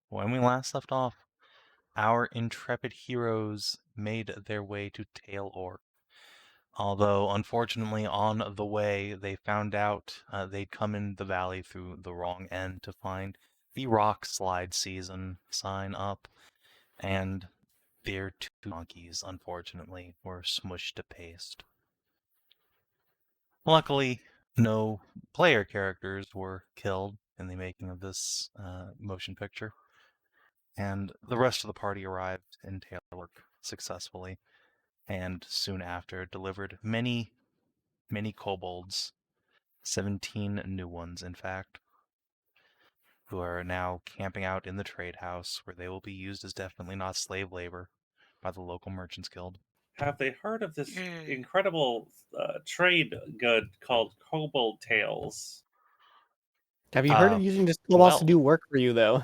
when we last left off, our intrepid heroes made their way to Taelorc. Although, unfortunately, on the way, they found out they'd come in the valley through the wrong end to find the rock slide season sign up, and their two donkeys, unfortunately, were smushed to paste. Luckily, no player characters were killed in the making of this motion picture, and the rest of the party arrived in Taelorc successfully, and soon after delivered many kobolds, 17 new ones, in fact, who are now camping out in the trade house, where they will be used as definitely not slave labor by the local merchants guild. Have they heard of this incredible trade good called Kobold Tales? Have you heard of using just kobolds to do work for you, though?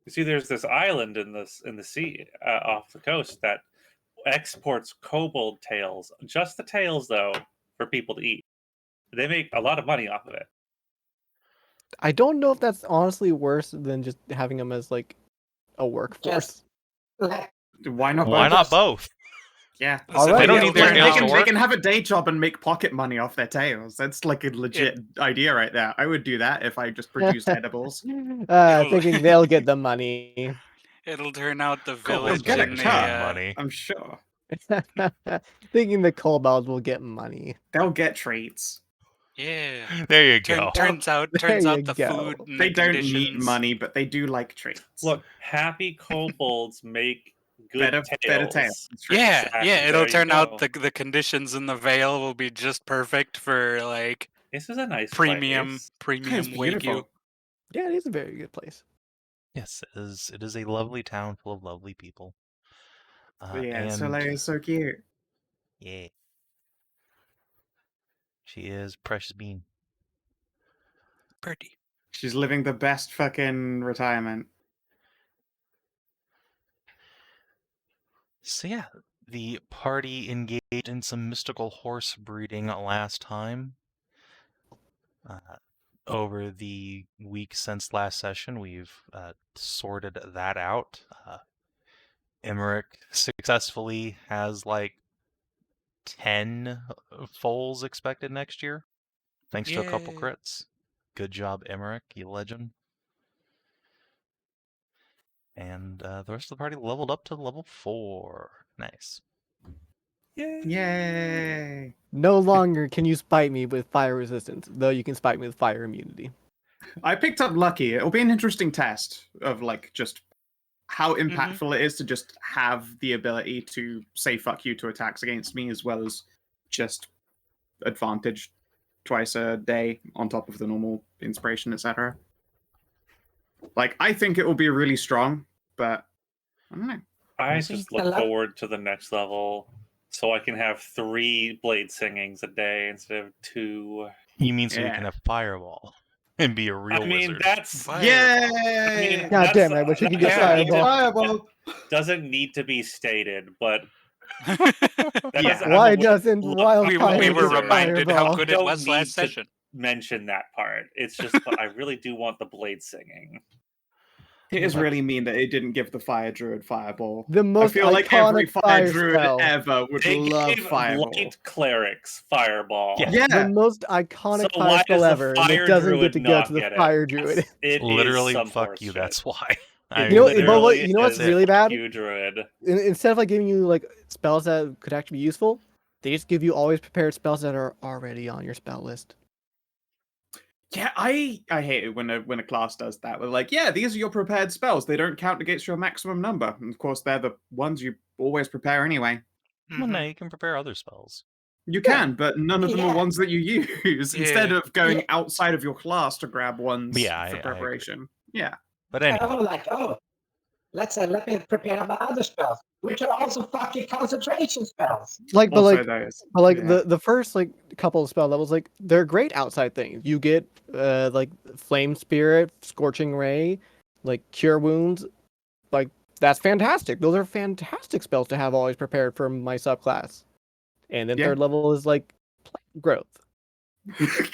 You see, there's this island in the sea off the coast that exports kobold tails. Just the tails, though, for people to eat. They make a lot of money off of it. I don't know if that's honestly worse than just having them as like a workforce. Why not? Why not both? Yeah, they don't need their tails to work. They can have a day job and make pocket money off their tails. That's like a legit idea right there. I would do that if I just produced edibles. Thinking they'll get the money. It'll turn out the village get in money. I'm sure. Thinking the kobolds will get money. They'll get treats. Yeah. There you go. Turns out the food. And they the don't conditions. need money, but they do like treats. Look, happy kobolds make good better tails. Yeah, Exactly. yeah. It'll There you turn go. out the conditions in the Vale will be just perfect for like This is a nice premium place. It's Wagyu. beautiful. Yeah, it is a very good place. Yes, it is. It is a lovely town full of lovely people. Soleil is so cute. Yeah. She is Precious Bean. Pretty. She's living the best fucking retirement. So yeah, the party engaged in some mystical horse breeding last time. Over the week since last session, we've sorted that out. Emmerich successfully has like 10 foals expected next year, thanks to a couple crits. Good job, Emmerich, you legend. And the rest of the party leveled up to level 4. Nice. Yay! No longer can you spite me with fire resistance, though you can spite me with fire immunity. I picked up Lucky. It'll be an interesting test of like just how impactful it is to just have the ability to say fuck you to attacks against me, as well as just advantage twice a day on top of the normal inspiration, etc. Like, I think it will be really strong, but I don't know. I just look forward to the next level so I can have 3 blade singings a day instead of 2. You mean so you can have Fireball and be a real wizard? That's Yay! God damn it, I wish you could get Fireball. Doesn't need to be stated, but why doesn't Wildfire we were get reminded Fireball? how good it was last session. Mention that part. It's just I really do want the blade singing. It is really mean that it didn't give the Fire Druid Fireball. The most I feel like every Fire Druid spell ever would love Fireball. Light clerics Fireball. Yeah. The most iconic fire spell ever, and it doesn't get to go to the Fire Druid. It literally, fuck you, that's why. You know what's really bad? Druid. Instead of like giving you like spells that could actually be useful, they just give you always prepared spells that are already on your spell list. Yeah, I hate it when a class does that. We're like, yeah, these are your prepared spells. They don't count against your maximum number. And of course, they're the ones you always prepare anyway. Well, no, you can prepare other spells. You can, but none of them are ones that you use. Instead of going outside of your class to grab ones for preparation. Yeah. But anyway. Let me prepare my other spells, which are also fucking concentration spells. The first like couple of spell levels, like they're great outside things. You get like Flame Spirit, Scorching Ray, like Cure Wounds, like that's fantastic. Those are fantastic spells to have always prepared for my subclass. And then third level is like Plant Growth.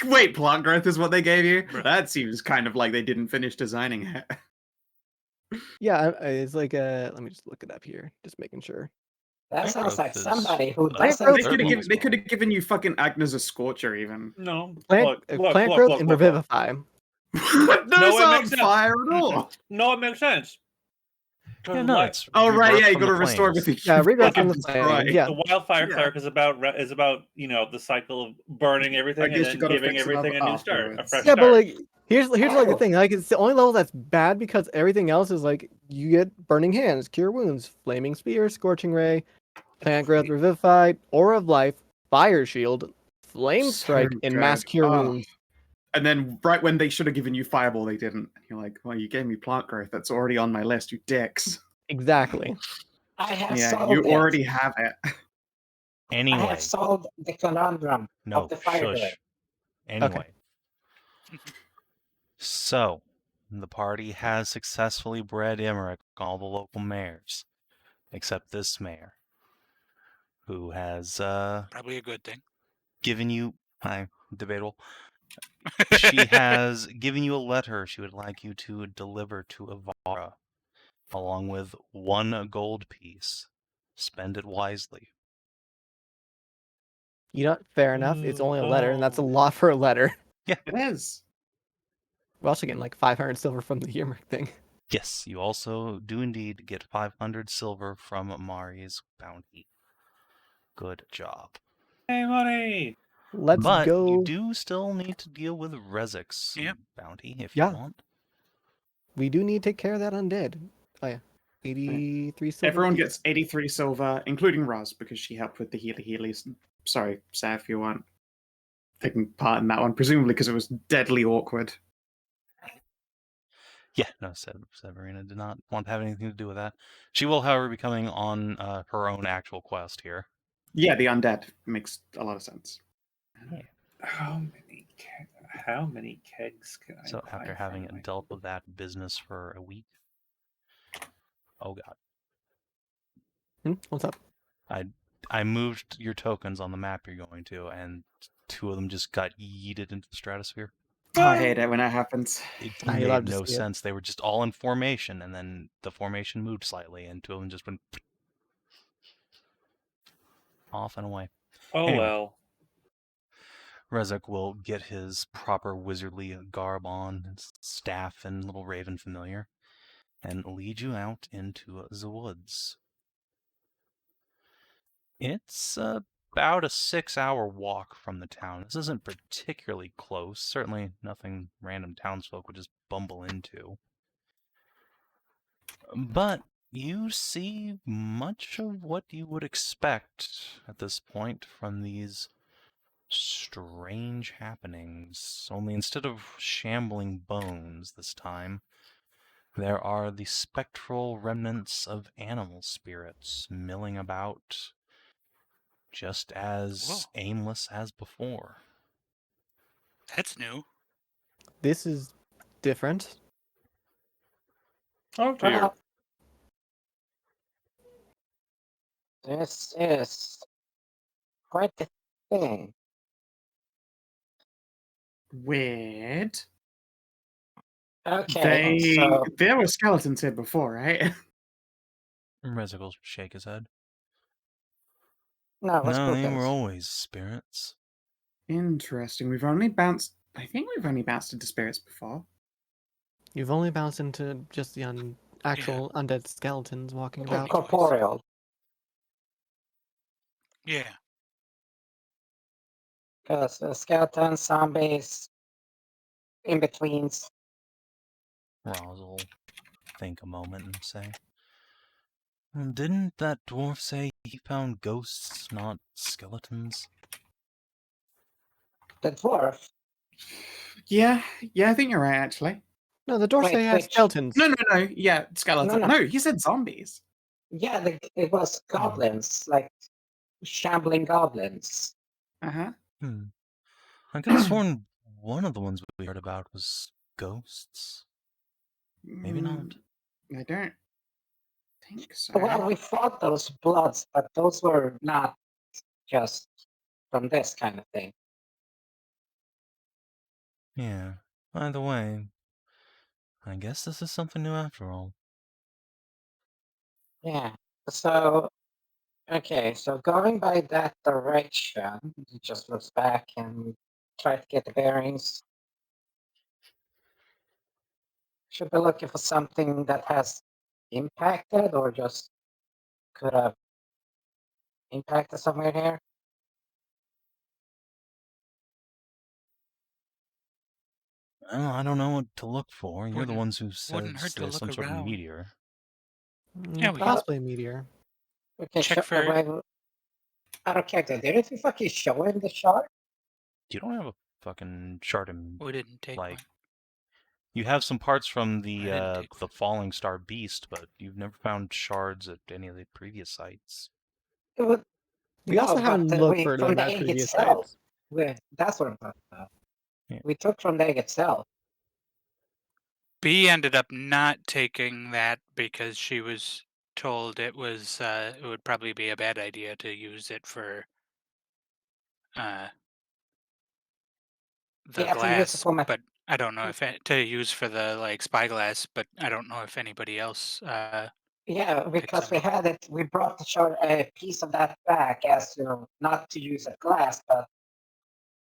Wait, Plant Growth is what they gave you? That seems kind of like they didn't finish designing it. Yeah, it's like let me just look it up here, just making sure. That sounds like Growth is somebody who Plant doesn't. growth- They could have given you fucking Agnes a Scorcher even. No, Plant look, plant look, growth look, and look, look. revivify. Those it aren't makes sense. fire at all. No, it makes sense. Yeah, no, it's Oh right, rebirth yeah, you from got to the restore flames. everything. Yeah, you've rebirth from fucking the flame. destroyed. Yeah. The Wildfire Yeah. Cleric is about the cycle of burning everything I and guess you then gotta giving fix it everything a up new start, a afterwards. fresh Yeah, start. but like here's like the Oh. thing. Like it's the only level that's bad because everything else is like you get burning hands, cure wounds, flaming spear, scorching ray, plant growth, revivify, aura of life, fire shield, flame So strike, and mass good. cure Oh. wounds. And then right when they should have given you Fireball, they didn't. You're like, well, you gave me plant growth. That's already on my list, you dicks. Exactly. I have Yeah, solved you it. already have it. I Anyway, have solved the conundrum no, of the fire shush. grade. Anyway. So, the party has successfully bred Emmerich all the local mayors, except this mayor, who has Probably a good thing. given you, debatable, she has given you a letter she would like you to deliver to Evarra, along with 1 gold piece. Spend it wisely. You know, fair enough. It's only a letter, and that's a lot for a letter. It is. We're also getting like 500 silver from the Emmerich thing. Yes, you also do indeed get 500 silver from Mari's bounty. Good job. Hey, money! Let's But go. you do still need to deal with Rezek's Yep. bounty if Yeah. you want. We do need to take care of that undead. Oh yeah, 83 silver. Everyone apiece. gets 83 silver, including Raz, because she helped with the healies. Sorry, Sav, you weren't taking part in that one, presumably because it was deadly awkward. Yeah, no, Severina did not want to have anything to do with that. She will, however, be coming on her own actual quest here. Yeah, the undead makes a lot of sense. How many kegs can I So buy after from having my- dealt with that business for a week, oh god, What's up? I moved your tokens on the map you're going to, and 2 of them just got yeeted into the stratosphere. Oh, I hate it when that happens. It Are you allowed made to no see it? sense. They were just all in formation, and then the formation moved slightly, and 2 of them just went off and away. Oh Anyway. well. Rezek will get his proper wizardly garb on, his staff and little raven familiar, and lead you out into the woods. It's about a 6-hour walk from the town. This isn't particularly close, certainly nothing random townsfolk would just bumble into. But you see much of what you would expect at this point from these strange happenings, only instead of shambling bones this time, there are the spectral remnants of animal spirits milling about, just as Whoa. aimless as before. That's new. This is different. Oh dear. Well, this is quite the thing. Weird. Okay, so There were skeletons here before, right? Rezek will shake his head. no, let's No, go they were this. always spirits. Interesting. We've only bounced. I think we've only bounced into spirits before. You've only bounced into just the actual undead skeletons walking about. Corporeal. Yeah. Because skeletons, zombies, in betweens. Roz will think a moment and say, didn't that dwarf say he found ghosts, not skeletons? The dwarf. Yeah, I think you're right, actually. No, the Dorsey Wait, has which- skeletons. No, yeah, skeleton. No. No, he said zombies. Yeah, it was goblins, like shambling goblins. Uh-huh. I could have sworn one of the ones we heard about was ghosts. Maybe not. I don't think so. Well, we fought those bloods, but those were not just from this kind of thing. Yeah. Either way, I guess this is something new after all. Yeah. So, okay. So going by that direction, he just looks back and try to get the bearings. Should be looking for something that has impacted or just could have impacted somewhere here. Well, I don't know what to look for. You're the Wouldn't- ones who said wouldn't hurt to there's look some sort of around. meteor. Yeah, we Possibly a meteor. Okay, check for. I don't care. Didn't you fucking show him the shard? You don't have a fucking chart in, We didn't take like... one. You have some parts from I didn't the take the Falling Star Beast, but you've never found shards at any of the previous sites. It was, We also haven't looked for from them the at egg previous itself. sites. That's what I'm talking about. Yeah. We took from the egg itself. B ended up not taking that because she was told it was it would probably be a bad idea to use it for the Yeah, to use it glass, for my- but I don't know if to use for the like spyglass, but I don't know if anybody else. Yeah, because we them up. had it. We brought the shard, a piece of that back as not to use as glass, but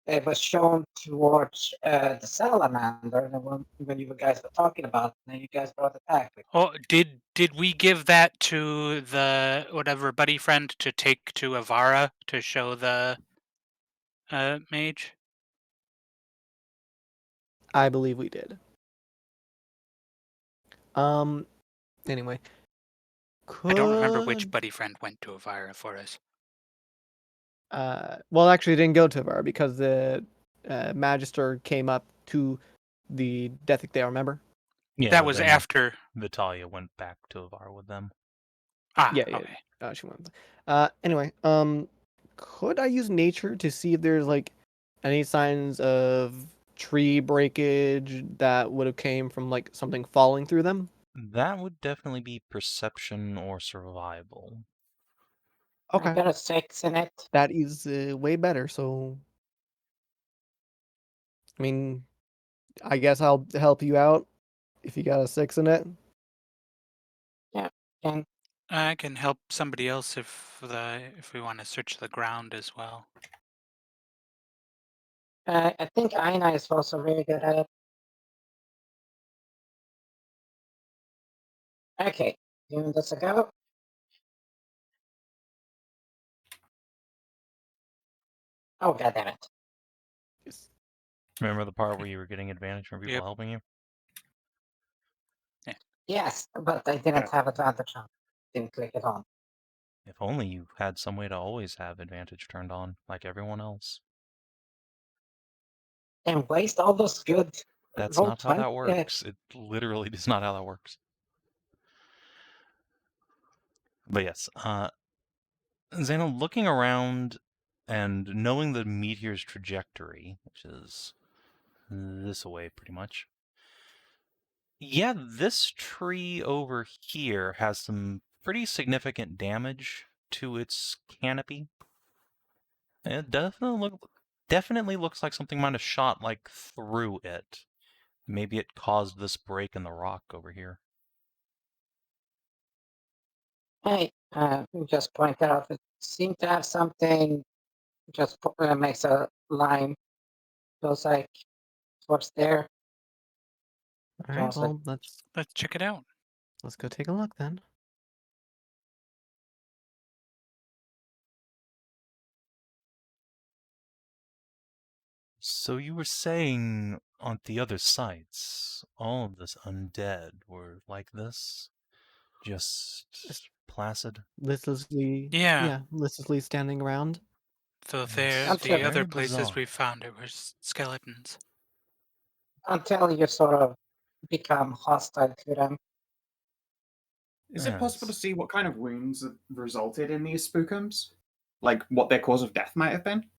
it was shown towards the salamander. And when you guys were talking about, it, then you guys brought it back. Oh, did we give that to the whatever buddy friend to take to Evarra to show the mage? I believe we did. Anyway. I don't remember which buddy friend went to Evarra for us. Well, actually, it didn't go to Evarra because the Magister came up to the Dethic there, remember? Yeah, That but was then after. Vitalia went back to Evarra with them. Ah, Yeah. okay. She went. Anyway, could I use nature to see if there's like any signs of tree breakage that would have came from like something falling through them? That would definitely be perception or survival. I Okay, got a 6 in it. that is way better. So, I mean, I guess I'll help you out if you got a 6 in it. And I can help somebody else if we want to search the ground as well. I think Inah is also really good at it. Okay, giving this a go. Oh, god damn it. Remember the part where you were getting advantage from people Yep. helping you? Yes, but I didn't have advantage on. Didn't click it on. If only you had some way to always have advantage turned on, like everyone else. And waste all those good That's roll not how 20 that works. It literally is not how that works. But yes, Zana, looking around and knowing the meteor's trajectory, which is this way pretty much. Yeah, this tree over here has some pretty significant damage to its canopy. It definitely looks like something might have shot like through it. Maybe it caused this break in the rock over here. Hey, just point out it seemed to have something. Just makes a line. Feels like what's there. All right, Sounds like- well, Let's check it out. let's go take a look then. So you were saying on the other sites, all of this undead were like this? Just placid? Listlessly, Yeah. listlessly standing around. So Yes, there, Until- the other very places bizarre. we found it was skeletons. until you sort of become hostile to them. Is it possible to Yes. see what kind of wounds have resulted in these spookums? Like what their cause of death might have been?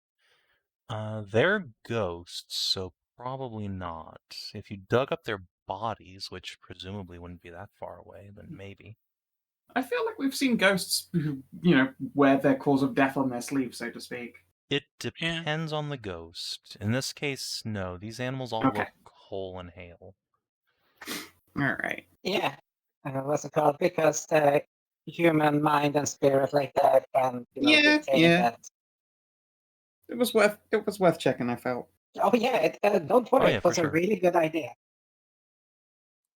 They're ghosts, so probably not. If you dug up their bodies, which presumably wouldn't be that far away, then maybe. I feel like we've seen ghosts who, wear their cause of death on their sleeve, so to speak. It depends on the ghost. In this case, no. These animals all Okay. look whole and hale. Alright. Yeah. What's it called? Because human mind and spirit like that can, retain Yeah. that. It was worth checking, I felt. Oh yeah, don't worry, yeah, it was for a sure. really good idea.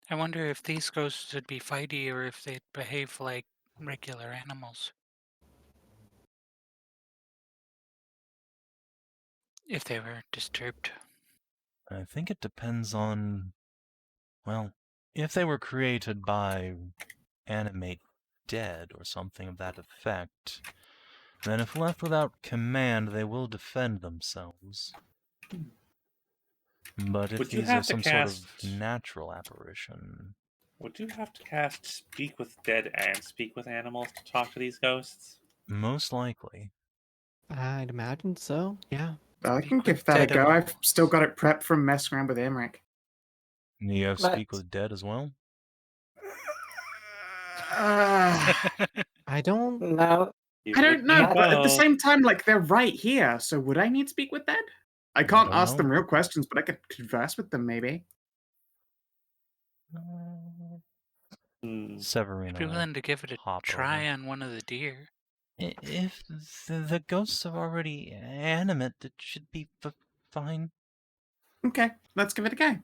I wonder if these ghosts would be fighty or if they'd behave like regular animals. If they were disturbed. I think it depends on, well, if they were created by animate dead or something of that effect, then if left without command, they will defend themselves. But if Would you these are have to some sort of cast- natural apparition, Would you have to cast Speak with Dead and Speak with Animals to talk to these ghosts? most likely. I'd imagine so. Yeah. I can Speak with give that a dead go. I've animals. still got it prepped from messing around with Imric. You have But- Speak with Dead as well? I don't. No, You I would don't know, need but at the both. same time, like, they're right here, so would I need Speak with Dead? I can't don't ask know. them real questions, but I could converse with them, maybe. Hmm. Severino. I'd be willing to give it a hop try over. on one of the deer. If the ghosts are already animate, it should be fine. Okay, let's give it a go.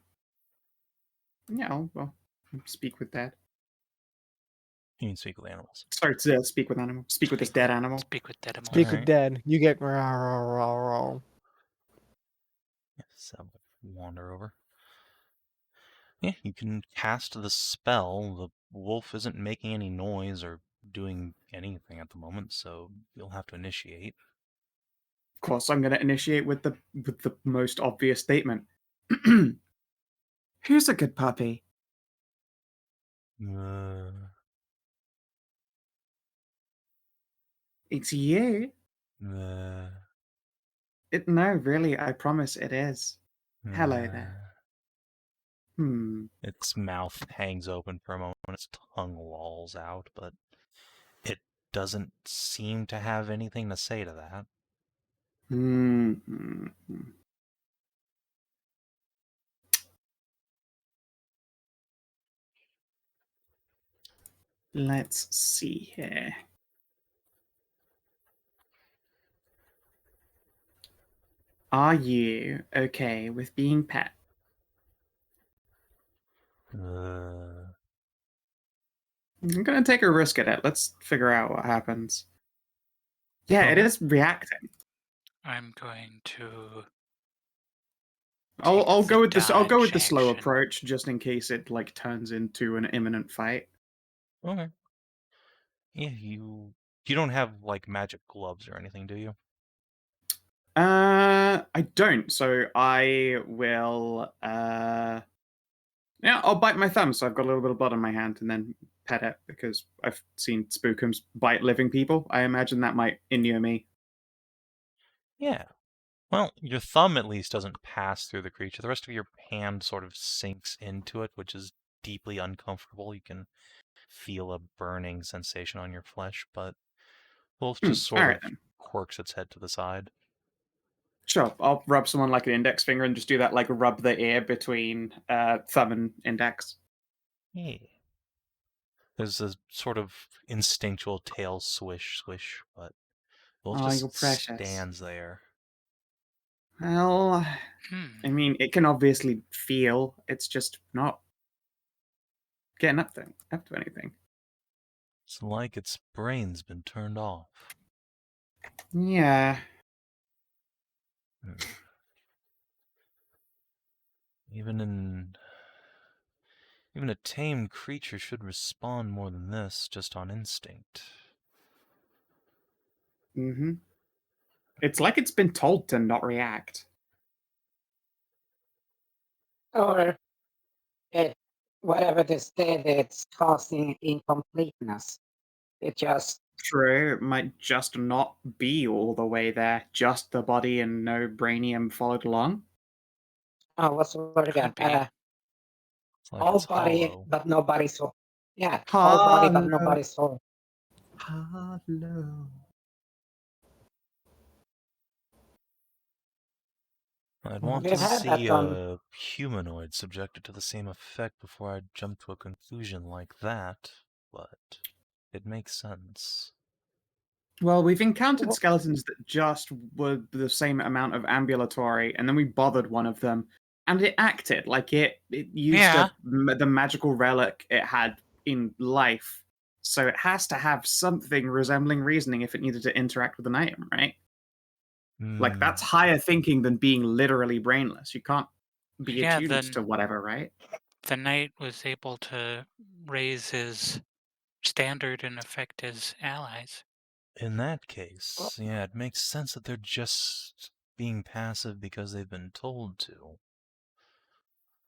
Yeah, I'll speak with Dead. You can speak with animals. Sorry, to speak with animal. Speak with this dead animal. Speak with dead animals. Speak with Alright. dead. You get raw. Yes, I'll wander over. Yeah, you can cast the spell. The wolf isn't making any noise or doing anything at the moment, so you'll have to initiate. Of course, I'm going to initiate with the most obvious statement. Who's a good puppy? It's you. Uh, No, really, I promise it is. Hello there. Its mouth hangs open for a moment, its tongue lolls out, but it doesn't seem to have anything to say to that. Let's see here. Are you okay with being pet? Uh, I'm going to take a risk at it. Let's figure out what happens. Yeah, it Okay. is reacting. I'm going to. I'll take go with this. I'll go with the dodge slow action. approach, just in case it like turns into an imminent fight. Okay. Yeah, you don't have like magic gloves or anything, do you? I don't. So I will. Yeah, I'll bite my thumb. So I've got a little bit of blood on my hand, and then pet it because I've seen spookums bite living people. I imagine that might inure me. Yeah. Well, your thumb at least doesn't pass through the creature. The rest of your hand sort of sinks into it, which is deeply uncomfortable. You can feel a burning sensation on your flesh, but Wolf just sort Alright of then. quirks its head to the side. Sure, I'll rub someone like an index finger and just do that, like rub the ear between thumb and index. Yeah. There's a sort of instinctual tail swish, swish, but Wolf Oh, you're just precious. stands there. Well, Hmm. I mean, it can obviously feel. It's just not getting up to anything. It's like its brain's been turned off. Yeah. Even a tame creature should respond more than this, just on instinct. Mm-hmm. It's like it's been told to not react. or whatever this did, it's causing incompleteness. It just True, it might just not be all the way there. Just the body and no brainium followed along. what's the word again? Could be. It's like All it's body hollow. but nobody soul. Yeah, all body but nobody soul. Hello. I'd Well, want We've to had that see on- a humanoid subjected to the same effect before I'd jump to a conclusion like that, but It makes sense. Well, we've encountered Well- skeletons that just were the same amount of ambulatory, and then we bothered one of them, and it acted like it used Yeah. the magical relic it had in life. So it has to have something resembling reasoning if it needed to interact with an item, right? Like, that's higher thinking than being literally brainless. You can't be Yeah, attuned then- to whatever, right? The knight was able to raise his standard and affect his allies. In that case, yeah, it makes sense that they're just being passive because they've been told to.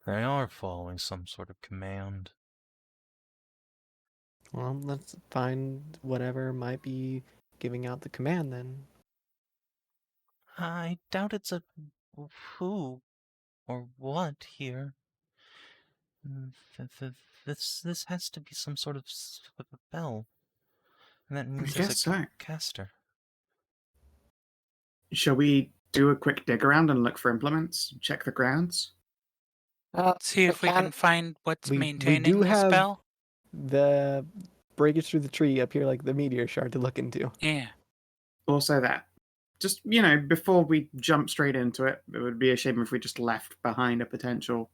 They are following some sort of command. Well, let's find whatever might be giving out the command then. I doubt it's a who or what here. This has to be some sort of spell. And that means there's a guess so. caster. Shall we do a quick dig around and look for implements? Check the grounds? See if we can find what's we maintaining do the have- spell. The breakage through the tree up here, like the meteor shard to look into. Yeah. Also that. Just, before we jump straight into it, it would be a shame if we just left behind a potential.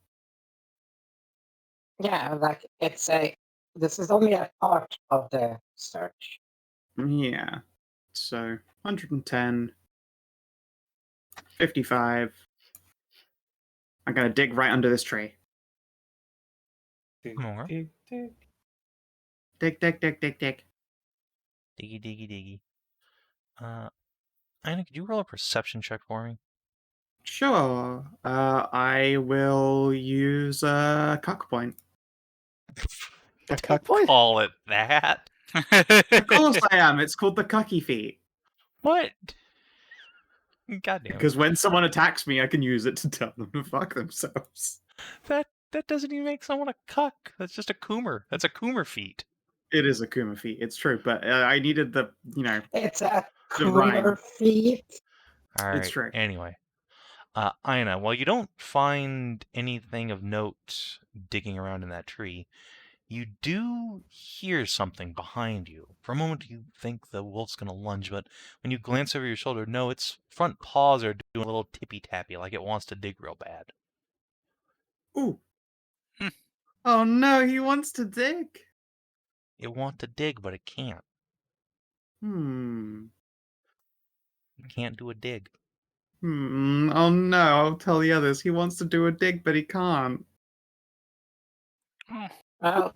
Yeah, like this is only a part of the search. Yeah. So, 110. 55. I'm going to dig right under this tree. More. Dig, dig. Dig, dig, dig, dig, dig. Diggy, diggy, diggy. Inah, could you roll a perception check for me? Sure. I will use a cuck point. A cuck point? Call it that? Of course I am. It's called the cucky feat. What? Goddamn. Because when someone attacks me, I can use it to tell them to fuck themselves. That doesn't even make someone a cuck. That's just a coomer. That's a coomer feat. It is a Kuma feat. It's true, but I needed the, It's a The rhyme. cooler feat. All right. It's true. Anyway, Inah, while you don't find anything of note digging around in that tree, you do hear something behind you. For a moment, you think the wolf's going to lunge, but when you glance over your shoulder, no, its front paws are doing a little tippy-tappy, like it wants to dig real bad. Ooh. Hmm. Oh no, he wants to dig. It wants to dig, but it can't. Hmm. It can't do a dig. Oh no, I'll tell the others. He wants to do a dig, but he can't. Oh, Well,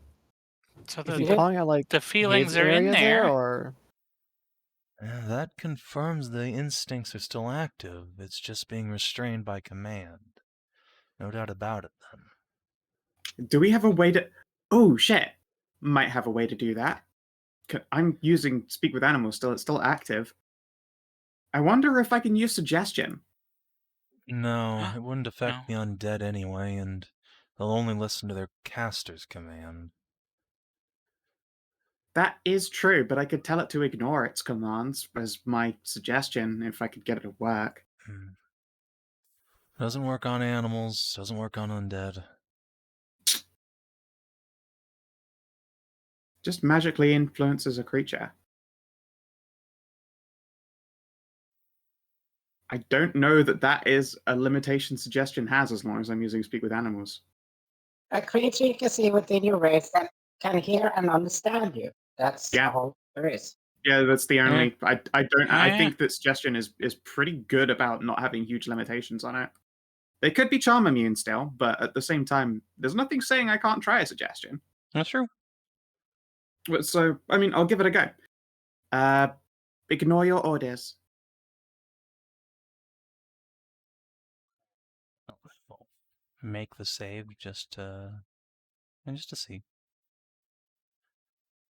so Is he Yeah. calling out like the feelings his are in area there. or That confirms the instincts are still active. It's just being restrained by command. No doubt about it, then. Do we have a way to... Oh, shit. Might have a way to do that. I'm using Speak with Animals still. It's still active. I wonder if I can use Suggestion. No, it wouldn't affect No. the undead anyway, and they'll only listen to their caster's command. That is true, but I could tell it to ignore its commands as my suggestion if I could get it to work. Doesn't work on animals, doesn't work on undead. Just magically influences a creature. I don't know that is a limitation Suggestion has as long as I'm using Speak with Animals. a creature you can see within your race that can hear and understand you. That's Yeah. all there is. Yeah, that's the only. I don't. I Yeah. think that Suggestion is pretty good about not having huge limitations on it. They could be charm immune still, but at the same time, there's nothing saying I can't try a Suggestion. That's true. So, I mean, I'll give it a go. Ignore your orders. Make the save just to see.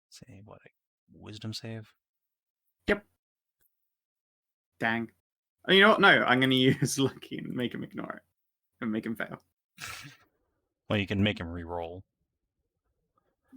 Say what? A wisdom save? Dang. You know what? No, I'm going to use Lucky and make him ignore it. And make him fail. Well, you can make him re-roll.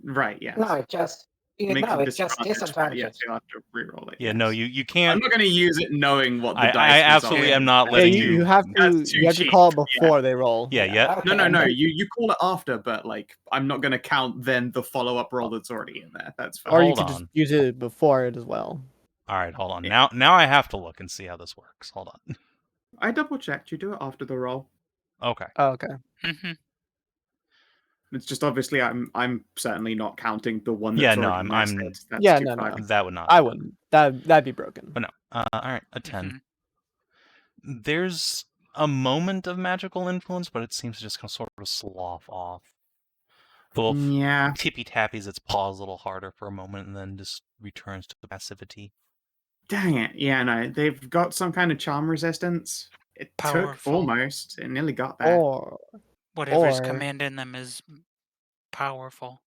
Right, yes. No, just Yeah, makes no, a it's just disadvantage, but disadvantage. yes, you'll have to reroll it. Yeah, yes. no, you I'm can't. not going to use it knowing what the I dice absolutely result am is. not Yeah, letting you have to That's too you have to cheap, call it yeah. before they roll. Yeah, yeah. Okay, No, and then- you call it after, but like I'm not going to count then the follow-up roll that's already in there. That's fine. Or you Hold could just on. use it before it as well. All right, hold on. Yeah. Now I have to look and see how this works. Hold on. I double-checked. You do it after the roll. Okay. Oh, okay. Hmm. It's just obviously I'm certainly not counting the one that's Yeah, no, already I'm- nested. That's Yeah, too no, far. no. That would not. I work. wouldn't. That'd be broken. But no. All right, a 10. Mhm. There's a moment of magical influence, but it seems to just kind of sort of slough off. The wolf Yeah. tippy tappies its paws a little harder for a moment and then just returns to passivity. Dang it. Yeah, no. They've got some kind of charm resistance. It took Powerful. almost. It nearly got there. Or Whatever's Or- commanding them is powerful.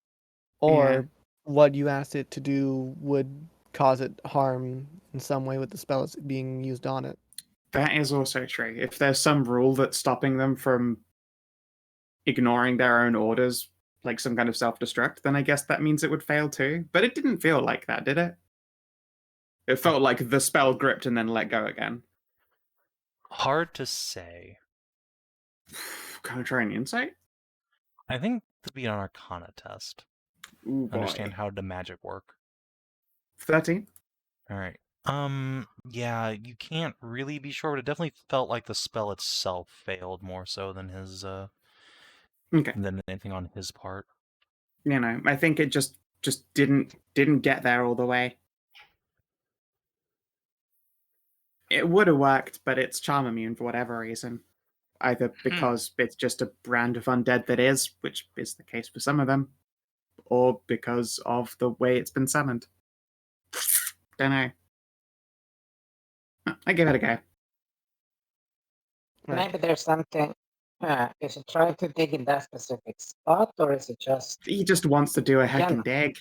or what you asked it to do would cause it harm in some way with the spell that's being used on it. That is also true. If there's some rule that's stopping them from ignoring their own orders, like some kind of self-destruct, then I guess that means it would fail too. But it didn't feel like that, did it? It felt like the spell gripped and then let go again. Hard to say. Can I try an insight? I think to be an Arcana test. Ooh, boy. Understand how the magic work. 13. All right. Yeah, you can't really be sure, but it definitely felt like the spell itself failed more so than his Okay. than anything on his part. You know, I think it just didn't get there all the way. It would have worked, but it's charm immune for whatever reason. Either because it's just a brand of undead that is, which is the case for some of them, or because of the way it's been summoned. Don't know. I give it a go. Right. Maybe there's something. Is it trying to dig in that specific spot, or is it just? He just wants to do a Yeah. heckin' dig.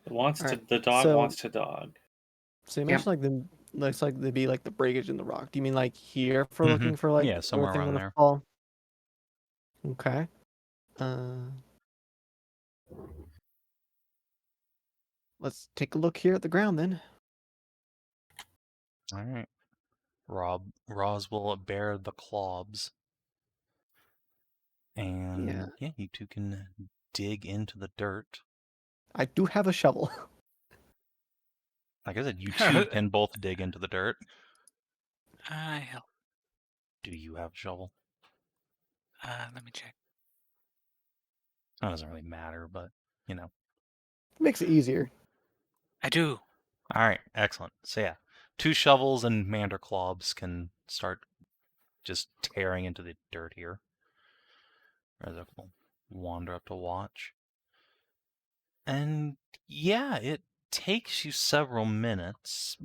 Alright, The dog so- wants to dog. So you Yep. mentioned like the looks like they'd be like the breakage in the rock. Do you mean like here for Mhm. looking for like Yeah, somewhere where things around gonna there. fall? Okay. Let's take a look here at the ground then. All right. Roz will bear the clobs. And yeah, you two can dig into the dirt. I do have a shovel. Like I said, you two can both dig into the dirt. I help. Do you have a shovel? Let me check. That doesn't really matter, but you know. Makes it easier. I do. All right, excellent. So yeah, 2 shovels and mander clobs can start just tearing into the dirt here. Razak will wander up to watch. And yeah, it takes you several minutes,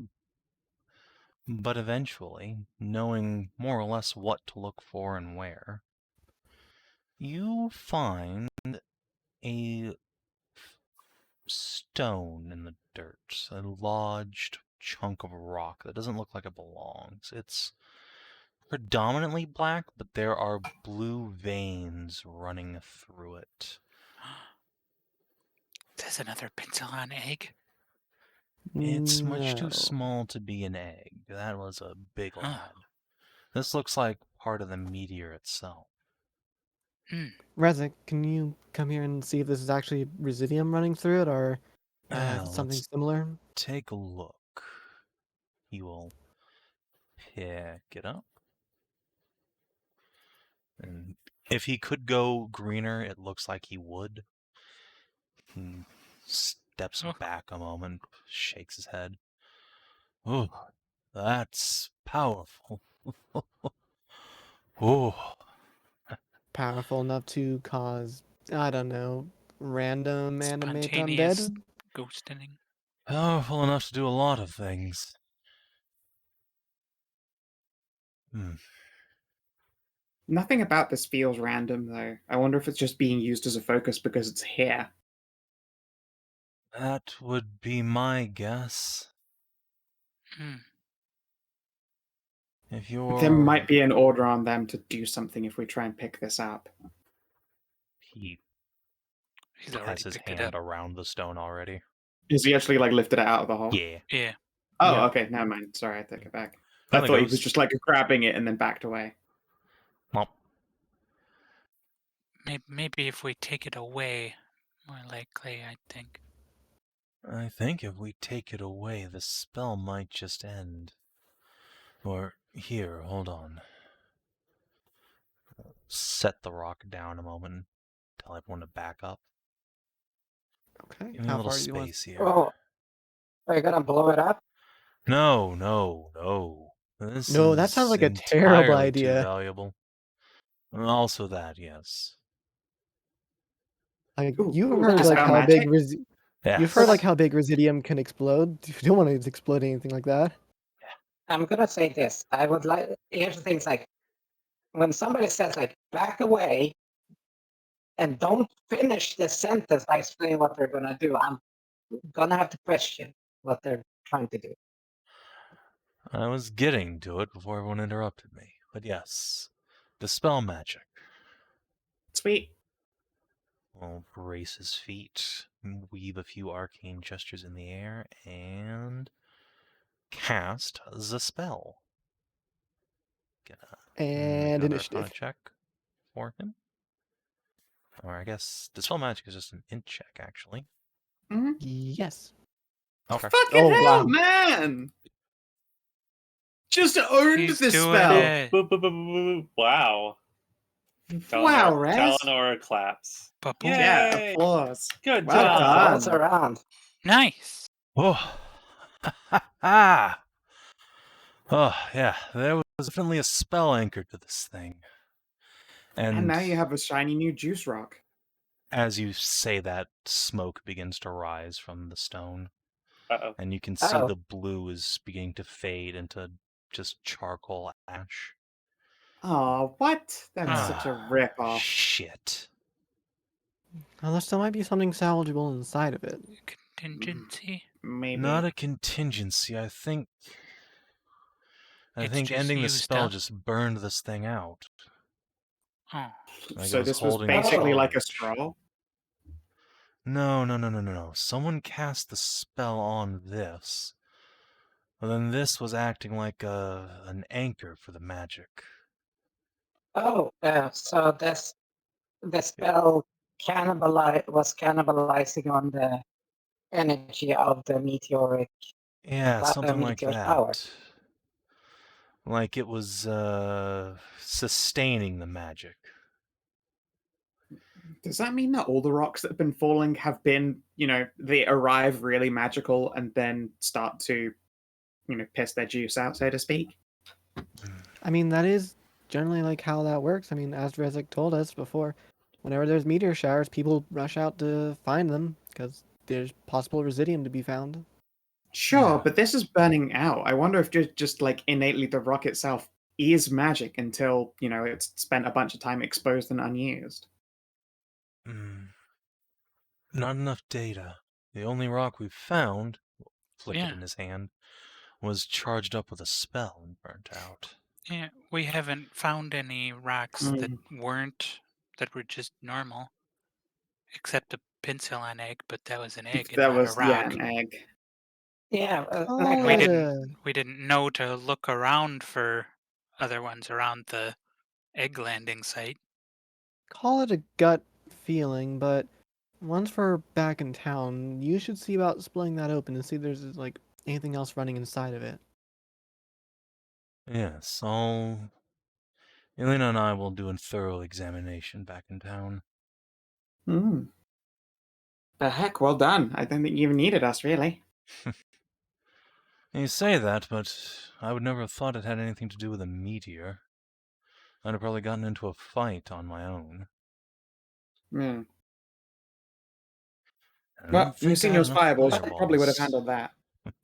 but eventually, knowing more or less what to look for and where, you find a stone in the dirt, a lodged chunk of rock that doesn't look like it belongs. It's predominantly black, but there are blue veins running through it. There's another pencil on egg. It's much too No. small to be an egg. That was a big Huh. lad. This looks like part of the meteor itself. Razak, can you come here and see if this is actually Residium running through it or Well, something let's similar? take a look. He will pick it up. And if he could go greener, it looks like he would. He steps Oh. back a moment, shakes his head. Oh, that's powerful. Oh, Powerful enough to cause, I don't know, random animate Spontaneous undead? ghosting. powerful enough to do a lot of things. Nothing about this feels random, though. I wonder if it's just being used as a focus because it's here. That would be my guess. Hmm. If you're... There might be an order on them to do something if we try and pick this up. He He's already has his picked it hand up. around the stone already. Is he actually like lifted it out of the hole? Yeah. Yeah. Oh, Yeah. okay. Never mind. Sorry, I take it back. Then I the thought he was ghost- just like grabbing it and then backed away. Well, Maybe if we take it away, more likely, I think. I think if we take it away, the spell might just end. Or, here, hold on. Set the rock down a moment. Tell everyone to back up. Okay. Give me How a little far do you want? space here. Oh, are you gonna blow it up? No, no, no. This No, that sounds is like a terrible entirely too idea. valuable. And also that, yes. Like Ooh, you've ooh, heard dispel like how big magic? Yes. you've heard like how big Residium can explode. You don't want to explode anything like that. I'm gonna say this. I would like. Here's the thing: it's like when somebody says like "back away" and don't finish the sentence by explaining what they're gonna do, I'm gonna have to question what they're trying to do. I was getting to it before everyone interrupted me. But yes. Dispel magic. Sweet. We'll brace his feet, weave a few arcane gestures in the air, and cast the spell. Get And another initiative. Arcana check for him. Or I guess Dispel magic is just an int check, actually. Yes. Okay. Fucking Oh, hell, wow. man! Just owned He's this doing spell. it. Boop, boop, boop, boop, boop. Wow. Wow, Rez. Talanora claps. Ba-boom. Yeah, Yay! applause. Good Well job. done. Balls around. Nice. Oh. Ah. Oh, yeah. There was definitely a spell anchored to this thing. And now you have a shiny new juice rock. As you say that, smoke begins to rise from the stone. Uh-oh. And you can see Uh-oh. the blue is beginning to fade into just charcoal ash. Oh, what? That's Ah, such a rip-off. Shit. Unless there might be something salvageable inside of it. Contingency. Maybe. Not a contingency. I think It's just ending the used spell up. just burned this thing out. Oh. Like So it was this was holding basically a like a charge. straw? No. Someone cast the spell on this. But then this was acting like an anchor for the magic. Oh, so the spell was cannibalizing on the energy of the meteoric Yeah, something like meteor's that. power. Like it was sustaining the magic. Does that mean that all the rocks that have been falling have been, they arrive really magical and then start to, piss their juice out, so to speak? I mean, that is generally like how that works. I mean, as Rezek told us before, whenever there's meteor showers, people rush out to find them because there's possible residium to be found. Sure, Yeah. but this is burning out. I wonder if just like innately the rock itself is magic until, it's spent a bunch of time exposed and unused. Not enough data. The only rock we've found, flick Yeah. it in his hand, was charged up with a spell and burnt out. Yeah, we haven't found any rocks that were just normal. Except the penicillin egg, but that was an egg and That not was, a rock. an egg. Yeah, Call We it we didn't know to look around for other ones around the egg landing site. a gut feeling, but once we're back in town, you should see about splitting that open and see if there's like anything else running inside of it. Yes, Elena and I will do a thorough examination back in town. The heck, well done. I don't think you even needed us, really. You say that, but I would never have thought it had anything to do with a meteor. I'd have probably gotten into a fight on my own. Hmm. I don't Well, think we've seen I had those enough fireballs. You probably would have fireballs. handled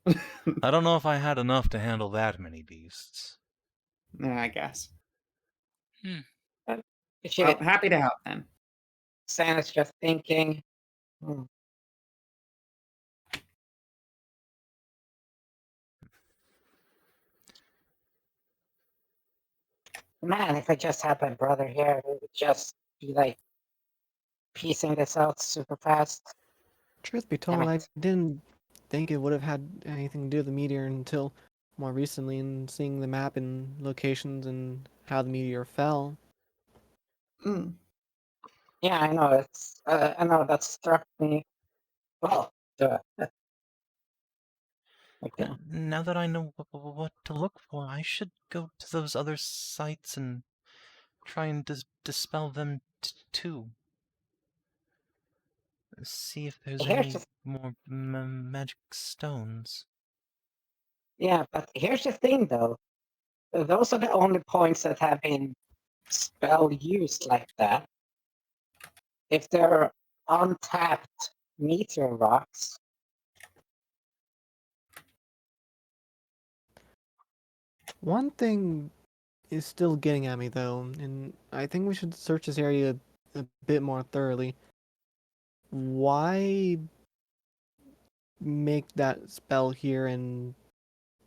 that. I don't know if I had enough to handle that many beasts. I guess. Well, shit. happy to help then. Santa's just thinking. Man, if I just had my brother here, it would just be like piecing this out super fast. Truth be Damn told, I it. didn't think it would have had anything to do with the meteor until more recently, and seeing the map and locations and how the meteor fell. Mm. Yeah, I know. I know that struck me. Well, okay. Now that I know what to look for, I should go to those other sites and try and dispel them too. See if there's Here's any the more magic stones. Yeah, but here's the thing, though. Those are the only points that have been spell used like that. If they're untapped meteor rocks, One thing is still getting at me though, and I think we should search this area a bit more thoroughly. Why make that spell here and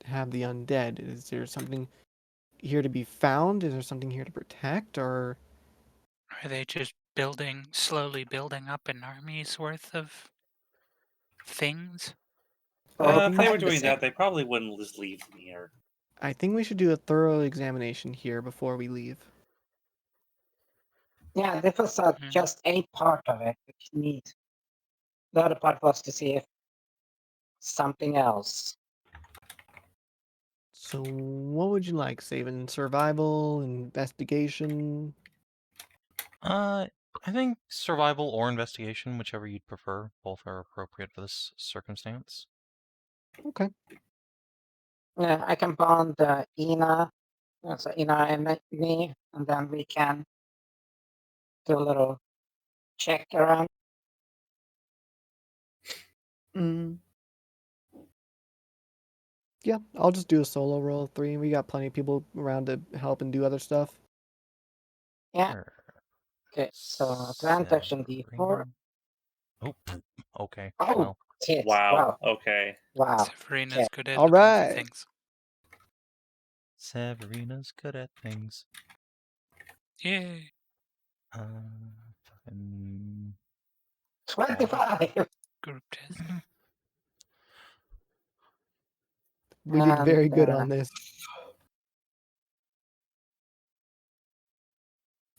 have the undead? Is there something here to be found? Is there something here to protect, or Are they just slowly building up an army's worth of things? or If they were doing practicing? that, they probably wouldn't just leave them here. I think we should do a thorough examination here before we leave. Yeah, this was just a part of it. Which need. The other part was to see if something else. So, what would you like, Savin? Survival, investigation? I think survival or investigation, whichever you'd prefer. Both are appropriate for this circumstance. Okay. Yeah, I can bond Inah. So Inah and me, and then we can do a little check around. Mm. Yeah, I'll just do a solo roll of 3. We got plenty of people around to help and do other stuff. Yeah. Sure. Okay, so advantage action D4. Oh, okay. Oh, Well, tits. Wow. Wow. Okay. Wow. Severina's Okay. good at All looking for right. things. Severina's good at things. Yay. Fucking 25. Group test. We did very good And, on this.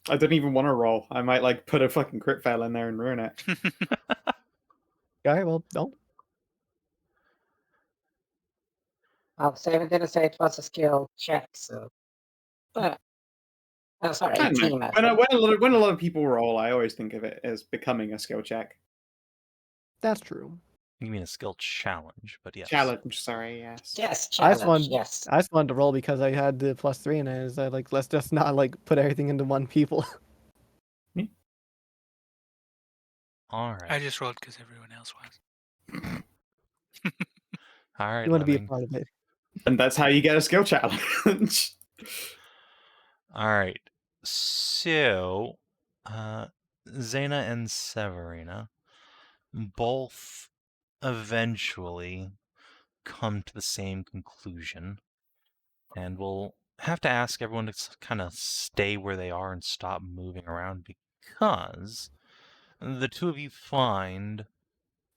I don't even want to roll. I might like put a fucking crit fail in there and ruin it. Alright, well, no. I'll say it didn't say it was a skill check, so. But, oh, sorry, I don't know. 18. I When think. when a lot of people roll, I always think of it as becoming a skill check. That's true. You mean a skill challenge, but yes. Challenge, sorry, yes. Yes, I just, challenge, yes. I just wanted to roll because I had the +3 and I was like, let's just not like put everything into one people. Alright. I just rolled because everyone else was. Alright, You want to be a Lemming. part of it. And that's how you get a skill challenge. Alright. So, Zana and Severina both eventually come to the same conclusion. And we'll have to ask everyone to kind of stay where they are and stop moving around because the two of you find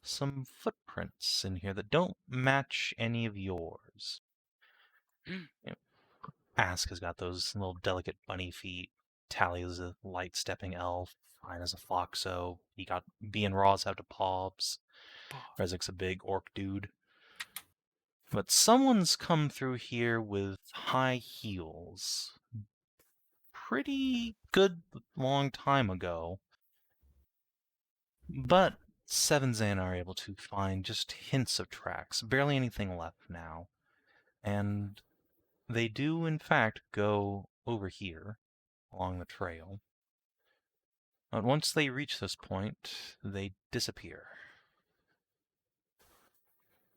some footprints in here that don't match any of yours. Aska's got those little delicate bunny feet. Talie's a light-stepping elf. Ina's a foxo. You got B and Roz have the paws. Rezik's a big orc dude. But someone's come through here with high heels. Pretty good long time ago. But Sev and Zana are able to find just hints of tracks. Barely anything left now. And they do, in fact, go over here along the trail. But once they reach this point, they disappear.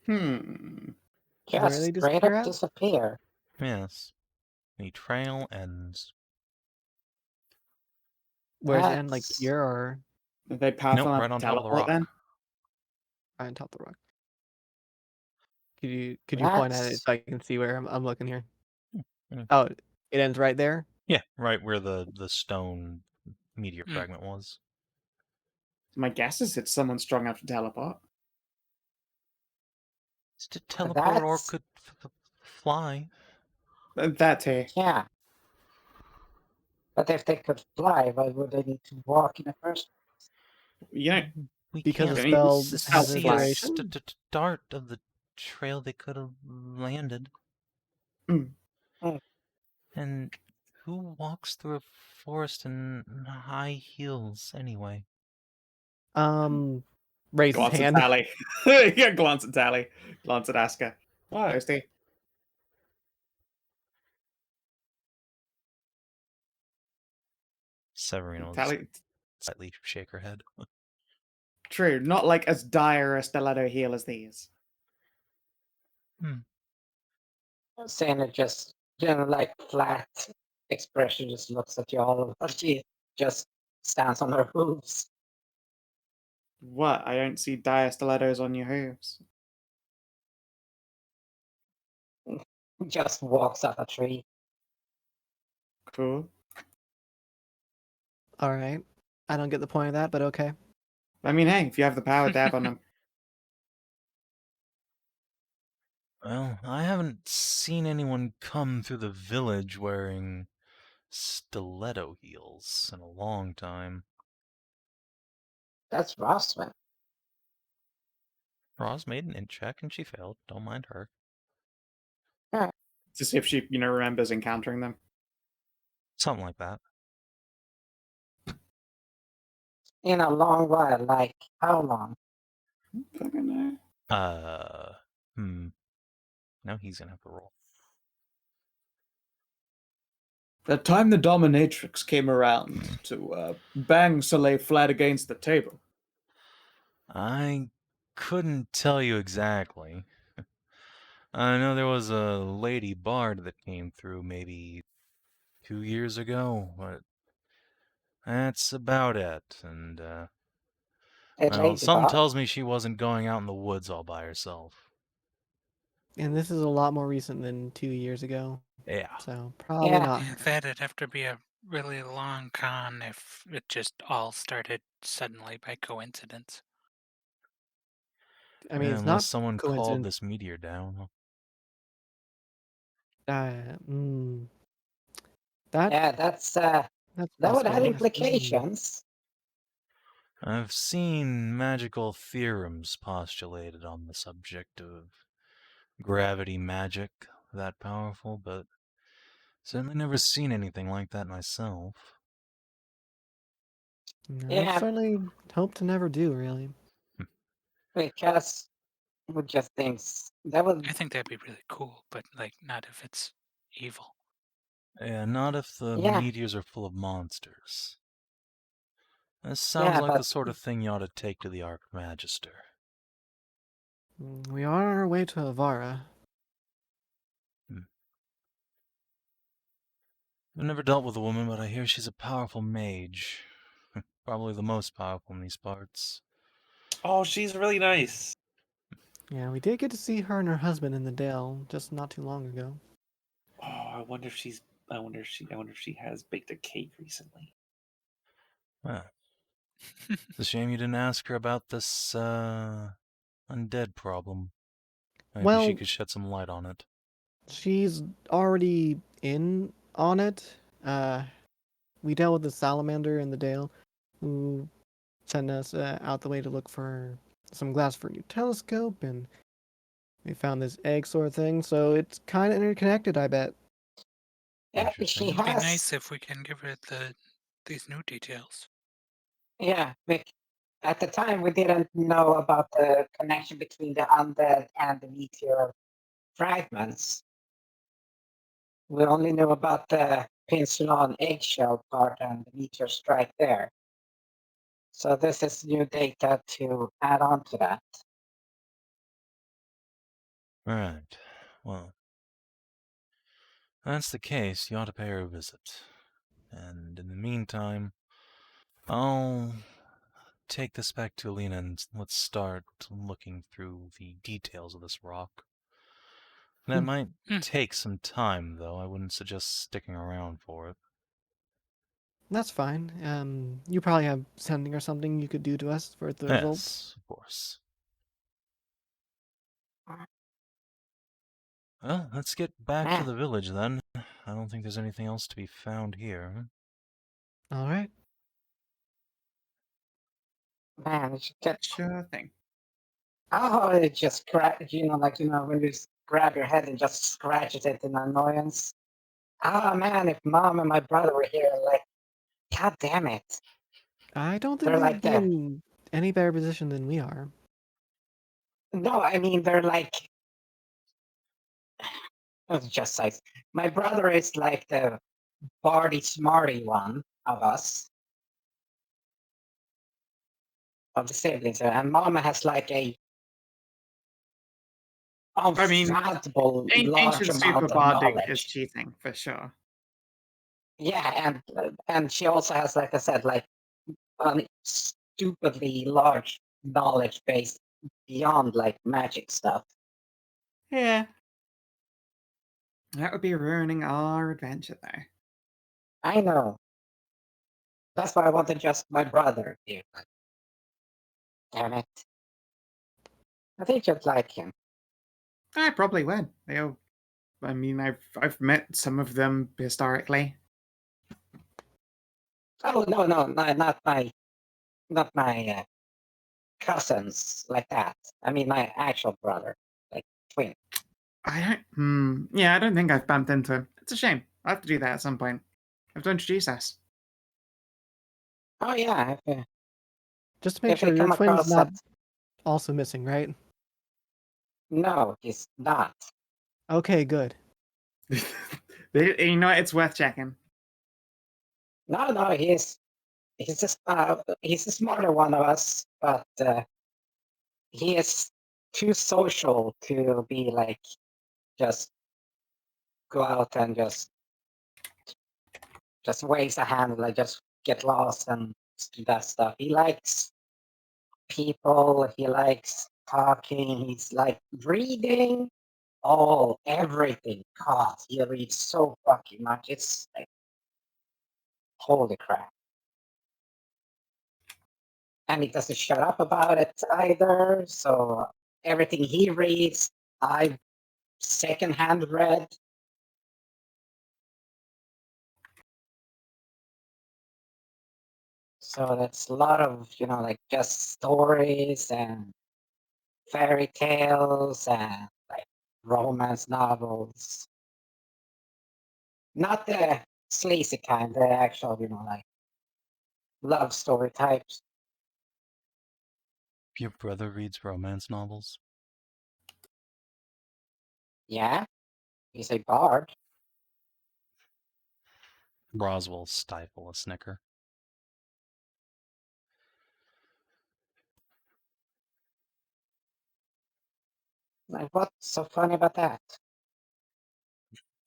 Hmm. Where Just they straight disappear up at? disappear. Yes. The trail ends. Where's it end, like That's- here or Are they powerful Nope, enough right to on top of the teleport rock. then? right on top of the rock? Could you point at it That's- so I can see where I'm looking here? Hmm. Oh, it ends right there? Yeah, right where the stone meteor Hmm. fragment was. My guess is it's someone strong enough to teleport. To teleport or That's- could fly. That too. Yeah. But if they could fly, why would they need to walk in the first? You know, We Because can't the I mean, spell s- has a see a duration. start of the trail they could have landed. Mm. And who walks through a forest in high heels anyway? Raise his Glance at hand. Tally. Yeah, glance at Tally. Glance at Aska. What? Toasty. Severine will Tally. slightly shake her head. True, not like as dire a stiletto heel as these. Saying it just, like flat expression, just looks at you all, but she just stands on her hooves. What? I don't see dire stilettos on your hooves. Just walks up a tree. Cool. All right. I don't get the point of that, but okay. I mean, hey, if you have the power, dab on them. Well, I haven't seen anyone come through the village wearing stiletto heels in a long time. That's Roswell. Roz made an int check and she failed. Don't mind her. To see if she, remembers encountering them. Something like that. In a long while, like how long? Fucking know. Now he's gonna have to roll. That time the dominatrix came around to bang Soleil flat against the table. I couldn't tell you exactly. I know there was a lady bard that came through maybe 2 years ago, but that's about it. And, A well, lady something bard? tells me she wasn't going out in the woods all by herself. And this is a lot more recent than 2 years ago, Yeah. so probably Yeah. not. Yeah, that'd have to be a really long con if it just all started suddenly by coincidence. I mean, Yeah, it's unless not someone called coincidence. this meteor down. Uh, mm, that Yeah, that's that's that would have possible. implications. I've seen magical theorems postulated on the subject of gravity magic that powerful, but certainly never seen anything like that myself. I Yeah. certainly hope to never do, really. Because we just thinks that would. I think that'd be really cool, but like not if it's evil. Yeah, not if the Yeah. meteors are full of monsters. This sounds like but the sort of thing you ought to take to the Archmagister. We are on our way to Evarra. I've never dealt with a woman, but I hear she's a powerful mage. Probably the most powerful in these parts. Oh, she's really nice. Yeah, we did get to see her and her husband in the Dale just not too long ago. Oh, I wonder if she has baked a cake recently. Well, it's a shame you didn't ask her about this, undead problem. Maybe she Well- could shed some light on it. She's already in on it. We dealt with the salamander in the Dale, who sent us out the way to look for some glass for a new telescope, and we found this egg sort of thing. So it's kind of interconnected, I bet. yeah, Interesting. she It'd be has. nice if we can give her these new details. Yeah, at the time we didn't know about the connection between the undead and the meteor fragments. We only knew about the peninsula and eggshell part and the meteor strike there. So this is new data to add on to that. Right. Well, if that's the case, you ought to pay her a visit. And in the meantime, I'll take this back to Alina and let's start looking through the details of this rock. That might take some time, though. I wouldn't suggest sticking around for it. That's fine. You probably have something or something you could do to us for the result. Yes, of course. Well, let's get back to Man. the village then. I don't think there's anything else to be found here. All right. Man, you should get. Sure thing. Oh, it just when you grab your head and just scratches it in annoyance. Ah, man, if mom and my brother were here, like, god damn it. I don't think They're they'd like be the. in any better position than we are. No, I mean, they're like. It's just like. My brother is like the bardy smarty one of us. Of the siblings. And mama has like a. I mean, Unfathomable large Ancient Super amount of Bardic knowledge. is cheating, for sure. Yeah, and she also has, like I said, like a stupidly large knowledge base beyond like magic stuff. Yeah. That would be ruining our adventure, though. I know. That's why I wanted just my brother here. Damn it. I think you'd like him. I probably would. I mean, I've met some of them historically. Oh no, not my cousins like that. I mean my actual brother, like twin. I don't. Yeah, I don't think I've bumped into him. It's a shame. I'll have to do that at some point. I have to introduce us. Oh yeah, Just to make if sure we your come twin's across not that. also missing, right? No, he's not. Okay, good. You know, it's worth checking. No, he's he's the smarter one of us, but he is too social to be like just go out and just raise a hand, like just get lost and do that stuff. He likes people. He likes talking. He's like reading. Everything. God, he reads so fucking much. It's like holy crap. And he doesn't shut up about it either. So everything he reads, I secondhand read. So that's a lot of, like just stories and fairy tales and like romance novels. Not the sleazy kind, the actual, like love story types. Your brother reads romance novels? Yeah, he's a bard. Roz will stifle a snicker. Like, what's so funny about that?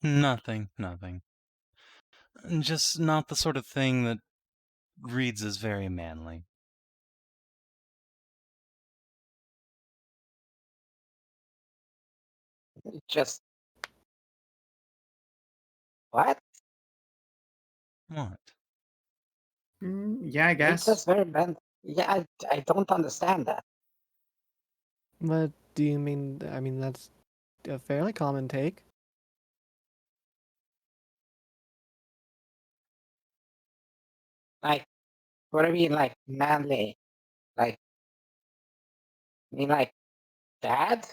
Nothing. Just not the sort of thing that reads as very manly. Just what? What? Yeah, I It's guess. just very bad. Yeah, I don't understand that. What do you mean? I mean, that's a fairly common take. Like, what do you mean, like manly? Like, you mean like dad?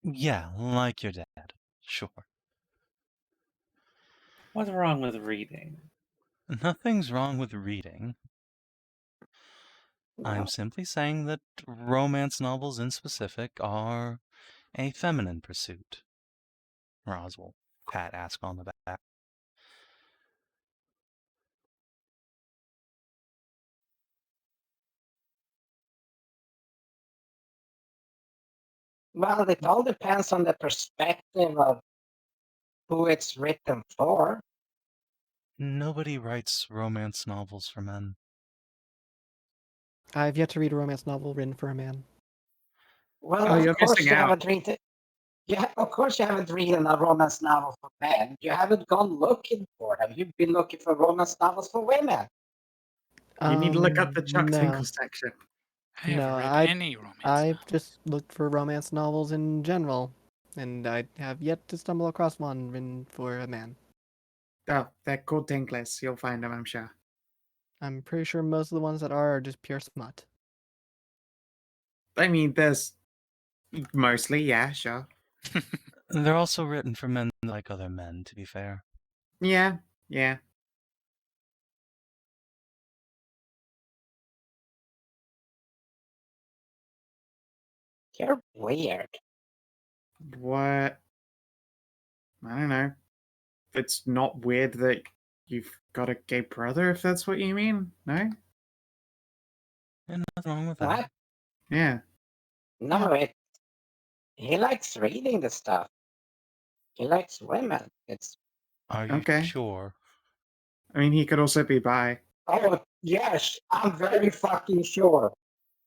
Yeah, like your dad. Sure. What's wrong with reading? Nothing's wrong with reading. No. I'm simply saying that romance novels in specific are a feminine pursuit. Roz will pat Aska on the back. Well, it all depends on the perspective of who it's written for. Nobody writes romance novels for men. I've yet to read a romance novel written for a man. Well, Oh, of you're course missing you out. haven't read it. Yeah, of course you haven't read a romance novel for men. You haven't gone looking for them. You've been looking for romance novels for women. You need to look up the Chuck No, Tinkle section. I haven't No, read any romance. I've novel. just looked for romance novels in general, and I have yet to stumble across one written for a man. Oh, they're called Tinkless. You'll find them, I'm sure. I'm pretty sure most of the ones that are just pure smut. I mean, there's mostly, yeah, sure. They're also written for men like other men, to be fair. Yeah, yeah. You're weird. What? I don't know. It's not weird that you've got a gay brother, if that's what you mean, no? And nothing wrong with that. What? Yeah. No, he likes reading the stuff. He likes women. It's Are you Okay. sure? I mean, he could also be bi. oh yes, I'm very fucking sure.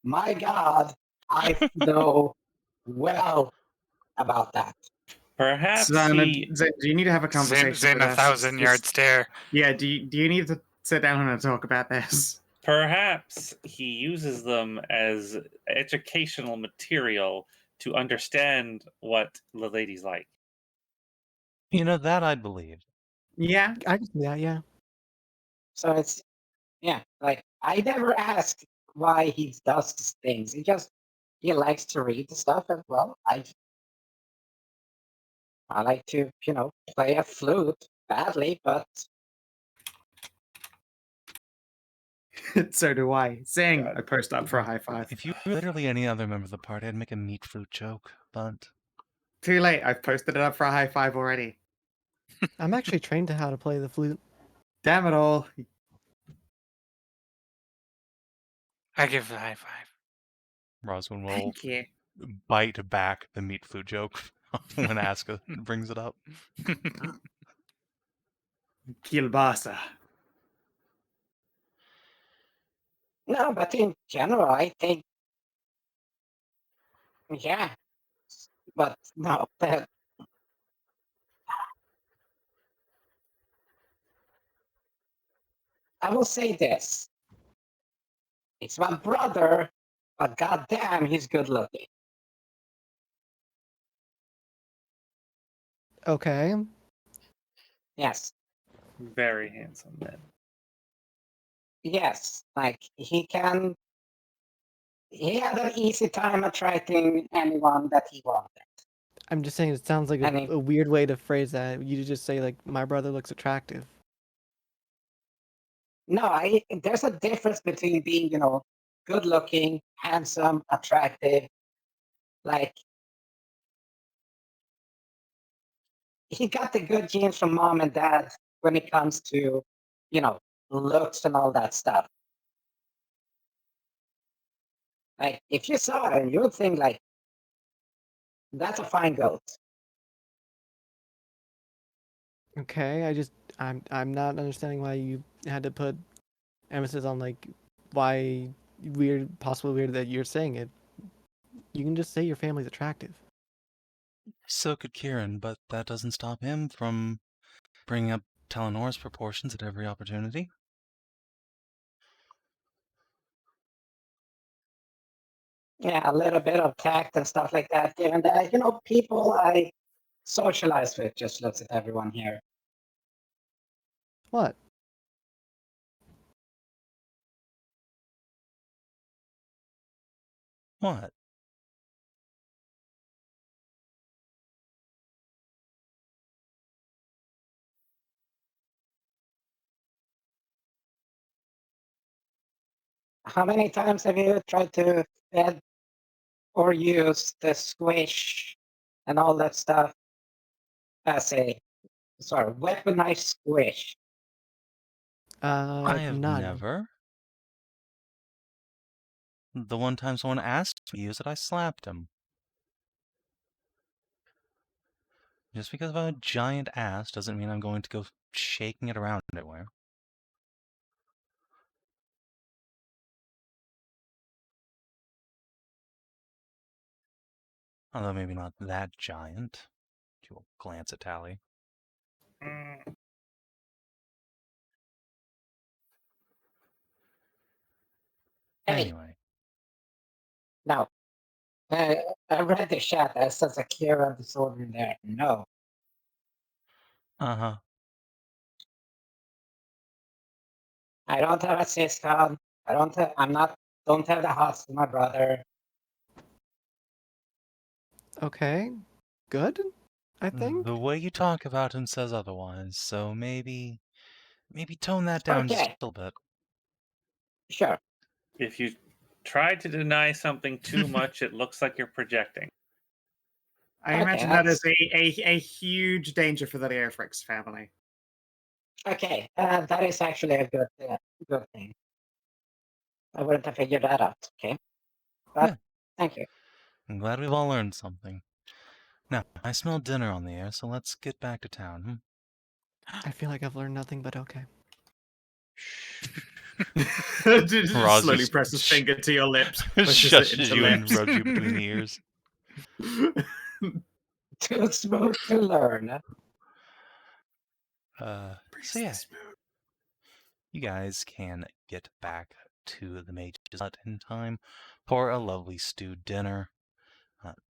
My God, I know well about that. Perhaps Zana, he. do you need to have a conversation Zin with a us? 1,000-yard stare. Yeah, do you need to sit down and talk about this? Perhaps he uses them as educational material to understand what the ladies like. You know, that I'd believe. Yeah. I can see that, yeah. So it's like I never ask why he does these things. He likes to read the stuff, and well, I like to play a flute badly, but So do I. Sing. God. I post up for a high five. If you were literally any other member of the party, I'd make a meat fruit joke, but Too late. I've posted it up for a high five already. I'm actually trained to how to play the flute. Damn it all. I give the high five. Roswin will Thank you. bite back the meat fruit joke when Aska brings it up. Kielbasa. no, but in general, I think yeah, but no, I will say this: it's my brother, but goddamn, he's good looking. Okay. Yes, Very handsome man. yes, like he had an easy time attracting anyone that he wanted. I'm just saying it sounds like And he- a weird way to phrase that. You just say like, my brother looks attractive. No, there's a difference between being, good looking, handsome, attractive. Like, he got the good genes from mom and dad when it comes to, looks and all that stuff. Like, if you saw him, you would think, like, that's a fine goat. Okay, I'm not understanding why you had to put emphasis on like why possibly weird that you're saying it. You can just say your family's attractive. So could Kieran, but that doesn't stop him from bringing up Talanora's proportions at every opportunity. Yeah, a little bit of tact and stuff like that. Given that, people I socialize with just looks at everyone here. What? What? How many times have you tried to fed or use the squish and all that stuff as a weaponized squish? I have None. never. The one time someone asked me to use it, I slapped him. Just because I have a giant ass doesn't mean I'm going to go shaking it around everywhere. Although maybe not that giant. She will glance at Tally. Mm, Hey, Anyway, no. I read the chat. That says a clear disorder in there. No. uh-huh. I don't have a system. Don't have the house with my brother. Okay, good. I think. The way you talk about him says otherwise, so maybe tone that down just a Okay, little bit. sure. if you try to deny something too much, it looks like you're projecting. I Okay, imagine that is that's- a huge danger for the Leofrix family. Okay, that is actually a good thing. I wouldn't have figured that out. Okay, but Yeah. thank you. I'm glad we've all learned something. Now, I smell dinner on the air, so let's get back to town. I feel like I've learned nothing, but okay. Just Roz slowly just press his finger to your lips. pushes it shushes into you and lips. rubs you between the ears. Too smooth to learn. So yeah, you guys can get back to the Mage's Hut in time for a lovely stewed dinner.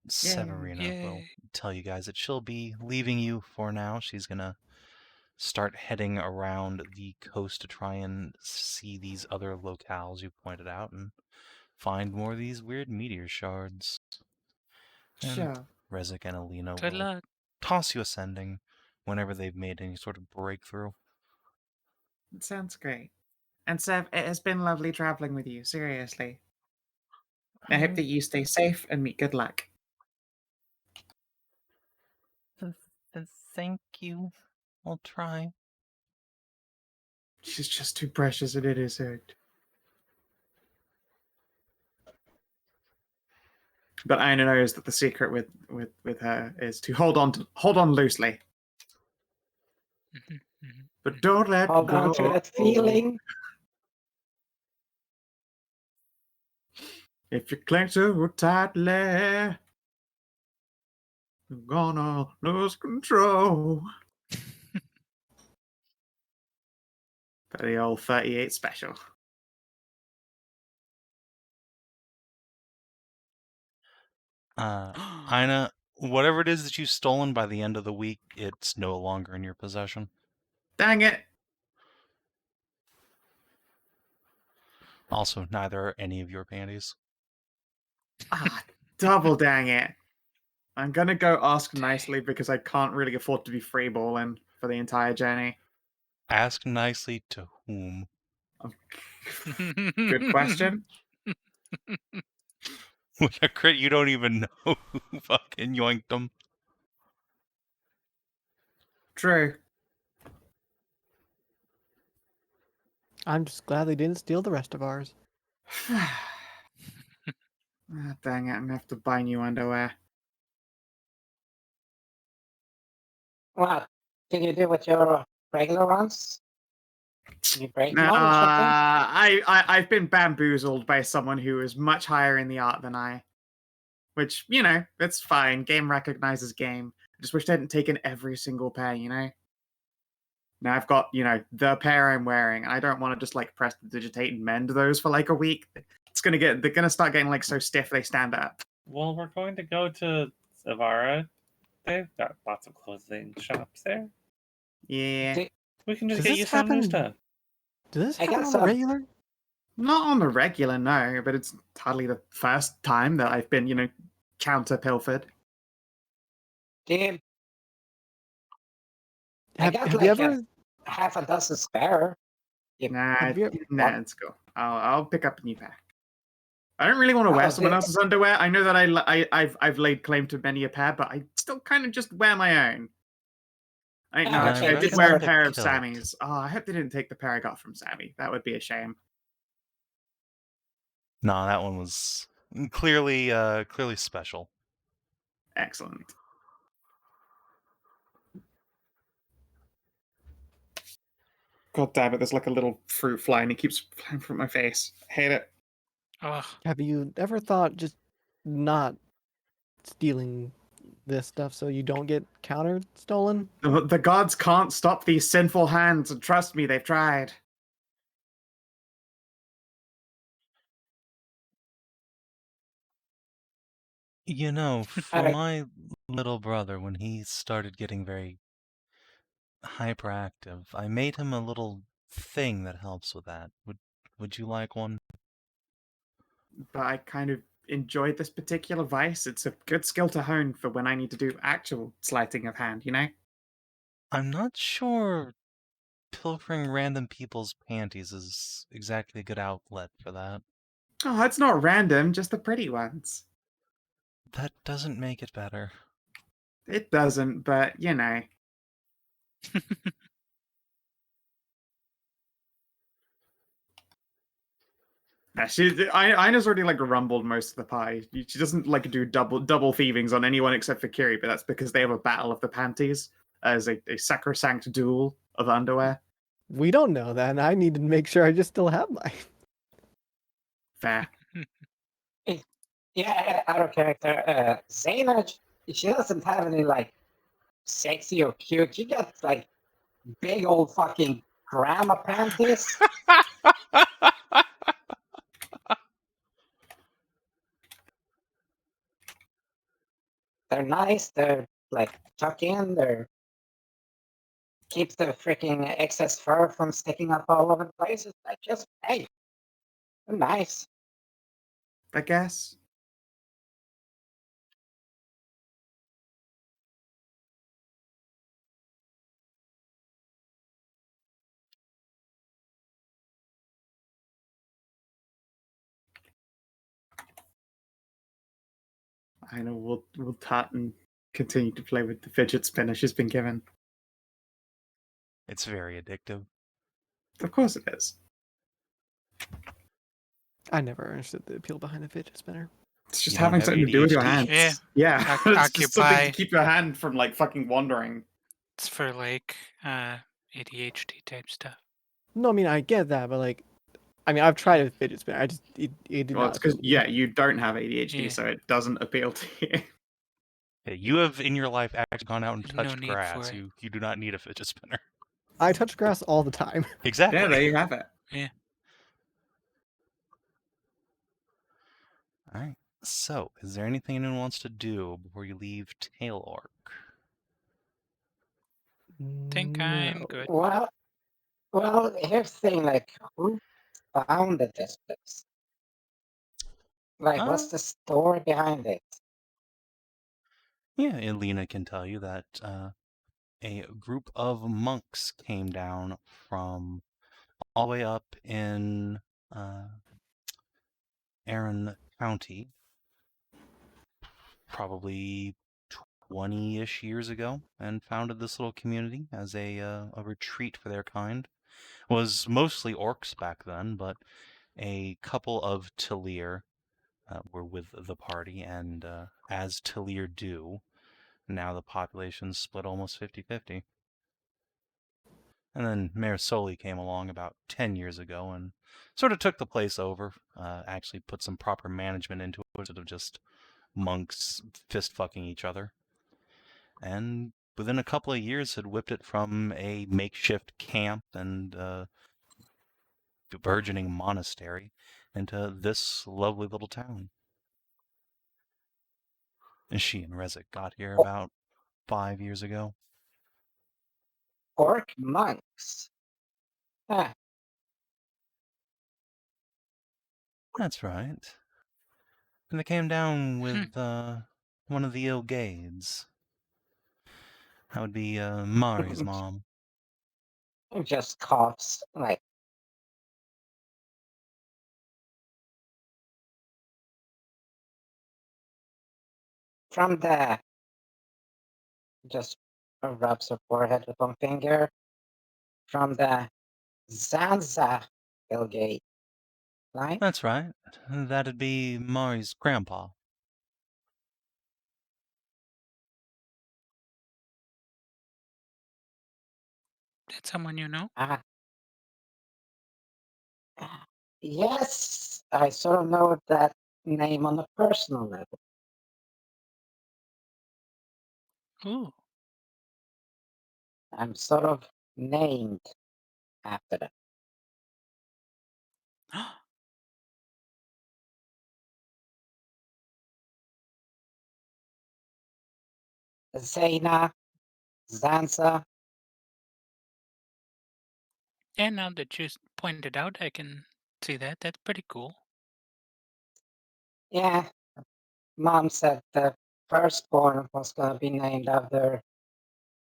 Severina will Yay. tell you guys that she'll be leaving you for now. She's gonna start heading around the coast to try and see these other locales you pointed out and find more of these weird meteor shards. And Sure. Rezik and Alina Good will luck. toss you ascending whenever they've made any sort of breakthrough. It sounds great. And Sev, it has been lovely traveling with you, seriously. I hope that you stay safe and meet good luck. Thank you. I'll try. She's just too precious and innocent. But Aina knows that the secret with her is to hold on loosely. Mhm, mhm. But don't let Hold go. on to that feeling. If you cling too tightly, you're gonna lose control. For the old 38 special. Inah, whatever it is that you've stolen by the end of the week, it's no longer in your possession. Dang it! Also, neither are any of your panties. Ah, double dang it. I'm gonna go ask nicely because I can't really afford to be freeballing for the entire journey. Ask nicely to whom? Good question. With a crit, you don't even know who fucking yoinked them. True. I'm just glad they didn't steal the rest of ours. Ah, dang it, I'm gonna have to buy new underwear. What can you do with your regular ones? Can you break Nah, one or something? I've been bamboozled by someone who is much higher in the art than I. Which, you know, that's fine. Game recognizes game. I just wish they hadn't taken every single pair, you know? Now I've got, you know, the pair I'm wearing, and I don't want to just like press the digitate and mend those for like a week. They're gonna start getting like so stiff they stand up. Well, we're going to go to Evarra. They've got lots of clothing shops there. Yeah. Do- We can just Does get this you some new happen- stuff. Does this I happen got on the some. regular? Not on the regular, no, but it's hardly the first time that I've been, you know, counter pilfered. Dude, I got Have like you ever? half a dozen spare. Nah, Have you- nah, it's cool. I'll pick up a new pair. I don't really want to wear Oh, someone dude. else's underwear. I know that I've laid claim to many a pair, but I still kind of just wear my own. I know. Oh, Actually, I okay, did you wear a know- pair of Kilt. Sammy's. Oh, I hope they didn't take the pair I got from Sammy. That would be a shame. Nah, that one was clearly special. Excellent. God damn it! There's like a little fruit fly, and it keeps flying from my face. I hate it. Ugh. Have you ever thought just not stealing this stuff so you don't get counter stolen. The gods can't stop these sinful hands, and trust me, they've tried. You know, for Alright. my little brother, when he started getting very hyperactive, I made him a little thing that helps with that. Would you like one? But I kind of enjoyed this particular vice. It's a good skill to hone for when I need to do actual sleighting of hand, you know? I'm not sure pilfering random people's panties is exactly a good outlet for that. Oh, it's not random, just the pretty ones. That doesn't make it better. It doesn't, but you know. Yeah, Ina's already like rumbled most of the pie. She doesn't like do double thievings on anyone except for Kiri, but that's because they have a battle of the panties as a sacrosanct duel of underwear. We don't know that, and I need to make sure I just still have mine. Fair. Yeah, out of character. Zana, she doesn't have any like sexy or cute. She got like big old fucking grandma panties. They're nice. They're like tuck in. They're keeps the freaking excess fur from sticking up all over the place. It's like just hey, they're nice. I guess. I know we'll tut and continue to play with the fidget spinner she's been given. It's very addictive. Of course it is. I never understood the appeal behind a fidget spinner. It's just You don't having have something to do with your ADHD? hands. Yeah. Yeah. It's just something Occupy. to keep your hand from like fucking wandering. It's for like ADHD type stuff. No, I mean I get that, but like, I mean I've tried a fidget spinner. I just it did Well, not it's because appeal to me. yeah, you don't have ADHD, Yeah. so it doesn't appeal to you. Yeah, you have in your life actually gone out and There's no touched need for grass. it. You do not need a fidget spinner. I touch grass all the time. Exactly. Yeah, there you have it. All right. So, is there anything anyone wants to do before you leave Taelorc? Think I'm No. good. Well, here's the thing. Like, who founded this place? Like, what's the story behind it? Yeah, Elena can tell you that a group of monks came down from all the way up in Arran County, probably 20-ish years ago, and founded this little community as a retreat for their kind. Was mostly orcs back then, but a couple of Taeleer were with the party, and as Taeleer do, now the population's split almost 50-50. And then Mayor Soli came along about 10 years ago and sort of took the place over, actually put some proper management into it instead of just monks fist-fucking each other. And within a couple of years had whipped it from a makeshift camp and burgeoning monastery into this lovely little town. And she and Rezek got here about 5 years ago. Orc monks. Huh. That's right. And they came down with one of the Ilgades. That would be Mari's mom. Just coughs. Like, from the just rubs her forehead with one finger. From the Zanza Hillgate, right? That's right. That'd be Mari's grandpa. That's someone you know? Ah. Yes, I sort of know that name on a personal level. Ooh. I'm sort of named after them. Zana, Zanza. And now that you pointed out, I can see that. That's pretty cool. Yeah, Mom said the firstborn was gonna be named after,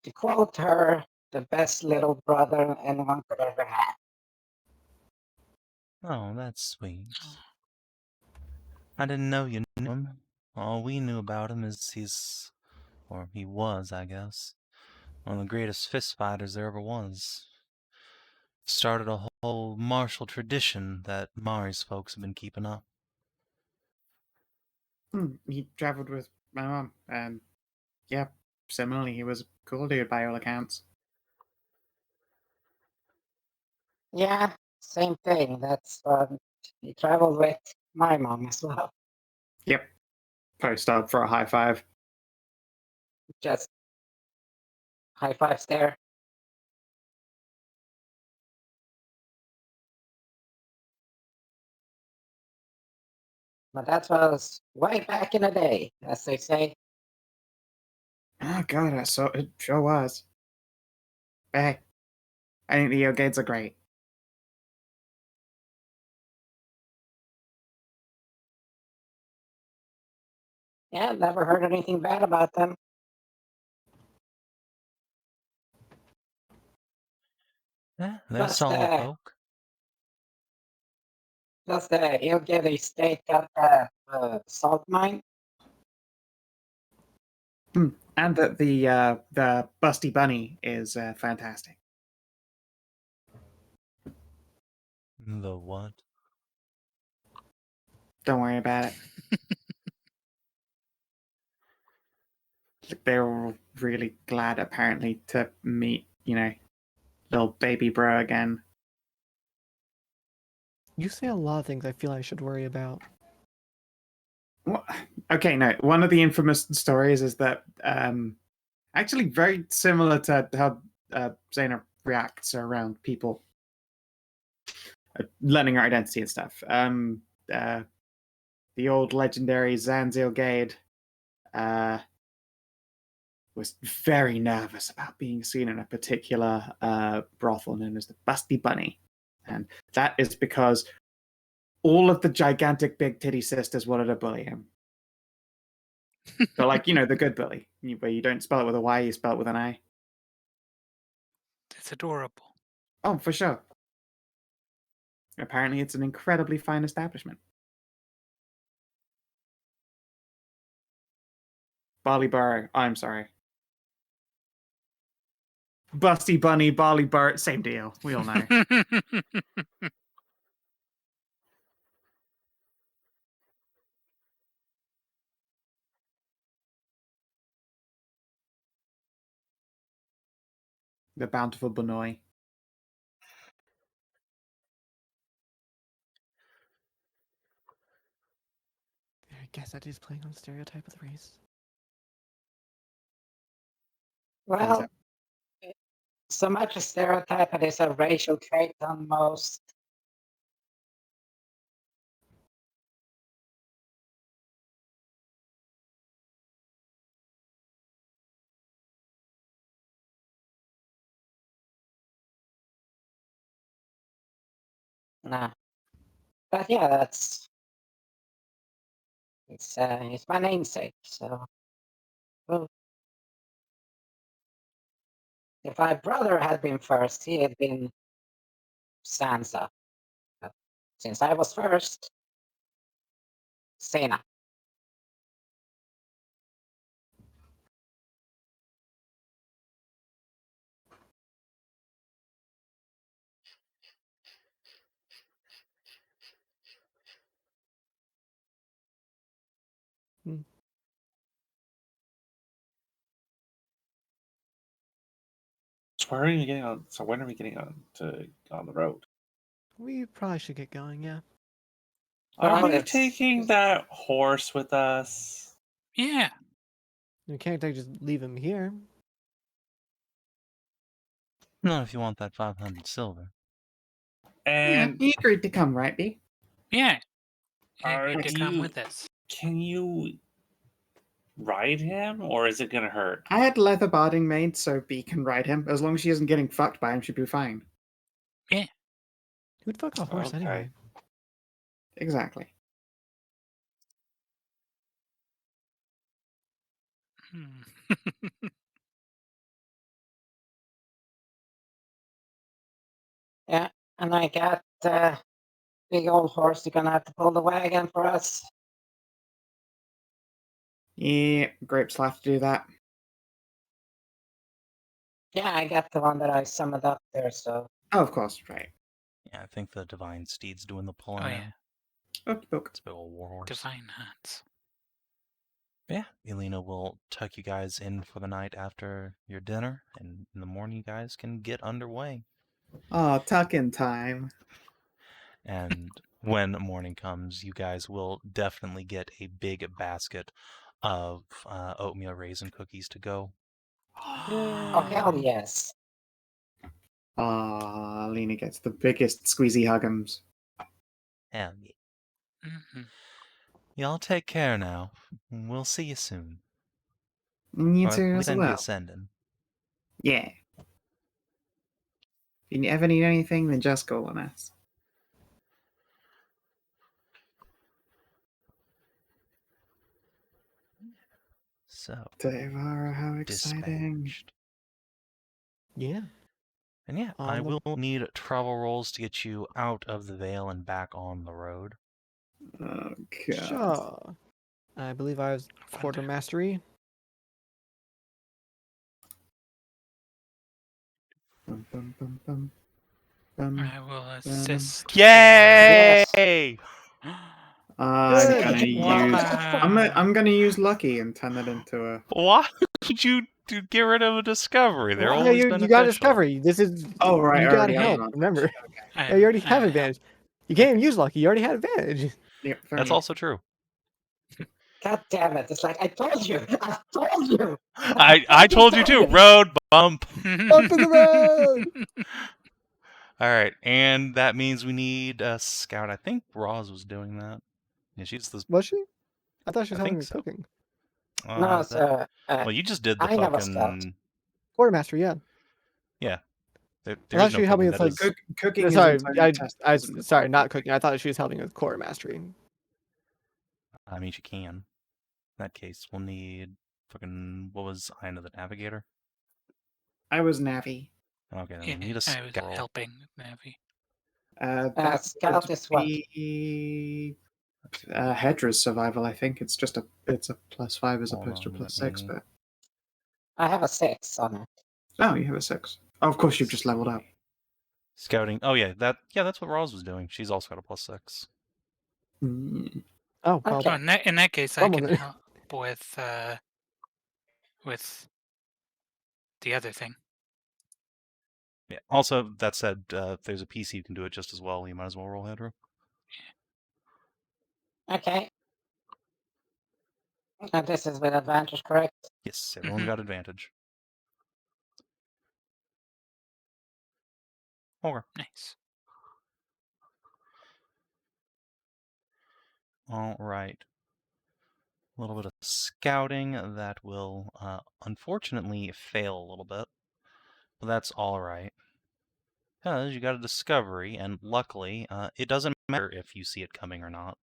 to quote her, the best little brother anyone could ever have. Oh, that's sweet. I didn't know you knew him. All we knew about him is he was, I guess, one of the greatest fist fighters there ever was. Started a whole martial tradition that Mari's folks have been keeping up. He traveled with my mom, and yeah, similarly, he was a cool dude by all accounts. Yeah, same thing. That's he traveled with my mom as well. Yep. Post up for a high five. Just high fives there. But that was way back in the day, as they say. Oh god, it sure was. Hey, I think the Yogades are great. Yeah, never heard anything bad about them. Yeah, they're Plus solid the folk. he'll get a stake at the salt mine. And that the Busty Bunny is fantastic. The what? Don't worry about it. They were really glad, apparently, to meet, little baby bro again. You say a lot of things I feel I should worry about. Well, okay, no. One of the infamous stories is that actually very similar to how Zana reacts around people learning her identity and stuff. The old legendary Zanzil Gade was very nervous about being seen in a particular brothel known as the Busty Bunny. And that is because all of the gigantic big titty sisters wanted to bully him. So, like, the good bully, where you don't spell it with a Y, you spell it with an I. It's adorable. Oh, for sure. Apparently, it's an incredibly fine establishment. Barley Burrow, I'm sorry. Busty Bunny, Barley Burrow, same deal. We all know. The bountiful Benoy. I guess that is playing on stereotype of the race. Well, so much a stereotype, it is a racial trait on most. Nah. But yeah, it's my namesake, so well, if my brother had been first, he had been Sansa. But since I was first, Zana. So where are you getting on? So when are we getting on the road? We probably should get going, yeah. Are Well, we it's- taking that horse with us? Yeah. You can't just leave him here. Not if you want that 500 silver. And he agreed to come, right, B? Yeah. He Are agreed to come you- with us. can you ride him, or is it gonna hurt? I had leather barding made so B can ride him. As long as she isn't getting fucked by him, she'd be fine. Who'd fuck a horse Okay. anyway? Exactly. Hmm. Yeah, and I got big old horse. You're gonna have to pull the wagon for us. Yeah, Grapes will have to do that. Yeah, I got the one that I summoned up there. So Oh, of course, right. Yeah, I think the Divine Steed's doing the pulling Oh, now. yeah. Okie doke. It's a big old warhorse. Divine hands. Yeah, Elena will tuck you guys in for the night after your dinner, and in the morning you guys can get underway. Oh, tuck-in time. And when morning comes, you guys will definitely get a big basket of oatmeal raisin cookies to go. oh hell yes. Ah, Lena gets the biggest squeezy hugums. Hell yeah. Hmm. Y'all take care now. We'll see you soon. You Or too at as least end the well. ascending. Yeah. If you ever need anything, then just call on us. So, To Evarra, how exciting. dispatched. Yeah. And yeah, On I the- will need travel rolls to get you out of the Vale and back on the road. Oh, God. Sure. I believe I was Fun quarter time. mastery. Bum, bum, bum, bum. Bum. I will assist. Yay! I'm Good. gonna use. Wow. I'm gonna use lucky and turn that into a. Why would you get rid of a discovery? They're Yeah, always you beneficial. got discovery. This is Oh right, you I got already have help. an Remember, advantage. Okay. yeah, you already have I'm advantage. You can't even use lucky. You already had advantage. Yep, fair That's enough. also true. God damn it! It's like I told you. I told you. I told you too. Road bump. Bump in the road. All right, and that means we need a scout. I think Roz was doing that. Yeah, she's the. Was she? I thought she was I helping think with so. cooking. No, That- so well, you just did the I never scout. fucking. Quarter mastery, yeah. Yeah. I There's thought no she helped me cooking. with That like. is- Cooking is Sorry, entirely tested I as an sorry, art. not cooking. I thought she was helping with quarter mastery. I mean, she can. In that case, we'll need fucking. What was Inah the Navigator? I was Navi. Okay, then Yeah, we need a I was scout roll. helping Navi. That scout would is what? be Hedrah's survival. I think it's just it's a +5 as Hold opposed to on, +6. let me- But I have a 6 on it. oh, you have a 6. Oh, of course, you've just leveled up. Scouting. Oh yeah, that's what Roz was doing. She's also got a +6. Mm. Oh, well, Okay. Oh, in that case, I Someone can there. help with the other thing. Yeah. Also, that said, if there's a PC who can do it just as well, you might as well roll Hedrah. Okay. And this is with advantage, correct? Yes, everyone's Mhm. got advantage. Okay. Nice. All right. A little bit of scouting that will unfortunately fail a little bit, but that's all right. Because you got a discovery, and luckily, it doesn't matter if you see it coming or not.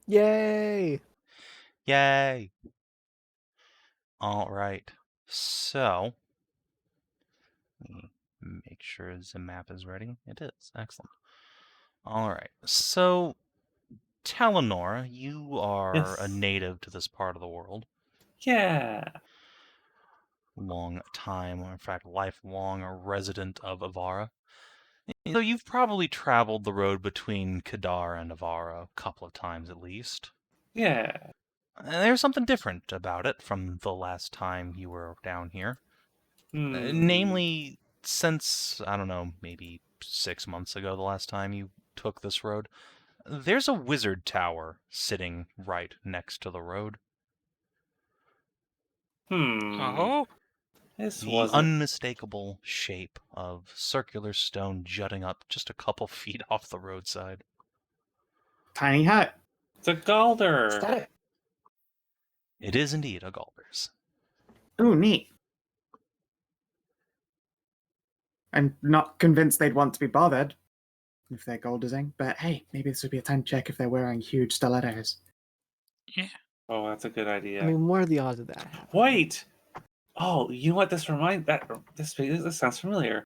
yay! Yay! All right. So, let me make sure the map is ready. It is. Excellent. All right. So, Talanora, you are a Yes. native to this part of the world. Yeah. Long time, or in fact, lifelong resident of Evarra. So you've probably traveled the road between Kadar and Evarra a couple of times at least. Yeah. And there's something different about it from the last time you were down here. Namely, since, I don't know, maybe 6 months ago, the last time you took this road, there's a wizard tower sitting right next to the road. Oh, This The wasn't. unmistakable shape of circular stone jutting up just a couple feet off the roadside. Tiny hut. It's a Galder. Is that it? It is indeed a Galder's. Ooh, neat. I'm not convinced they'd want to be bothered if they're Goldezing, but hey, maybe this would be a time to check if they're wearing huge stilettos. Oh, that's a good idea. I mean, what are the odds of that happening? Wait. Oh, you know what? This sounds familiar.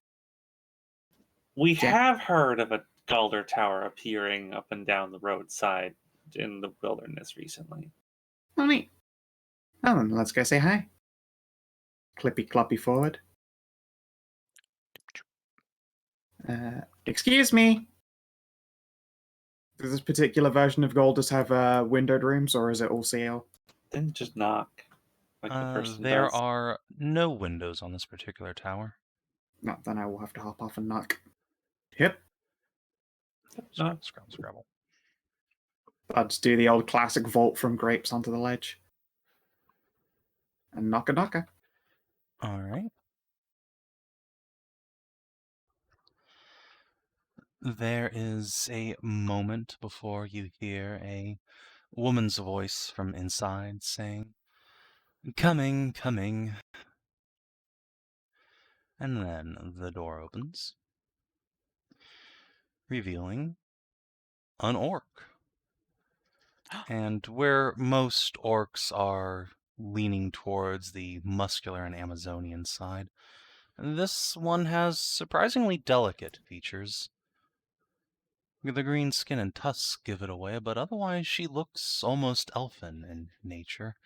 We Yeah. have heard of a Galder tower appearing up and down the roadside in the wilderness recently. Oh, neat. Well, then let's go say hi. Clippy cloppy forward. Excuse me. Does this particular version of Golders have windowed rooms, or is it all sealed? Then just knock, like the person There does. are no windows on this particular tower. No, then I will have to hop off and knock. Yep. No. Scrabble. I'll just do the old classic vault from grapes onto the ledge. And knock a knocker. All right. There is a moment before you hear a woman's voice from inside saying, "Coming, coming." And then the door opens, revealing an orc. And where most orcs are leaning towards the muscular and Amazonian side, this one has surprisingly delicate features. The green skin and tusks give it away, but otherwise she looks almost elfin in nature.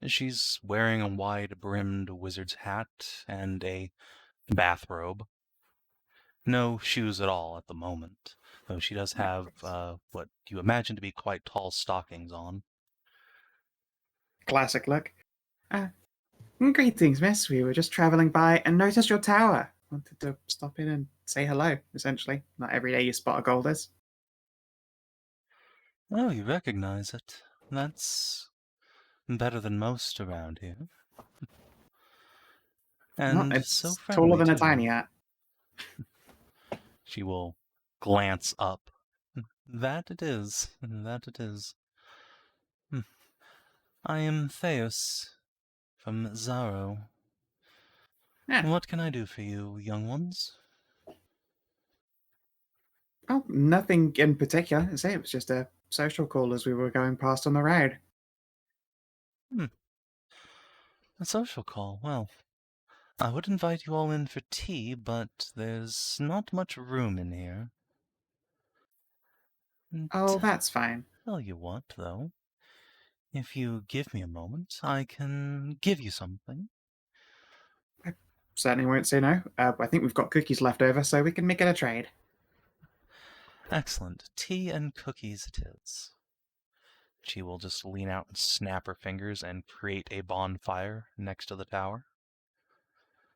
She's wearing a wide-brimmed wizard's hat and a bathrobe. No shoes at all at the moment, though she does have what you imagine to be quite tall stockings on. Classic look. Greetings, miss. We were just travelling by and noticed your tower. Wanted to stop in and say hello, essentially. Not every day you spot a Golders. Oh, you recognize it. That's better than most around here. And It's so taller friendly, than a too. tiny hat. She will glance up. That it is. That it is. I am Theus from Zaro. Yeah. What can I do for you, young ones? Oh, nothing in particular. I say it was just a social call as we were going past on the road. A social call. Well, I would invite you all in for tea, but there's not much room in here. Oh, that's fine. Tell you what, though. If you give me a moment, I can give you something. Certainly won't say no. I think we've got cookies left over, so we can make it a trade. Excellent. Tea and cookies it is. She will just lean out and snap her fingers and create a bonfire next to the tower.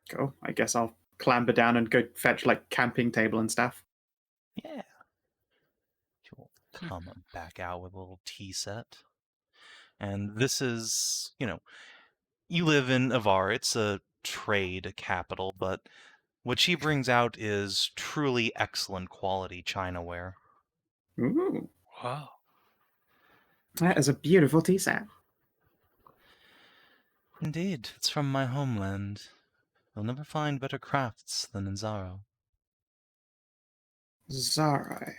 Cool. I guess I'll clamber down and go fetch, like, camping table and stuff. Yeah. She will come back out with a little tea set. And this is, you live in Evarra. It's a trade capital, but what she brings out is truly excellent quality chinaware. Ooh, wow. that is a beautiful tea set. Indeed, it's from my homeland. You'll never find better crafts than in Zaro. Zara.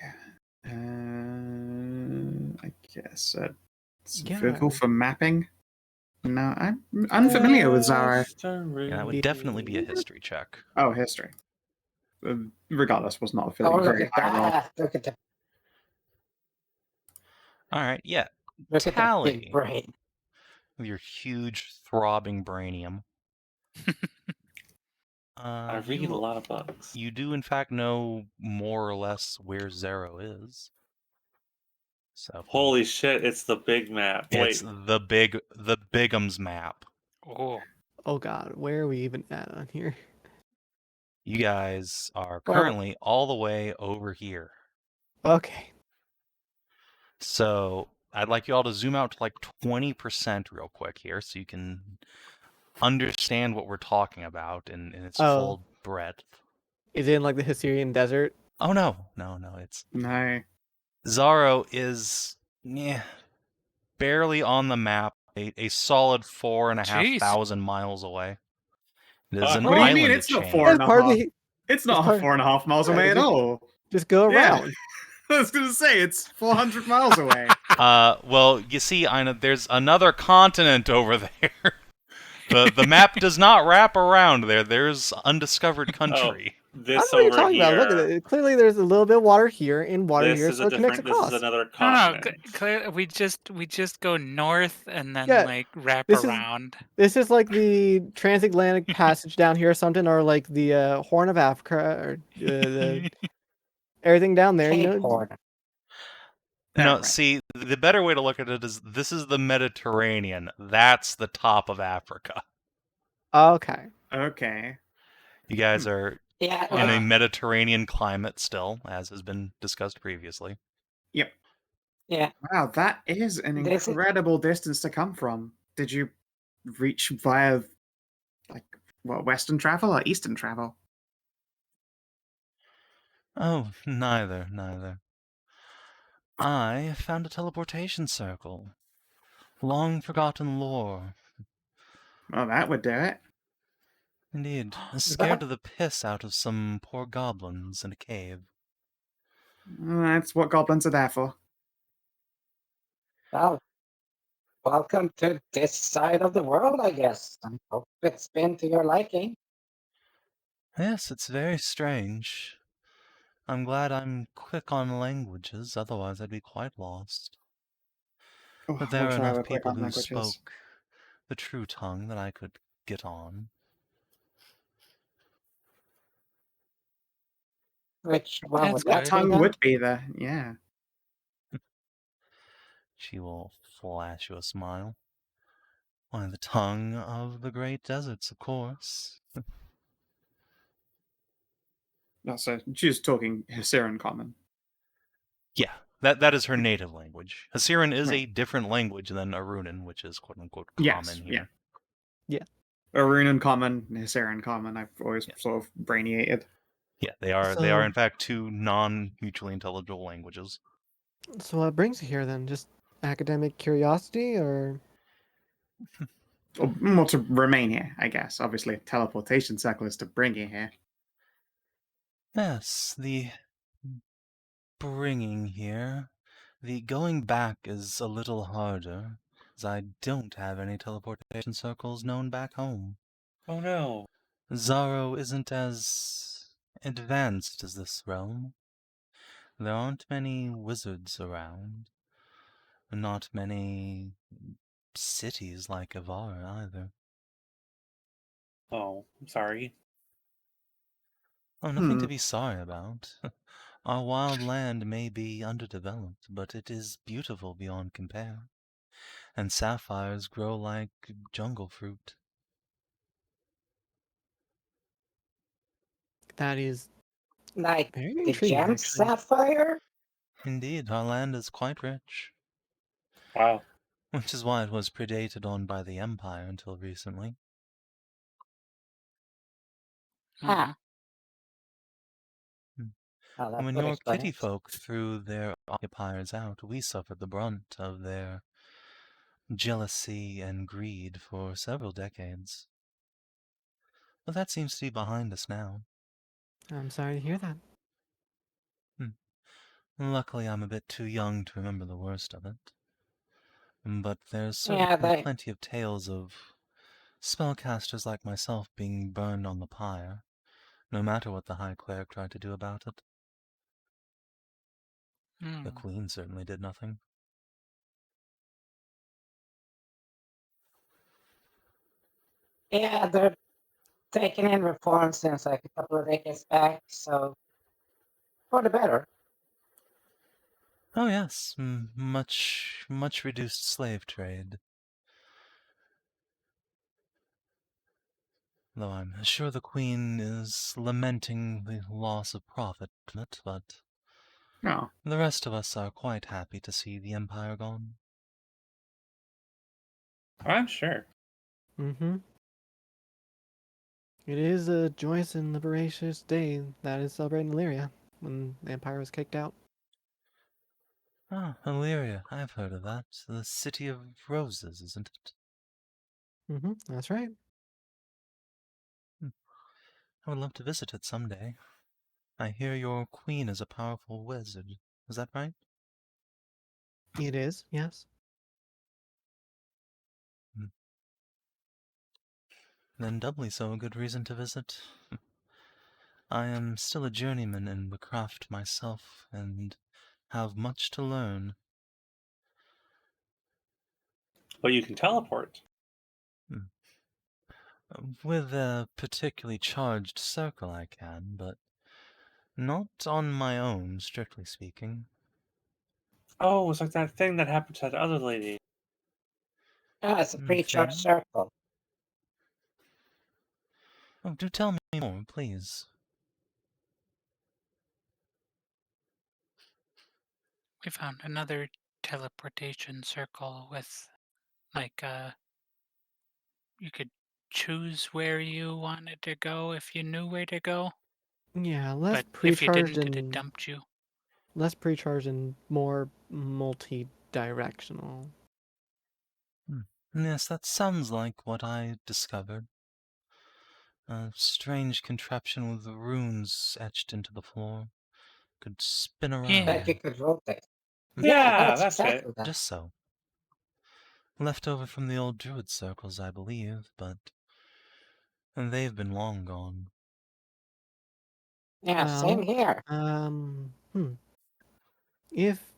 I guess it's Yeah. Google for mapping. No, I'm unfamiliar with Zara. Yeah, that would definitely be a history check. Oh, history. Regardless, was not Oh, affiliated look very at high roll. that. Look at the All right, yeah. look at that Tally. big brain. With your huge throbbing brainium. I read a lot of books. You do, in fact, know more or less where Zaro is. So Holy shit! It's the big map. it's Wait, the Bigum's map. Oh, Oh god, where are we even at on here? You guys are Well- currently all the way over here. Okay. So I'd like you all to zoom out to like 20% real quick here so you can understand what we're talking about in its Oh. full breadth. Is it in like the Hyserian desert? Oh no. It's No. Zaro is barely on the map, a solid 4,500 miles away. It is an What do you mean? island It's not chain. four and a half. Hardly. It's not hard- 4.5 miles away at all. Just go Yeah. around. I was gonna say it's 400 miles away. Well, you see, Inah, there's another continent over there. The map does not wrap around there. There's undiscovered country. I This don't know what you're over talking here. about. Look at it. Clearly, there's a little bit of water here and water This here, is so a it connects different. This across. is another No, no, continent. we just go north and then Yeah, like wrap this is- around. This is like the transatlantic passage down here or something, or like the Horn of Africa, or the everything down there. You Cape know, Horn. No, Right. see, the better way to look at it is this is the Mediterranean. That's the top of Africa. okay. Okay. You guys are Yeah, in a like, Mediterranean climate still, as has been discussed previously. Yep. yeah. Wow, that is an This is- incredible distance to come from. Did you reach via, like, what, Western travel or Eastern travel? Oh, neither. I found a teleportation circle. Long forgotten lore. Well, that would do it. Indeed. Scared to the piss out of some poor goblins in a cave. That's what goblins are there for. Well, welcome to this side of the world, I guess. I hope it's been to your liking. Yes, it's very strange. I'm glad I'm quick on languages, otherwise I'd be quite lost. Oh, But there are wish I were enough quick people on who languages. spoke the true tongue that I could get on. Which one That's would that good. be Tongue then? would be there, yeah. She will flash you a smile. Why, the tongue of the great deserts, of course. No, so she's talking Hessiran Common. Yeah, that is her native language. Hessiran is a Right. different language than Arunan, which is quote-unquote Yes, common here. Arunan Common, Hessiran Common, I've always sort of brainiated. Yeah, they are So- in fact two non-mutually intelligible languages. So what brings you here then? Just academic curiosity, or Or more to remain here, I guess. Obviously, teleportation circle is to bring you here. Yes, the bringing here. The going back is a little harder, as I don't have any teleportation circles known back home. Oh no. Zaro isn't as advanced as this realm. There aren't many wizards around. Not many cities like Evarra either. Oh, I'm sorry. Oh, nothing to be sorry about. Our wild land may be underdeveloped, but it is beautiful beyond compare. And sapphires grow like jungle fruit. that is Like very the intriguing. gem Actually. sapphire? Indeed, our land is quite rich, Wow. which is why it was predated on by the Empire until recently. Ah. Hmm. Oh, that And when would your explain kitty it. folk threw their occupiers out, we suffered the brunt of their jealousy and greed for several decades. But that seems to be behind us now. I'm sorry to hear that. Luckily, I'm a bit too young to remember the worst of it. But there's Yeah, certainly plenty of tales of spellcasters like myself being burned on the pyre, no matter what the High Cleric tried to do about it. Hmm. The Queen certainly did nothing. Yeah, they're taking in reforms since like a couple of decades back, so for the better. Oh yes, much reduced slave trade. Though I'm sure the Queen is lamenting the loss of profit from it, but Oh, the rest of us are quite happy to see the Empire gone. I'm sure. Mm-hmm. It is a joyous and liberacious day that is celebrated in Illyria when the Empire was kicked out. Ah, Illyria, I've heard of that. The City of Roses, isn't it? That's right. I would love to visit it someday. I hear your queen is a powerful wizard. Is that right? It is, yes. Then doubly so a good reason to visit. I am still a journeyman in the craft myself, and have much to learn. But you can teleport. With a particularly charged circle I can, but not on my own, strictly speaking. Oh, it's like that thing that happened to that other lady. Yeah, it's a pre-charged Thing? circle. Oh, do tell me more, please. We found another teleportation circle with, like, you could choose where you wanted to go if you knew where to go. Yeah, less But if you pre-charged didn't, it and dumped you. less pre-charged and more multi-directional. Yes, that sounds like what I discovered. A strange contraption with runes etched into the floor. Could spin around. That you Yeah. could rotate. Yeah, That's that's it. exactly that. Just so. Left over from the old Druid circles, I believe, but they've been long gone. Yeah, same Well, here. If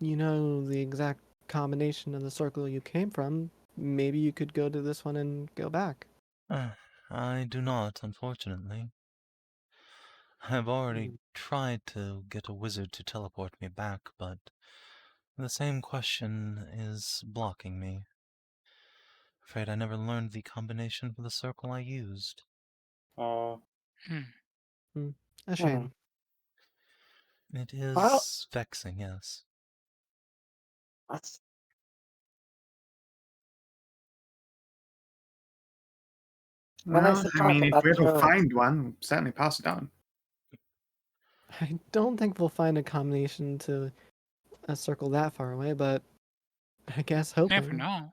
you know the exact combination of the circle you came from, maybe you could go to this one and go back. I do not, unfortunately. I've already tried to get a wizard to teleport me back, but the same question is blocking me. Afraid I never learned the combination for the circle I used. Oh, A shame. It Well, is vexing, yes. that's Well, Well, let's I talk mean, if about we ever druids. find one, we'll certainly pass it on. I don't think we'll find a combination to a circle that far away, but I guess hoping. Never know.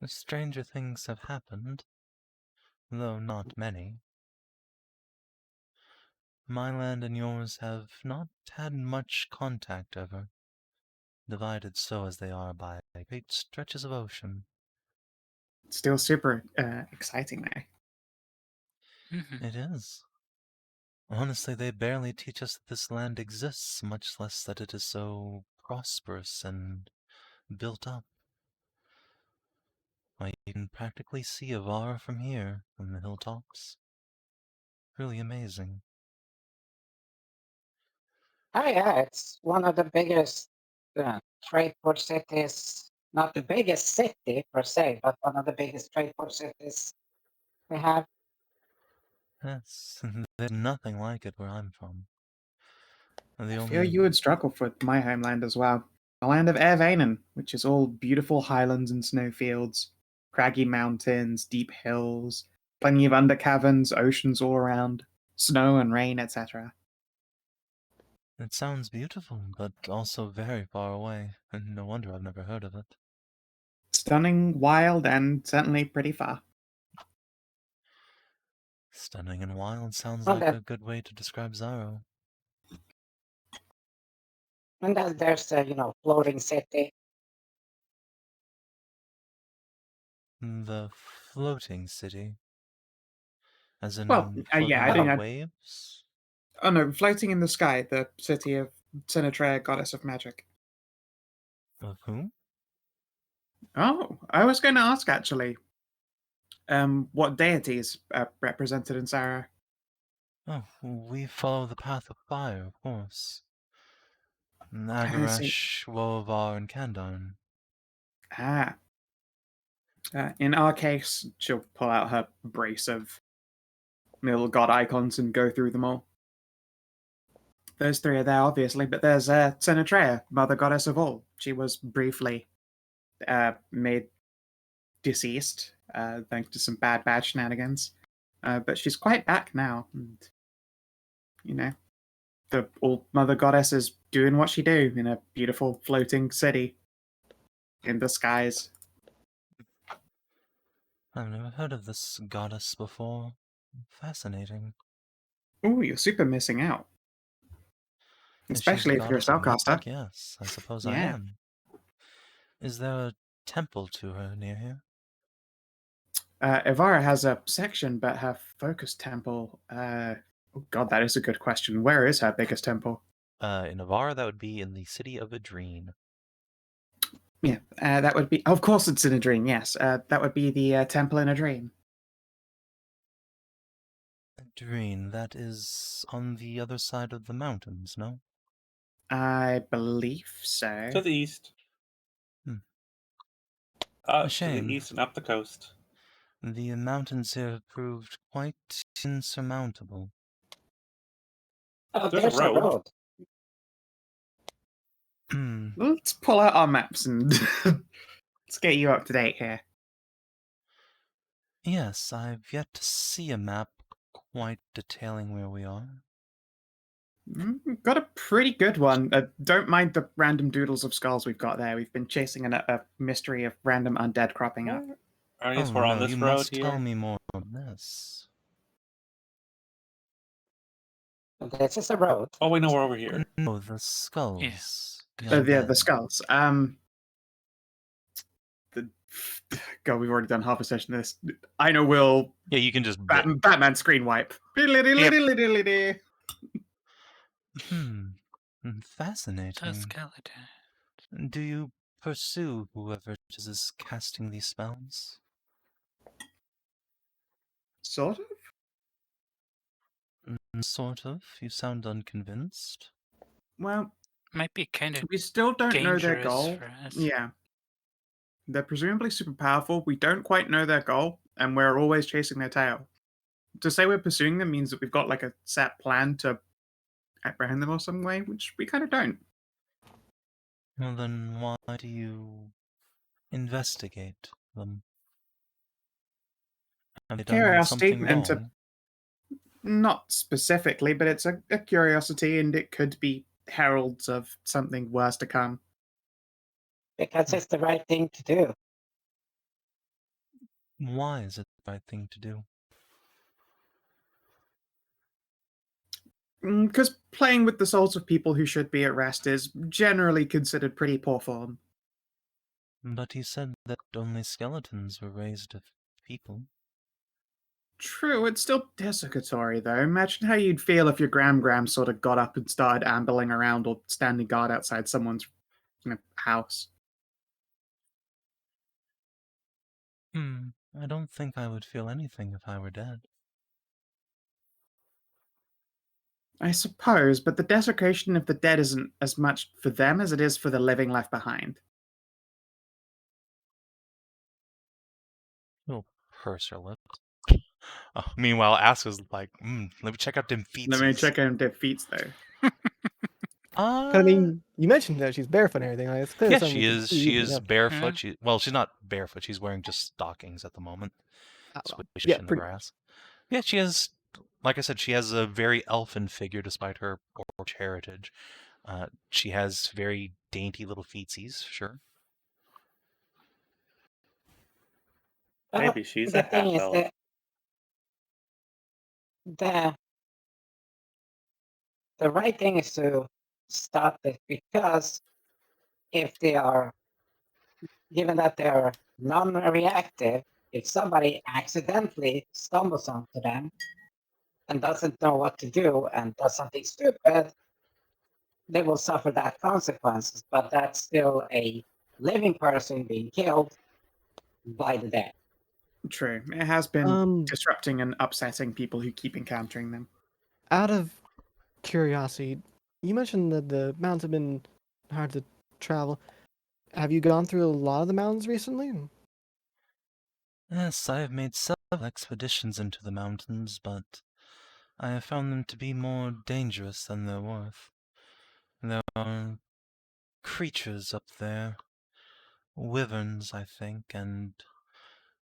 Stranger things have happened, though not many. My land and yours have not had much contact ever, divided so as they are by great stretches of ocean. It's still super exciting though. Mhm. It is. Honestly, they barely teach us that this land exists, much less that it is so prosperous and built up. Why, you can practically see Evarra from here, from the hilltops. Really amazing. Oh yeah, it's one of the biggest trade port cities. Not the biggest city per se, but one of the biggest trade port cities we have. Yes, there's nothing like it where I'm from. The I feel only you would struggle with my homeland as well. The land of Ervainen, which is all beautiful highlands and snowfields, craggy mountains, deep hills, plenty of undercaverns, oceans all around, snow and rain, etc. It sounds beautiful, but also very far away, and no wonder I've never heard of it. Stunning, wild, and certainly pretty far. Stunning and wild sounds Well, like a good way to describe Zaro. And then there's the floating city. The floating city. As in Well, floating yeah, I on think the I. waves? Oh no, floating in the sky, the city of Sinatrea, goddess of magic. Of whom? Oh, I was going to ask actually. What deities are represented in Sarah? Oh, we follow the path of fire, of course. I see. Nagaresh, Wovar, and Kandarn. Ah. In our case, she'll pull out her brace of little god icons and go through them all. Those three are there, obviously, but there's Sinatrea, mother goddess of all. She was briefly made deceased, thanks to some bad shenanigans. but she's quite back now. And, the old mother goddess is doing what she do in a beautiful floating city in the skies. I've never heard of this goddess before. Fascinating. Ooh, you're super missing out. If she's Especially the if you're a goddess of spellcaster. magic, yes, I suppose I Yeah. am. Is there a temple to her near here? Evarra has a section, but her focus temple. Oh god, that is a good question. Where is her biggest temple? In Evarra, that would be in the city of Hedrah. Yeah, that would be. Of course, it's in a dream. Yes, that would be the temple in a dream. Hedrah, that is on the other side of the mountains, no? I believe so. To the east. Hmm. To shame. the east and up the coast. The mountains here have proved quite insurmountable. Oh, There's a road. Let's pull out our maps and let's get you up to date here. Yes, I've yet to see a map quite detailing where we are. Got a pretty good one. Don't mind the random doodles of skulls we've got there. We've been chasing a mystery of random undead cropping up. I guess we're on this you road must here. tell me more on this. This is a road. Oh, we know we're over here. No, the skulls. Yeah. The Yeah, undead. the skulls. God, we've already done half a session of this. I know Will. Yeah, you can just. Batman screen wipe. Fascinating. The skeleton. Do you pursue whoever is casting these spells? Sort of. Sort of. You sound unconvinced. Well, Might be kind of we still don't know their dangerous goal. for us. Yeah. They're presumably super powerful. We don't quite know their goal, and we're always chasing their tail. To say we're pursuing them means that we've got like a set plan to apprehend them or some way, which we kind of don't. Well, then why do you investigate them? Have they done Curiosity something into wrong? not specifically, but it's a curiosity, and it could be heralds of something worse to come. Because it's the right thing to do. Why is it the right thing to do? Because playing with the souls of people who should be at rest is generally considered pretty poor form. But you said that only skeletons were raised of people. True, it's still desecratory, though. Imagine how you'd feel if your Gram sort of got up and started ambling around or standing guard outside someone's house. I don't think I would feel anything if I were dead. I suppose, but the desecration of the dead isn't as much for them as it is for the living left behind. Little purse her lips. Meanwhile, Aska's like, let me check out them feet. Let me check out their feet, though. I mean, you mentioned that she's barefoot and everything. Like, it's clear yeah, something she we can is. see, She you is know. barefoot. She's not barefoot. She's wearing just stockings at the moment. Well, Swish in the pretty grass. Yeah, she has. Like I said, she has a very elfin figure despite her Orc heritage. She has very dainty little feetsies, sure. Well, Maybe she's the a thing is half-elf. that the right thing is to stop it, because if they are, given that they are non-reactive, if somebody accidentally stumbles onto them and doesn't know what to do and does something stupid, they will suffer that consequences. But that's still a living person being killed by the dead. True. It has been disrupting and upsetting people who keep encountering them. Out of curiosity, you mentioned that the mountains have been hard to travel. Have you gone through a lot of the mountains recently? Yes, I have made several expeditions into the mountains, but I have found them to be more dangerous than they're worth. There are creatures up there, wyverns, I think, and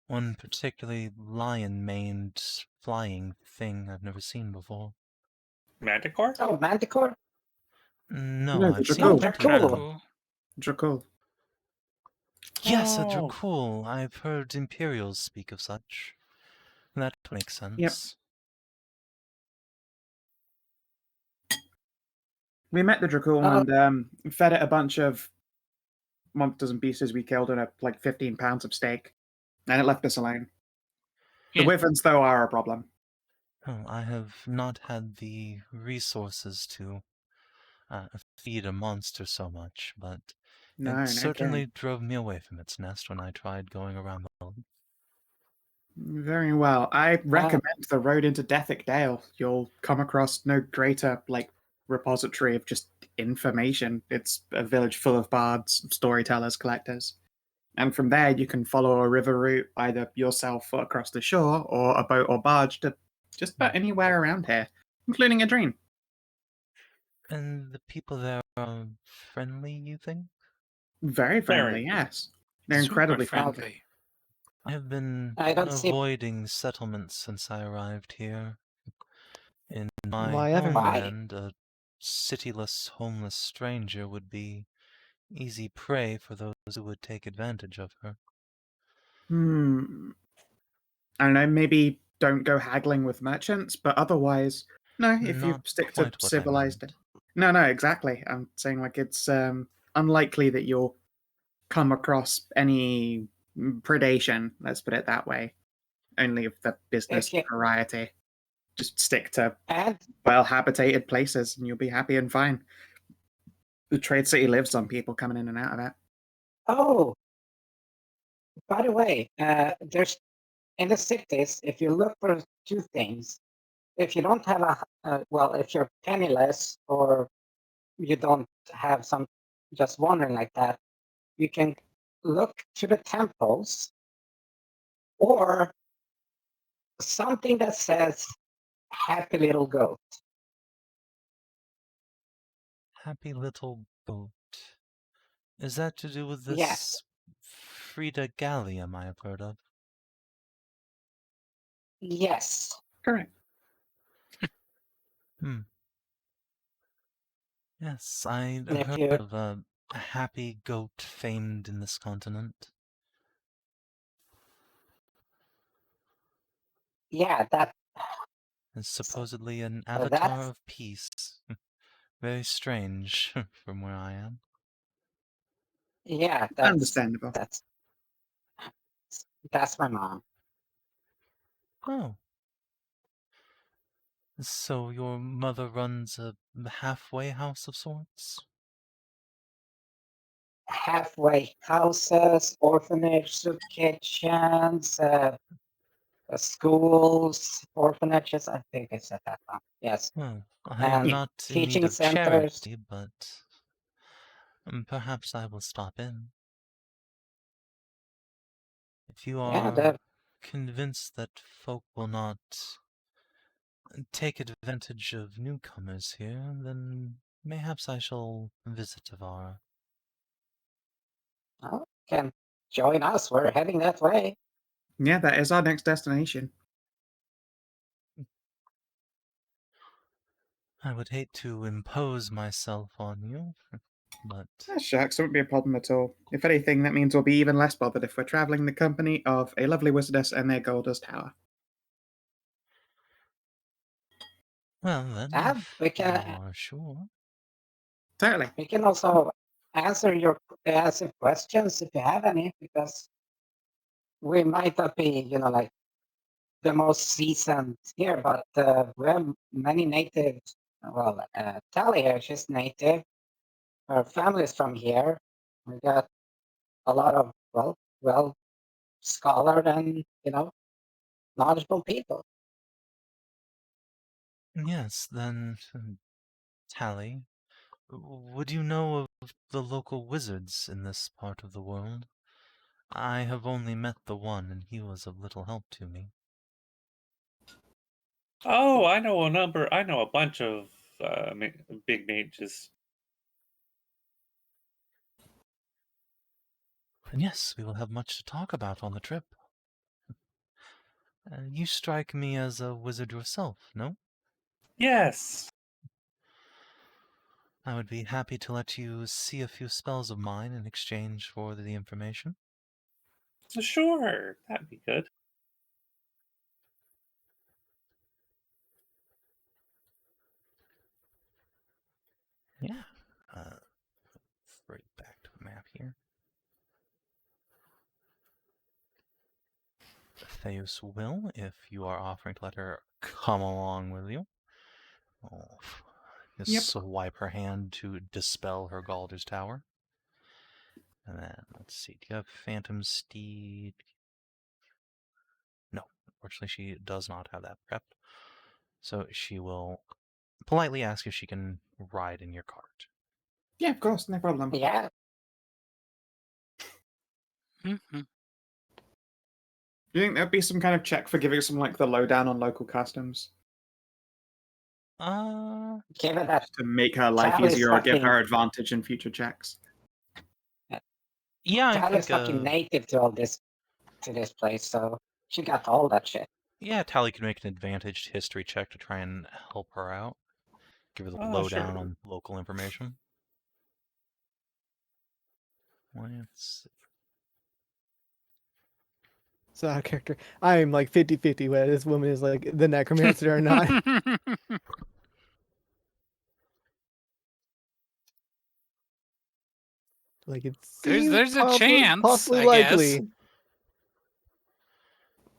One particularly lion-maned flying thing I've never seen before. Manticore? Oh, Manticore? No, No, the I've seen No, Dracool. they're plenty of them. cool. Dracool. Yes, a Oh. Dracool. I've heard Imperials speak of such. That makes sense. We met the Dracool and fed it a bunch of monsters and beasts we killed and like 15 pounds of steak. And it left us alone. The Yeah. wyverns, though, are a problem. Oh, I have not had the resources to feed a monster so much, but No, it no certainly kidding. drove me away from its nest when I tried going around the world. Very well. I recommend the road into Dethick Dale. You'll come across no greater repository of just information. It's a village full of bards, storytellers, collectors. And from there you can follow a river route, either yourself or across the shore, or a boat or barge to just about anywhere around here, including a dream. And the people there are friendly, you think? Very friendly, Very. yes. They're Super incredibly friendly. friendly. I have been I don't see- avoiding settlements since I arrived here. In my Why ever? homeland, a cityless, homeless stranger would be easy prey for those who would take advantage of her. I don't know, maybe don't go haggling with merchants, but otherwise, no, if you Not stick to quite what I civilized. meant. No, exactly. I'm saying it's unlikely that you'll come across any predation, let's put it that way. Only of the business Okay. variety. Just stick to And well-habitated places and you'll be happy and fine. The Trade City lives on people coming in and out of it. oh, by the way, there's in the cities. If you look for two things, if you don't have if you're penniless or you don't have some just wandering like that, you can look to the temples or something that says "Happy Little Goat." Happy little boat. Is that to do with this Yes. Frida Gallium I have heard of? Yes. Correct. Yes, I If heard you- of a happy goat famed in this continent. Yeah, that It's supposedly an So avatar that's- of peace. Very strange from where I am. yeah, that's Understandable. that's my mom. Oh. So your mother runs a halfway house of sorts? Halfway houses, orphanage, soup kitchens, schools, orphanages. I think I said that one. Yes. Well, I am And not in need teaching of centers. charity, but perhaps I will stop in. If you Yeah, are convinced that folk will not take advantage of newcomers here, then mayhaps I shall visit Evarra. Can join us. We're heading that way. Yeah, that is our next destination. I would hate to impose myself on you, but Shucks, won't be a problem at all. If anything, that means we'll be even less bothered if we're traveling the company of a lovely wizardess and their Goldust Tower. well then, And if we you can are sure. Totally. we can also answer questions if you have any, because we might not be, like the most seasoned here, but we have many natives. Well, Taelorc, she's native. Her family's from here. We got a lot of well scholared and knowledgeable people. Yes, then, Tally, would you know of the local wizards in this part of the world? I have only met the one, and he was of little help to me. Oh, I know a number. I know a bunch of big mages. And yes, we will have much to talk about on the trip. You strike me as a wizard yourself, no? Yes. I would be happy to let you see a few spells of mine in exchange for the information. Sure. That'd be good. Yeah. Right back to the map here. Theus will, if you are offering to let her come along with you. Oh, just swipe her hand to dispel her Galder's Tower. And then, let's see, do you have Phantom Steed? No, unfortunately she does not have that prepped. So she will politely ask if she can ride in your cart. Yeah, of course, no problem. Yeah. Mhm. Do you think there'd be some kind of check for giving some like the lowdown on local customs Given that to make her life Tal is easier or give fucking- her advantage in future checks? Yeah, I Tal is think, fucking native to this place, so she got all that shit. yeah, Tally can make an advantaged history check to try and help her out. Give her the lowdown Sure. on local information. Let's see. So out of character. I'm like 50-50 whether this woman is like the necromancer or not. Like it seems There's a possibly, chance, possibly I likely.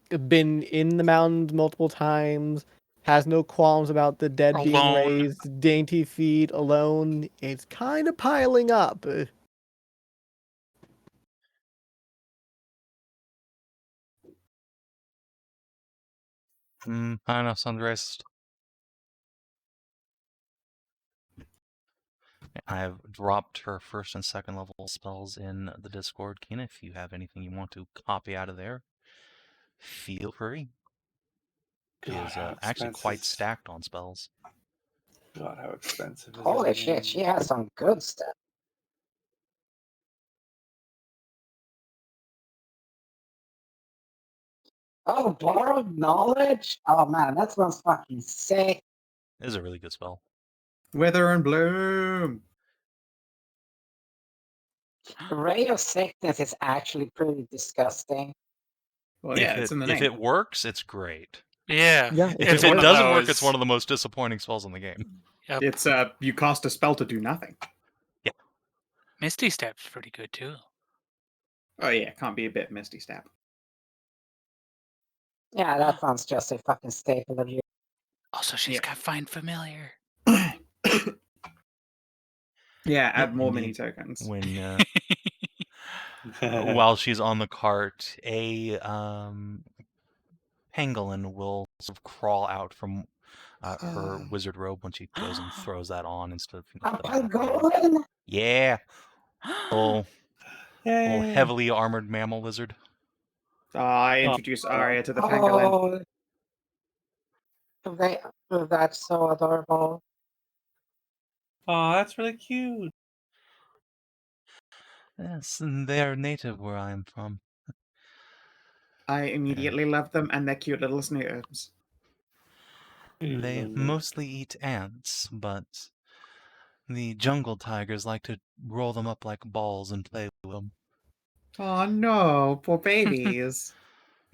guess. Been in the mountains multiple times. Has no qualms about the dead being Alone. raised. Dainty feet, alone. It's kind of piling up. I know, sounds racist. I have dropped her first and second level spells in the Discord, Kina. If you have anything you want to copy out of there, feel free. She God, is how actually quite expensive- stacked on spells. God, how expensive is Holy everything? shit, she has some good stuff. Oh, borrowed knowledge? Oh man, that sounds fucking sick. It is a really good spell. Wither and bloom. Ray of Sickness is actually pretty disgusting. Well, yeah, if it's in the if name. it works, it's great. Yeah. Yeah, If It's it one of doesn't work, those- it's one of the most disappointing spells in the game. Yep. It's you cast a spell to do nothing. Misty Step's pretty good too. Oh yeah, can't be a bit Misty Step. Yeah, that sounds just a fucking staple of you. Also, she's Yeah. got Find Familiar. Yeah, add Yep, more indeed. mini tokens. When while she's on the cart, a pangolin will sort of crawl out from her wizard robe when she goes and throws that on instead of A the back. pangolin? Yeah, little Yay. heavily armored mammal lizard. I introduced Arya to the pangolin. That's so adorable. Oh, that's really cute. Yes, and they are native where I am from. I immediately love them and their cute little snootums. They mostly eat ants, but the jungle tigers like to roll them up like balls and play with them. Oh no, poor babies.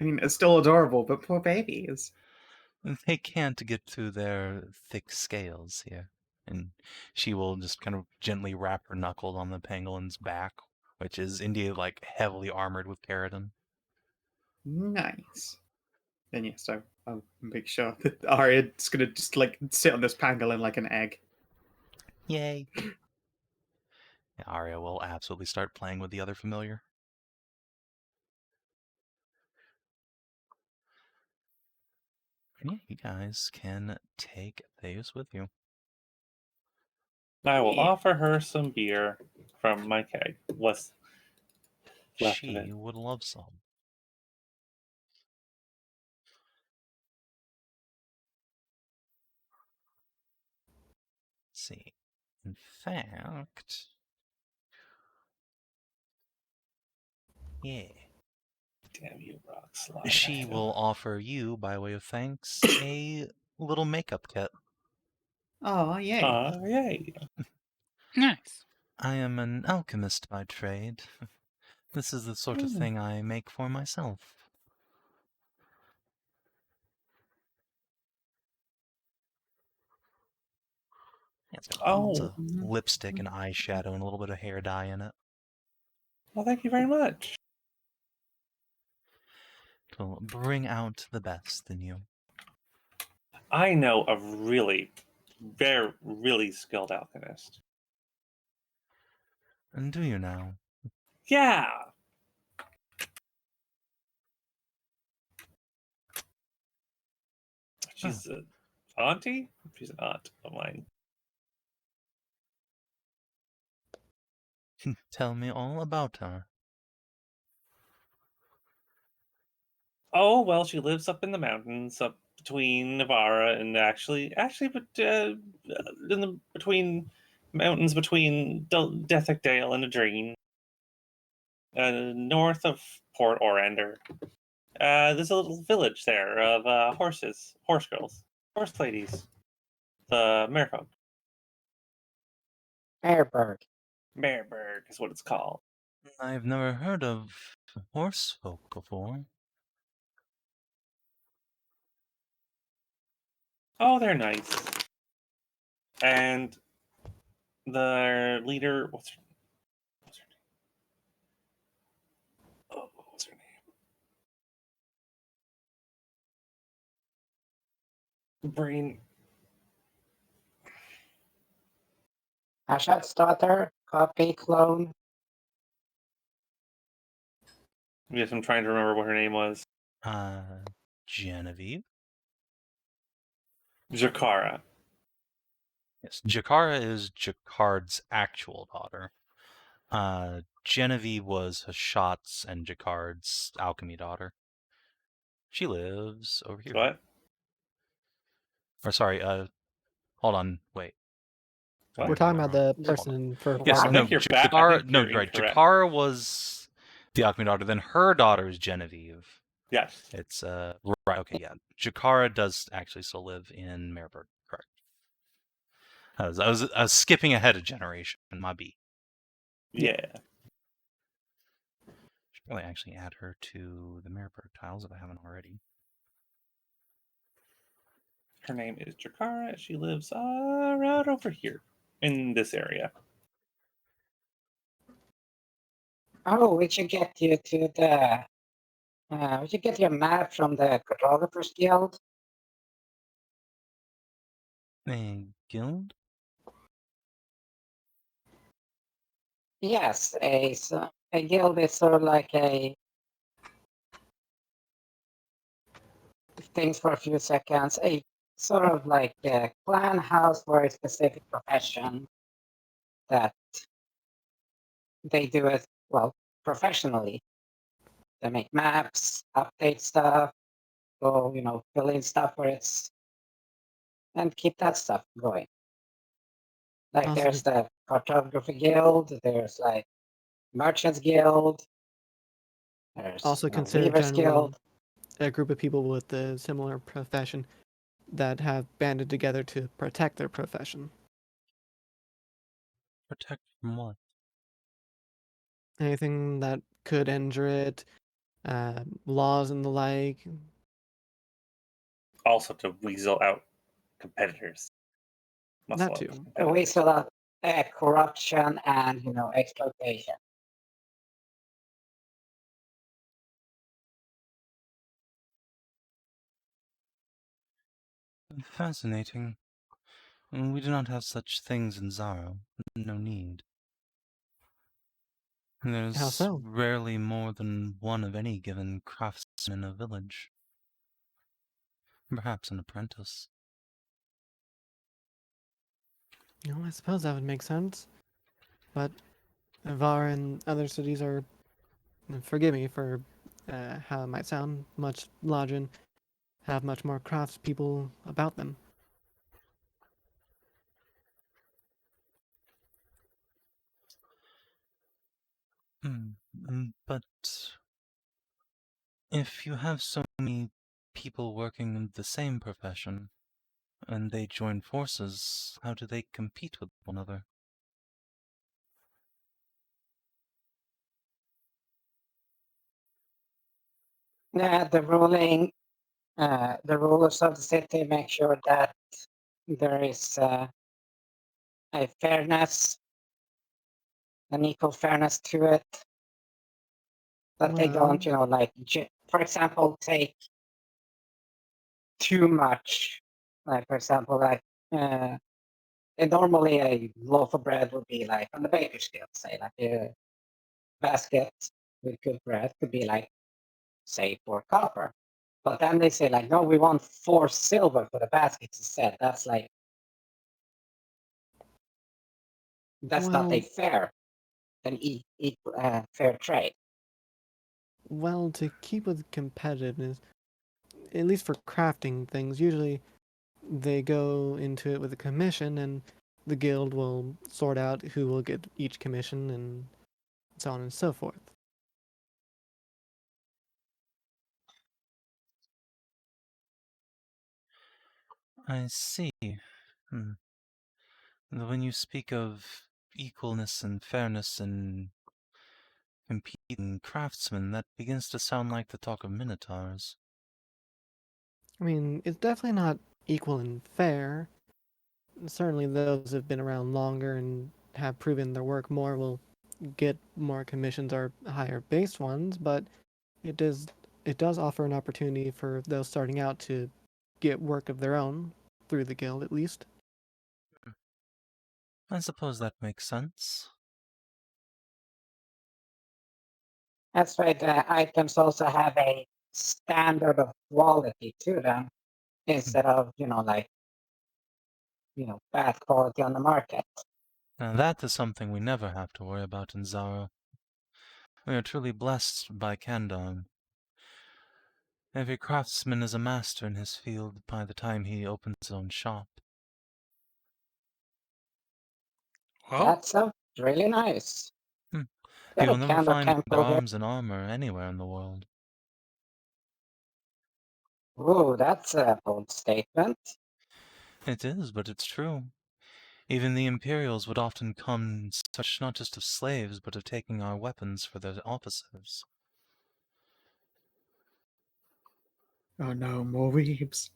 I mean, it's still adorable, but poor babies. They can't get through their thick scales here. And she will just kind of gently wrap her knuckles on the pangolin's back, which is indeed like heavily armored with keratin. Nice. And yeah, so I'll make sure that Arya's gonna just like sit on this pangolin like an egg. Yay! Yeah, Arya will absolutely start playing with the other familiar. And yeah, you guys can take Theus with you. I will offer her some beer from my keg. What's left of She it? would love some. Let's see. In fact, yeah. Damn you, rock slide. She will offer you, by way of thanks, a little makeup kit. Oh, yay. Yay. Nice. I am an alchemist by trade. This is the sort of thing I make for myself. It's got lots of lipstick and eyeshadow and a little bit of hair dye in it. Well, thank you very much. It will bring out the best in you. I know a really skilled alchemist. And do you now? Yeah. She's an auntie? She's an aunt of mine. Tell me all about her. Oh, well, she lives up in the mountains, up between Evarra and between mountains between Dethick Dale and Adrene, north of Port Orender. There's a little village there of horse girls, horse ladies, the Marefolk. Airberg. Mareburg is what it's called. I've never heard of horse folk before. Oh, they're nice. And the leader, what's her name? Oh, what's her name? Brain. Ashat's daughter, copy, clone. Yes, I'm trying to remember what her name was. Genevieve? Jakara. Yes, Jakara is Jakard's actual daughter. Genevieve was Hashat's and Jakard's alchemy daughter. She lives over here. What? Or sorry, hold on, wait. What? We're talking about the Hold person for Yes, I Faun. no, think you're Jakara, no, you're right. incorrect. Jakara was the alchemy daughter. Then her daughter is Genevieve. Yes. It's right. Okay, yeah. Jakara does actually still live in Mareburg. Correct. I was skipping ahead a generation. My B. Yeah. Should probably actually add her to the Mareburg tiles if I haven't already. Her name is Jakara. She lives right over here in this area. Oh, we should get you to the. We should get your map from the Cartographers Guild. A guild? Yes, a guild is sort of like a. Things for a few seconds. A sort of like a clan house for a specific profession that they do it well professionally. They make maps, update stuff, go fill in stuff where it's and keep that stuff going. Like Also, there's the Cartography Guild, there's like Merchants Guild, there's also consider Weavers generally Guild. a group of people with a similar profession that have banded together to protect their profession. Protect from what? Anything that could injure it, laws and the like. Also to weasel out competitors. That Muscle out too. competitors. We still have corruption and exploitation. Fascinating. We do not have such things in Zaro. No need. How There's so? rarely more than one of any given craftsman in a village. Perhaps an apprentice. I suppose that would make sense. But Var and other cities are, forgive me for how it might sound, much larger and have much more craftspeople about them. But If you have so many people working in the same profession, and they join forces, how do they compete with one another? The rulers of the city make sure that there is a fairness, an equal fairness to it. That they don't, Well, for example, take too much. Like, for example, and normally a loaf of bread would be like on the baker's scale, say, like a basket with good bread could be like, say, 4 copper. But then they say, like, no, we want 4 silver for the baskets instead. That's like, that's not a well, fair trade. well, to keep with competitiveness, at least for crafting things, usually they go into it with a commission, and the guild will sort out who will get each commission, and so on and so forth. I see. When you speak of equalness and fairness and competing craftsmen, that begins to sound like the talk of minotaurs. I mean, it's definitely not equal and fair. Certainly, those who have been around longer and have proven their work more will get more commissions or higher base ones, but it does offer an opportunity for those starting out to get work of their own through the guild, at least. I suppose that makes sense. That's why the items also have a standard of quality to them instead of, bad quality on the market. Now that is something we never have to worry about in Zara. We are truly blessed by Kandon. Every craftsman is a master in his field by the time he opens his own shop. Whoa. That's really nice. You Got a will never candle find temple here. arms and armor anywhere in the world. Ooh, that's a bold statement. It is, but it's true. Even the Imperials would often come in search not just of slaves, but of taking our weapons for their officers. Oh no, more weebs.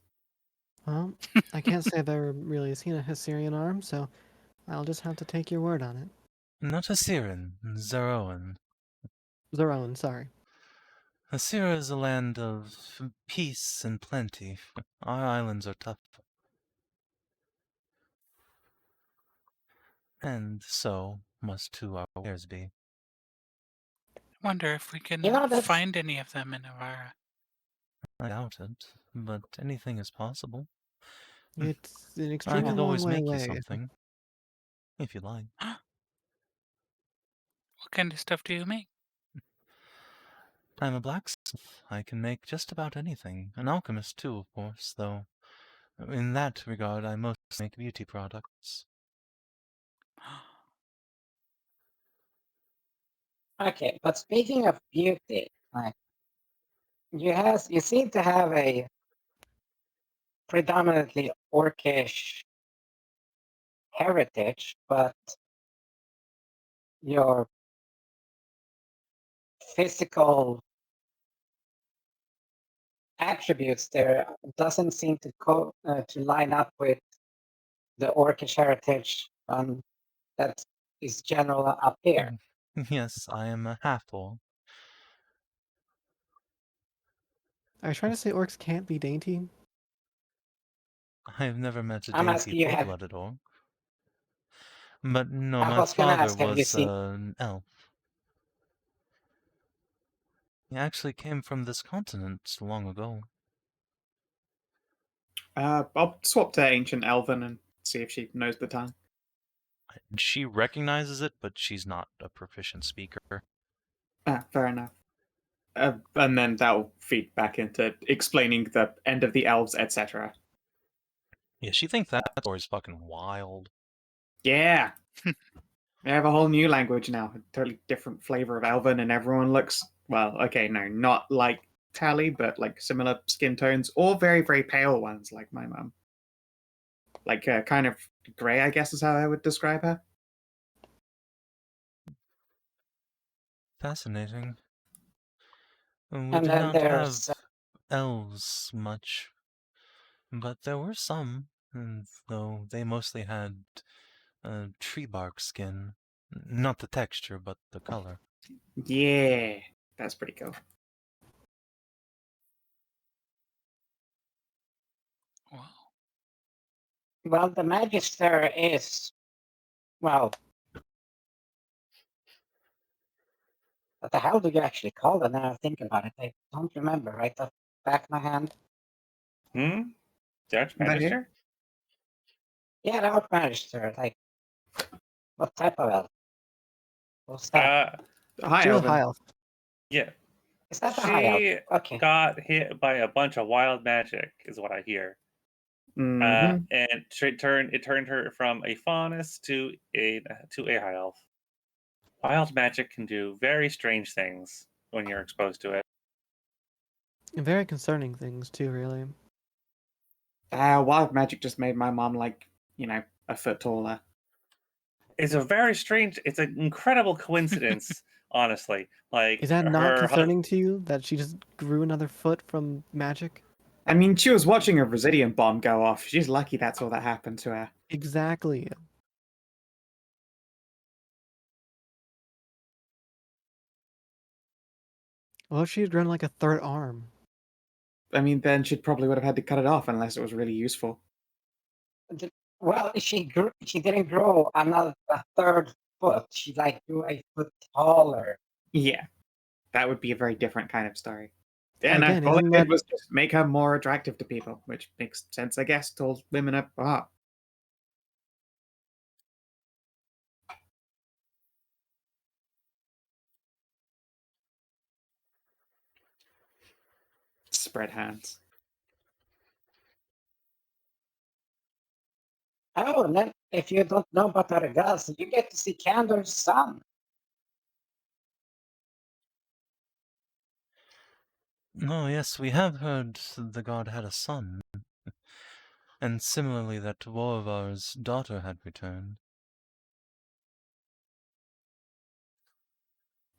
Well, I can't say I've ever really seen a Hessarian arm, so I'll just have to take your word on it. Not Hessiran, Zeroan. Zeroan, sorry. Hessira is a land of peace and plenty. Our islands are tough. And so must too our wares be. Wonder if we can That's find any of them in Evarra. I doubt it, but anything is possible. It's an I extremely could long always way make you away. something, if you like. What kind of stuff do you make? I'm a blacksmith. I can make just about anything. An alchemist too, of course, though in that regard I mostly make beauty products. okay. But speaking of beauty, like you seem to have a predominantly orcish heritage, but your physical attributes there doesn't seem to line up with the orcish heritage that is general up here. Yes, I am a half-orc. Are you trying to say orcs can't be dainty? I have never met a I'm dainty asking you, full-blooded orc. But no, I my was gonna father ask, have you was seen? an elf. He actually came from this continent long ago. I'll swap to Ancient Elven and see if she knows the tongue. She recognizes it, but she's not a proficient speaker. Fair enough. And then that'll feed back into explaining the end of the elves, etc. Yeah, she thinks that story's fucking wild. Yeah. We have a whole new language now, a totally different flavor of Elven, and everyone looks, well, okay, no, not like Tally, but like similar skin tones, or very, very pale ones like my mum. Like kind of grey, I guess is how I would describe her. Fascinating. We And did then not have there's elves much, but there were some, and though they mostly had tree bark skin. Not the texture, but the color. Yeah, that's pretty cool. Wow. well, the Magister is well. What the hell do you actually call it? Now I think about it, I don't remember right off the back of my hand. The Archmagister? Yeah, the Archmagister. Like, what type of elf? What's that? Hi, She's a Elvin. high elf. Yeah. Is that the high elf? She Okay. got hit by a bunch of wild magic, is what I hear. Mhm. And it turned her from a faunus to a high elf. Wild magic can do very strange things when you're exposed to it. Very concerning things too, really. Wild magic just made my mom like, a foot taller. It's an incredible coincidence, honestly. Like Is that not her concerning to you that she just grew another foot from magic? I mean, she was watching a Residium bomb go off. She's lucky that's all that happened to her. Exactly. Well, if she had grown like a third arm. I mean, then she probably would have had to cut it off unless it was really useful. Well, she didn't grow a third foot. She like grew a foot taller. Yeah, that would be a very different kind of story. And Again, all it isn't did that was just make her more attractive to people, which makes sense, I guess. Tall women are hot. Spread hands. Oh, and then if you don't know about other gods, you get to see Candor's son. Oh, yes, we have heard the god had a son. And similarly that Wildfire's daughter had returned.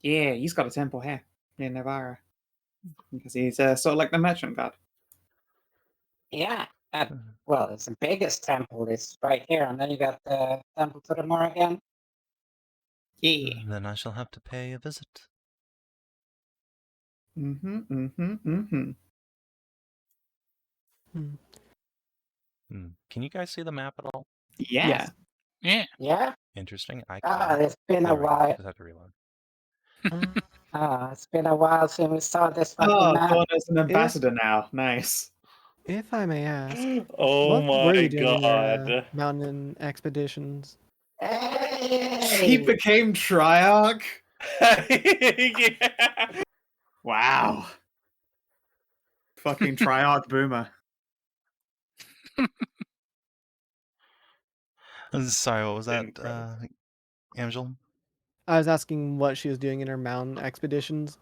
Yeah, he's got a temple here in Evarra. Because he's sort of like the merchant god. Yeah. Well, it's the biggest temple is right here, and then you got the temple to the north again. Yeah. Then I shall have to pay a visit. Mm-hmm. Can you guys see the map at all? Yeah. Yes. Yeah. Yeah. Interesting. I It's been a There we go. while. Just have to reload. It's been a while since we saw this fucking Oh, map. Dawn's an ambassador now. Nice. If I may ask, Oh what were my you doing in your god. mountain expeditions? He Hey! became Triarch? Yeah. Wow. Fucking Triarch boomer. Sorry, what was that, Incredible. Amxal? I was asking what she was doing in her mountain expeditions.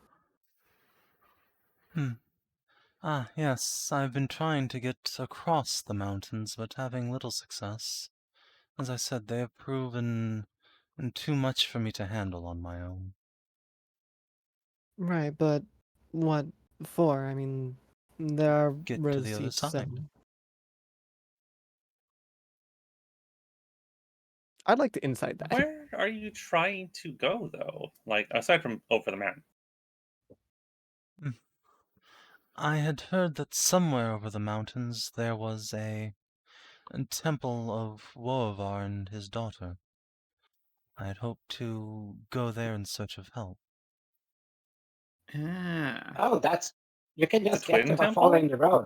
Yes, I've been trying to get across the mountains, but having little success. As I said, they have proven too much for me to handle on my own. Right, but what for? I mean, there are Get to the other receipts side. saying. I'd like to insight that. Where are you trying to go, though? Like, aside from over the mountain. I had heard that somewhere over the mountains there was a temple of Wildfire and his daughter. I had hoped to go there in search of help. Ah. Oh, you can The just get Twin to by Temple? following the road.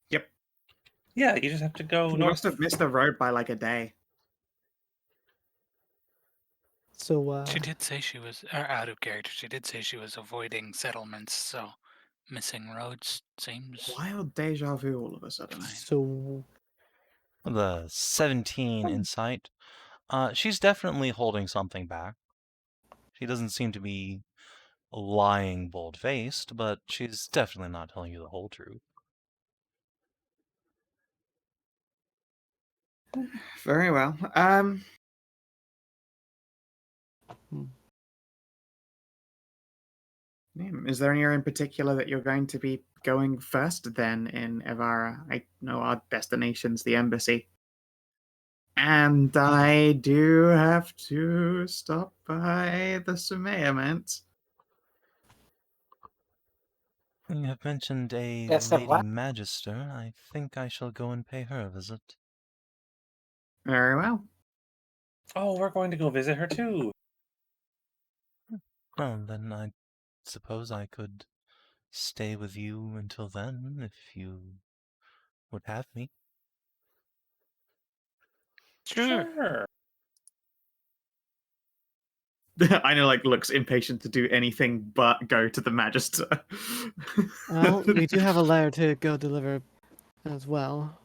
Yep. Yeah, you just have to go You north. must have missed the road by like a day. So, She did say she was, or out of character, she did say she was avoiding settlements, so missing roads seems Wild deja vu all of a sudden. fine. so The 17 insight. She's definitely holding something back. She doesn't seem to be lying bold-faced, but she's definitely not telling you the whole truth. Very well. Is there anywhere in particular that you're going to be going first then in Evarra? I know our destination's the embassy. And I do have to stop by the Sumayament. You have mentioned a Yes, sir, Lady what? Magister. I think I shall go and pay her a visit. Very well. Oh, we're going to go visit her too. Well, then I suppose I could stay with you until then, if you would have me. Sure. I know, looks impatient to do anything but go to the Magister. Well, we do have a letter to go deliver as well.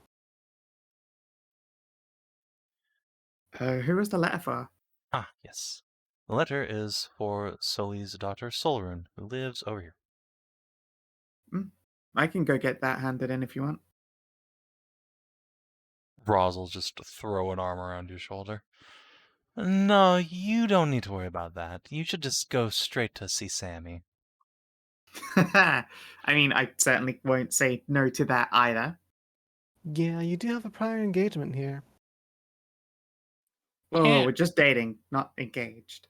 Who was the letter for? Ah, yes. The letter is for Sully's daughter Solrun, who lives over here. I can go get that handed in if you want. Roz will just throw an arm around your shoulder. No, you don't need to worry about that. You should just go straight to see Sammy. I mean, I certainly won't say no to that either. Yeah, you do have a prior engagement here. Oh, Yeah. we're just dating, not engaged.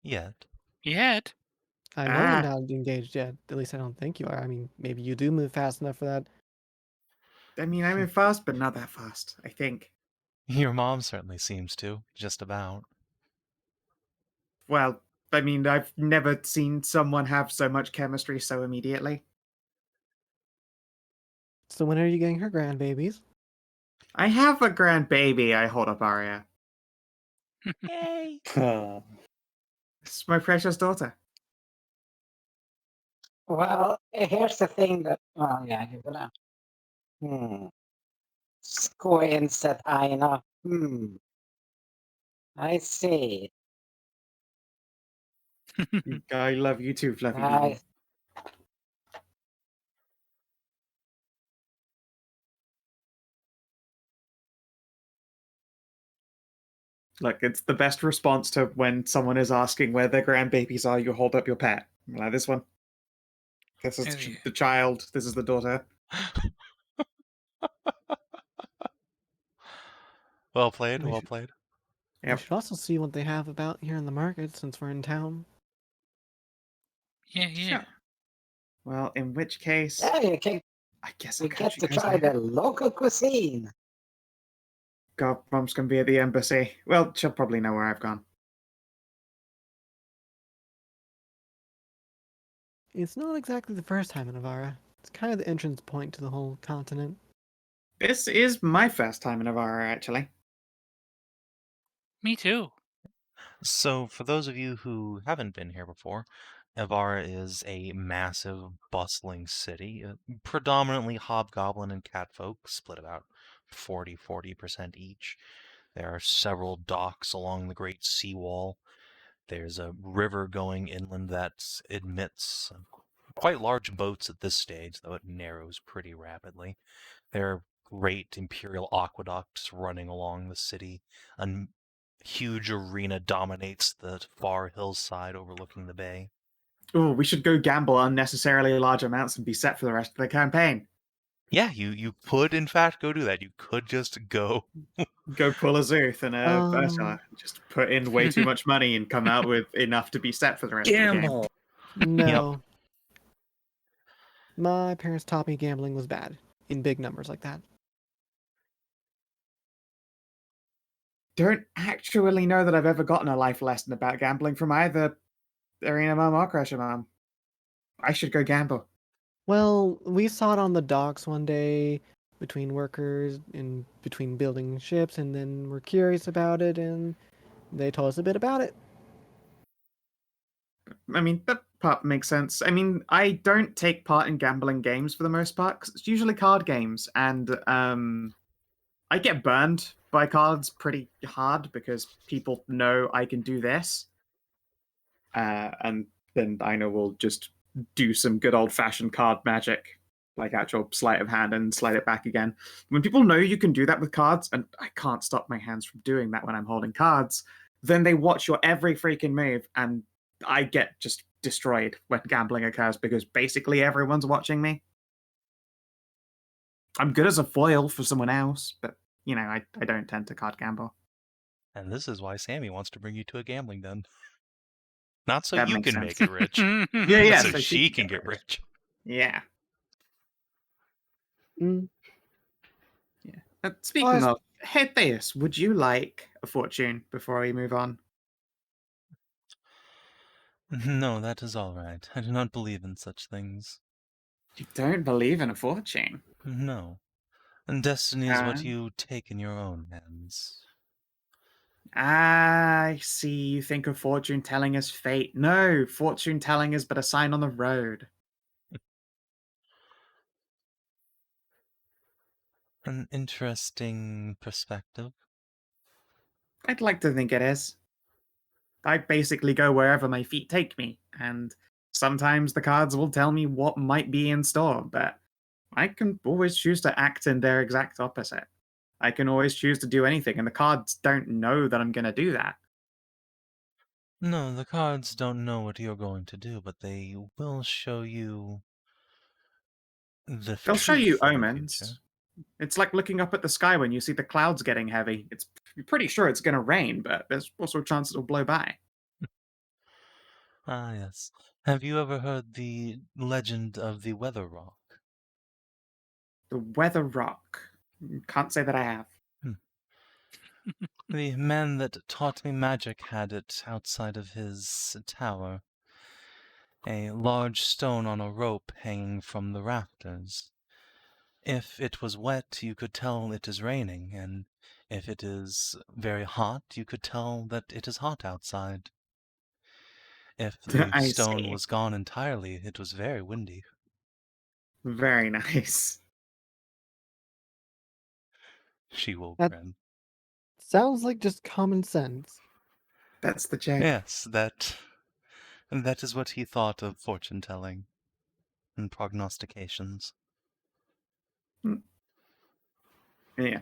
Yet. Yet. I know you're Ah. not engaged yet. At least I don't think you are. I mean, maybe you do move fast enough for that. I mean, I move fast, but not that fast, I think. Your mom certainly seems to, just about. Well, I mean, I've never seen someone have so much chemistry so immediately. So when are you getting her grandbabies? I have a grandbaby, I hold up Arya. Yay! It's my precious daughter. Well, here's the thing that, well, yeah, you're gonna, squint at Inah. I see. I love you too, Fluffy I, baby. Look, it's the best response to when someone is asking where their grandbabies are, you hold up your pet. Like this one. This is Oh, yeah. the child. This is the daughter. Well played, We well should- played. We Yep. should also see what they have about here in the market since we're in town. Yeah, yeah. Sure. Well, in which case, yeah, I guess I'll you catch get you to guys try later. the local cuisine. God, Mom's gonna be at the embassy. Well, she'll probably know where I've gone. It's not exactly the first time in Evarra. It's kind of the entrance point to the whole continent. This is my first time in Evarra, actually. Me too. So, for those of you who haven't been here before, Evarra is a massive, bustling city, predominantly hobgoblin and catfolk, split about 40% each. There are several docks along the great seawall. There's a river going inland that admits quite large boats at this stage, though it narrows pretty rapidly. There are great imperial aqueducts running along the city. A huge arena dominates the far hillside overlooking the bay. Oh, we should go gamble unnecessarily large amounts and be set for the rest of the campaign. Yeah, you could in fact go do that. You could just go. Go pull a Zuth and a Berta. Just put in way too much money and come out with enough to be set for the rest of the game. Gamble. No. My parents taught me gambling was bad in big numbers like that. Don't actually know that I've ever gotten a life lesson about gambling from either Arena Mom or Crusher Mom. I should go gamble. Well, we saw it on the docks one day between workers and between building ships, and then we're curious about it, and they told us a bit about it. I mean, that part makes sense. I mean, I don't take part in gambling games for the most part, 'cause it's usually card games, and I get burned by cards pretty hard because people know I can do this. And then Inah will just do some good old-fashioned card magic, like actual sleight of hand and slide it back again. When people know you can do that with cards, and I can't stop my hands from doing that when I'm holding cards, then they watch your every freaking move, and I get just destroyed when gambling occurs because basically everyone's watching me. I'm good as a foil for someone else, but, you know, I don't tend to card gamble. And this is why Sammy wants to bring you to a gambling den. Not so That you makes can sense. make it rich, Yeah, but yeah, so so she can get rich. Yeah. Mm. Yeah. Speaking of, Hedrah, would you like a fortune before we move on? No, that is all right. I do not believe in such things. You don't believe in a fortune? No. And destiny is what you take in your own hands. I see. You think of fortune telling as fate. No, fortune telling is but a sign on the road. An interesting perspective. I'd like to think it is. I basically go wherever my feet take me, and sometimes the cards will tell me what might be in store, but I can always choose to act in their exact opposite. I can always choose to do anything, and the cards don't know that I'm going to do that. No, the cards don't know what you're going to do, but they will show you the They'll show you truth of the omens. future. It's like looking up at the sky when you see the clouds getting heavy. You're pretty sure it's going to rain, but there's also a chance it'll blow by. Ah, yes. Have you ever heard the legend of the Weather Rock? The Weather Rock. Can't say that I have. The man that taught me magic had it outside of his tower. A large stone on a rope hanging from the rafters. If it was wet, you could tell it is raining, and if it is very hot, you could tell that it is hot outside. If the I stone see. was gone entirely, it was very windy. Very nice. She will That- grin. Sounds like just common sense. That's the joke. Yes, that is what he thought of fortune telling and prognostications. Yeah.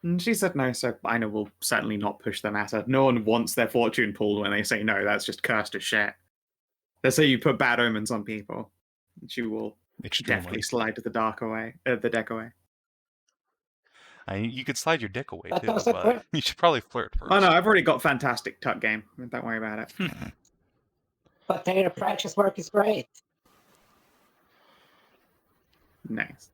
And she said no, so Inah will certainly not push the matter. No one wants their fortune pulled when they say no, that's just cursed as shit. They say you put bad omens on people. She will Extremely. definitely slide the deck away. You could slide your dick away That too, was a but quick- you should probably flirt first. Oh no, I've already got fantastic tuck game. Don't worry about it. But their practice work is great. Nice.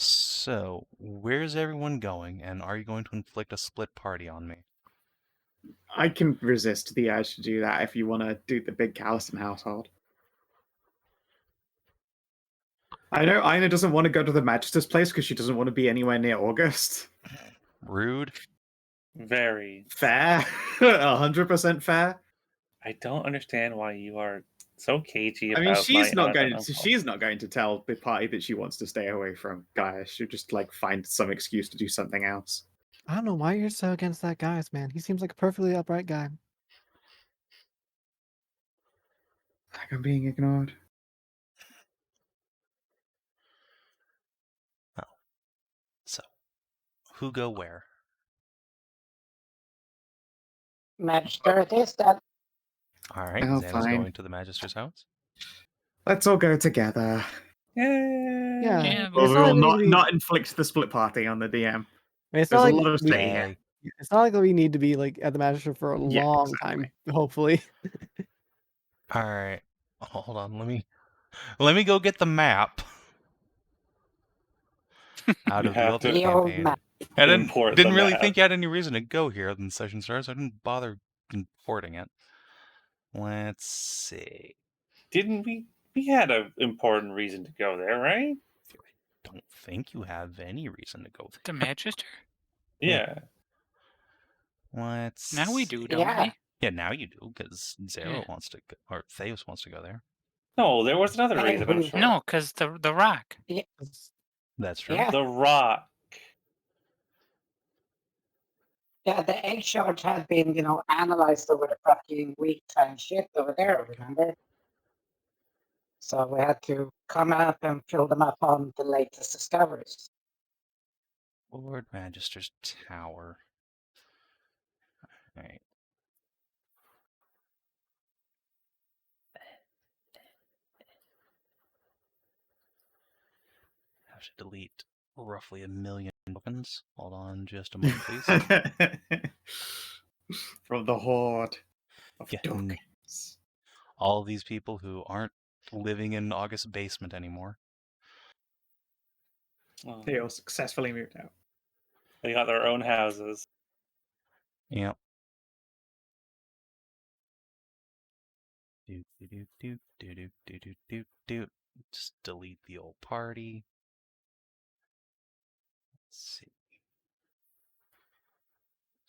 So, where's everyone going, and are you going to inflict a split party on me? I can resist the urge to do that if you want to do the big Callison household. I know Inah doesn't want to go to the Magister's place because she doesn't want to be anywhere near August. Rude. Very. Fair. 100% fair. I don't understand why you are so cagey about I mean, she's my not aunt going and to. uncle. She's not going to tell the party that she wants to stay away from Gaia. She'll just like find some excuse to do something else. I don't know why you're so against that guy's man. He seems like a perfectly upright guy. Like I'm being ignored. So, who go where? Magister it is then. Alright, Oh, Xana's fine. going to the Magister's house. Let's all go together. Yay! Yeah. Yeah, It's Well, we not will like not we- not inflict the split party on the DM. I mean, it's There's not a like lot of we, stake here. it's not like we need to be like at the Magister for a Yeah, long exactly. time. Hopefully. Alright. Hold on, let me go get the map. Out You of the have Ultimate The old campaign. map. I Import didn't the really map. think you had any reason to go here when the session starts, so I didn't bother importing it. Let's see. Didn't we had an important reason to go there, right? Don't think you have any reason to go the there. Magister. Yeah. Let's Now we do, see. don't Yeah. we? Yeah, now you do, because Zero Yeah. wants to go, or Theos wants to go there. No, there was another Hey, reason, I'm who- sure. No, because the rock. That's true. Yeah. The Rock. Yeah, the egg shards had been, analyzed over the fucking week and shit over there, remember? So we had to come up and fill them up on the latest discoveries. Lord Magister's Tower. Alright. I have to delete roughly 1 million tokens. Hold on just a moment, please. From the horde of Yeah, tokens. all these people who aren't living in August's basement anymore. Oh, They all successfully moved out. they got their own houses. Yep. Do. Just delete the old party. Let's see.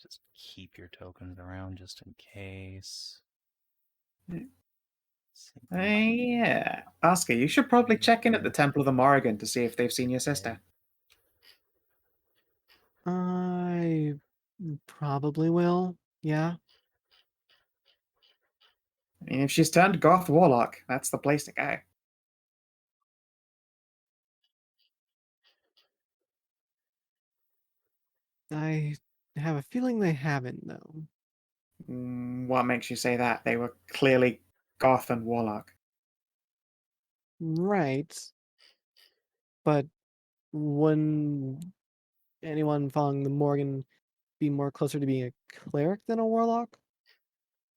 Just keep your tokens around just in case. Yeah. Aska, you should probably check in at the Temple of the Morrigan to see if they've seen your sister. I probably will. Yeah. I mean, if she's turned Goth Warlock, that's the place to go. I have a feeling they haven't, though. What makes you say that? They were clearly Goth and Warlock. Right. But wouldn't anyone following the Morgan be more closer to being a cleric than a warlock?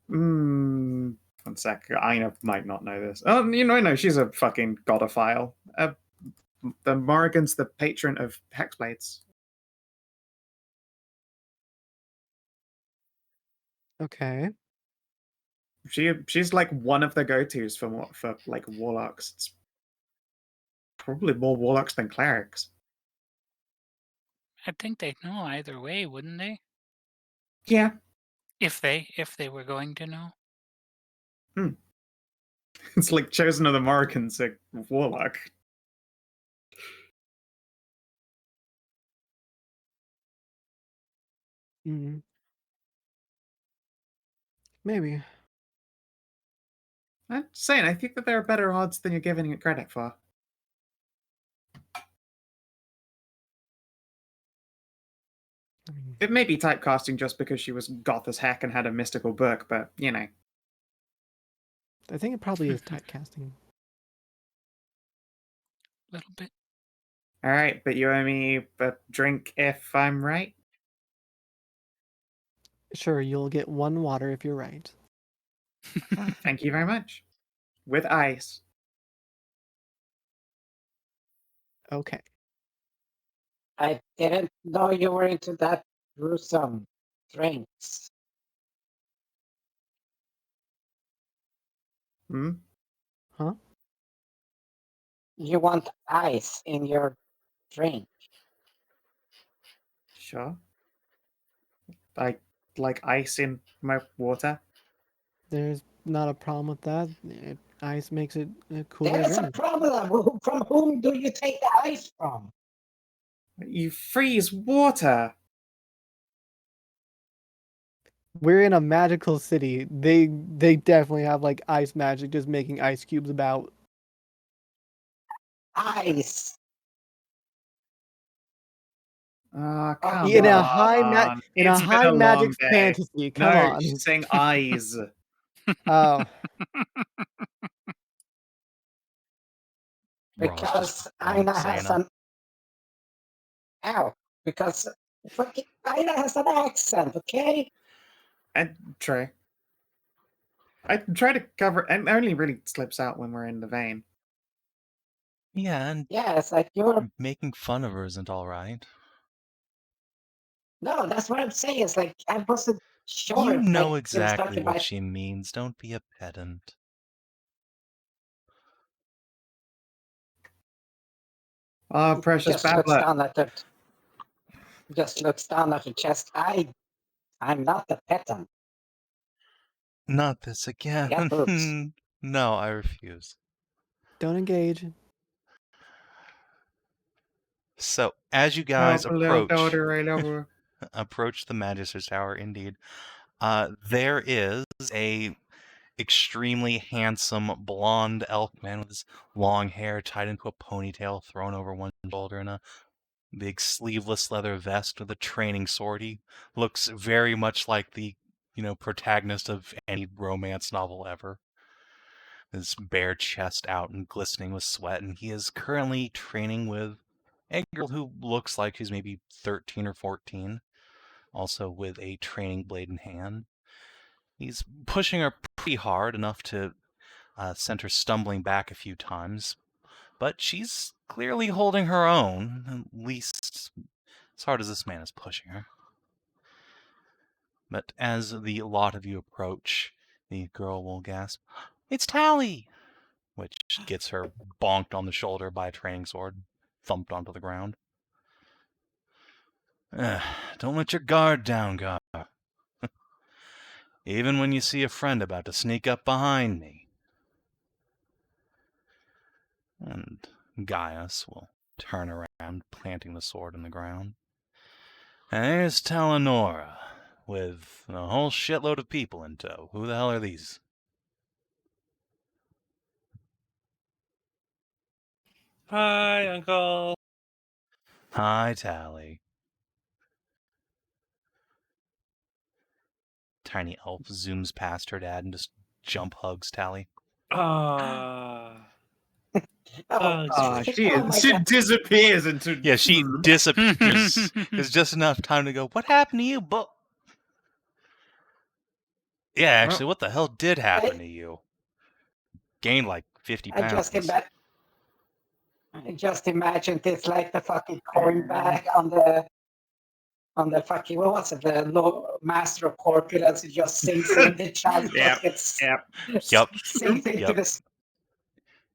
One sec. Inah might not know this. Oh, no, she's a fucking godophile. The Morrigan's the patron of Hexblades. Okay. She's like one of the go-tos for like warlocks. It's probably more warlocks than clerics. I think they'd know either way, wouldn't they? Yeah. If they were going to know. It's like Chosen of the Morrigans, a warlock. Maybe. I'm saying, I think that there are better odds than you're giving it credit for. I mean, It may be typecasting just because she was goth as heck and had a mystical book, but, I think it probably is typecasting. A little bit. Alright, but you owe me a drink if I'm right? Sure, you'll get 1 water if you're right. Thank you very much. With ice. Okay. I didn't know you were into that gruesome drinks. Hmm? Huh? You want ice in your drink. Sure. I like ice in my water. There's not a problem with that. Ice makes it a cooler There's a drink. problem. From whom do you take the ice from? You freeze water. We're in a magical city. They definitely have like ice magic, just making ice cubes about. Ice. Ah, come In a on. high It's been high a magic long day. fantasy. Come No, on. she's saying eyes. Oh, Because Inah has an. Ow. Because fucking Inah has an accent, okay? And try. I try to cover, and it only really slips out when we're in the vein. Yeah, and Yeah, it's like you're. making fun of her isn't alright. No, that's what I'm saying. It's like I wasn't sure. You if, know like, it was exactly talking what about. she means. Don't be a pedant. Oh, precious Just looks babbler. down at the. Just looks down at the chest. I'm not the peasant. Not this I got again. boobs. No, I refuse. don't engage. So, as you Oh, guys little approach, daughter, I love her. approach the Magister's Tower, indeed, there is a extremely handsome blonde elf man with his long hair tied into a ponytail thrown over one shoulder and a big sleeveless leather vest with a training sword. He looks very much like the, protagonist of any romance novel ever. His bare chest out and glistening with sweat, and he is currently training with a girl who looks like she's maybe 13 or 14, also with a training blade in hand. He's pushing her pretty hard, enough to send her stumbling back a few times, but she's clearly holding her own, at least as hard as this man is pushing her. But as the lot of you approach, the girl will gasp, "It's Tally!" which gets her bonked on the shoulder by a training sword, thumped onto the ground. Don't let your guard down, Gar. Even when you see a friend about to sneak up behind me. And Gaius will turn around, planting the sword in the ground. And there's Talanora, with a whole shitload of people in tow. Who the hell are these? Hi, Uncle. Hi, Tally. Tiny elf zooms past her dad and just jump hugs Tally. Ah. She disappears into... Yeah, she disappears. There's just enough time to go, what happened to you, but... Yeah, actually, what the hell did happen to you? Gained like 50 pounds. I just imagine this like the fucking coin bag on the fucking, what was it, the Master of Corpulence. It just sinks in the child. Yep. Sinks into the...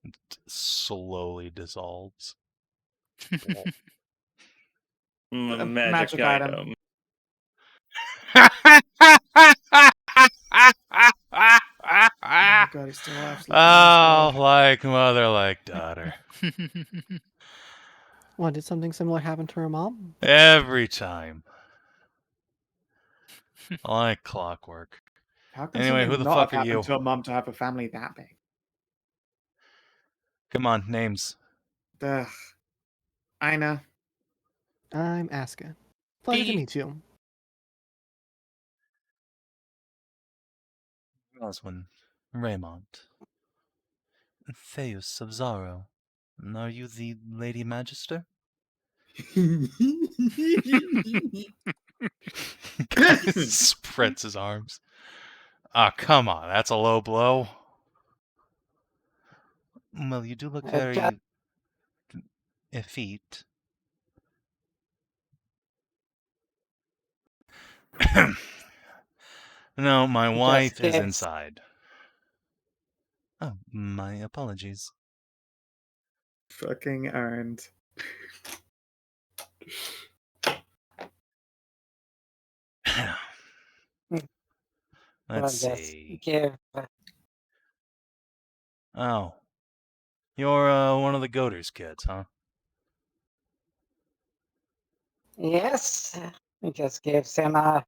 It slowly dissolves. Magic item. God, he still laughs. Oh, like mother, like daughter. What, did something similar happen to her mom? Every time. Like clockwork. How can Anyway, who something the not fuck have are you? happened to a mum to have a family that big? Come on, names. Inah. I'm Aska. Pleasure to meet you. Roswin, Raymond. Theus of Zaro. Are you the Lady Magister? Spreads his arms. Ah, come on, that's a low blow. Well, you do look very effete. No, my wife is inside. Oh, my apologies. Fucking earned. Let's see. Oh. You're one of the Goater's kids, huh? Yes. He just gives him a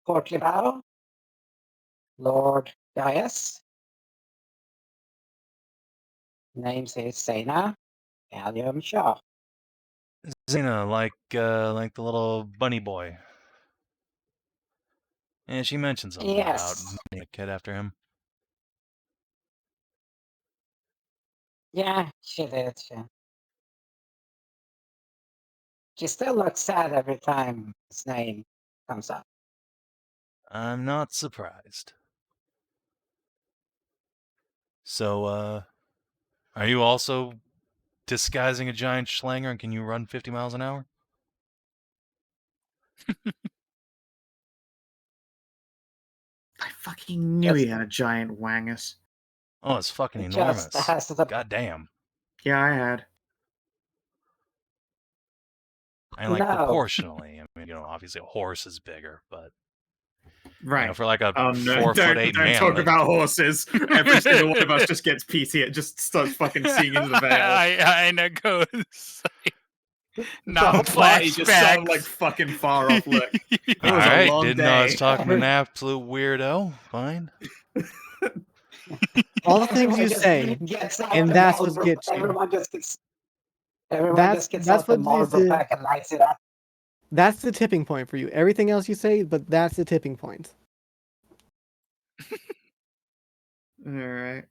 courtly bow. Lord Gaius. Name's is Zana. Allium Shaw. Zana, like the little bunny boy. Yeah, she mentioned something about naming a kid after him. Yeah, she did. She still looks sad every time his name comes up. I'm not surprised. So, are you also disguising a giant schlanger, and can you run 50 miles an hour? I fucking knew he had a giant wangus. Oh, it's fucking enormous. God damn. Yeah, I had. And like proportionally, I mean, obviously a horse is bigger, but right for like a 4'8" don't man. Talk about horses. Every single one of us just gets PT. It just starts fucking seeing into the veil. I know goes. Now The party just saw him like flashbacks. fucking far off look. It All was a right, long didn't know I was day. talking to an absolute weirdo. Fine. All the things Everyone you just say, gets out and the that's what Marlboro- gets you. Everyone just gets. Everyone That's- just gets that's out the what leads Marlboro to- pack and lights it up. That's the tipping point for you. Everything else you say, but that's the tipping point. All right.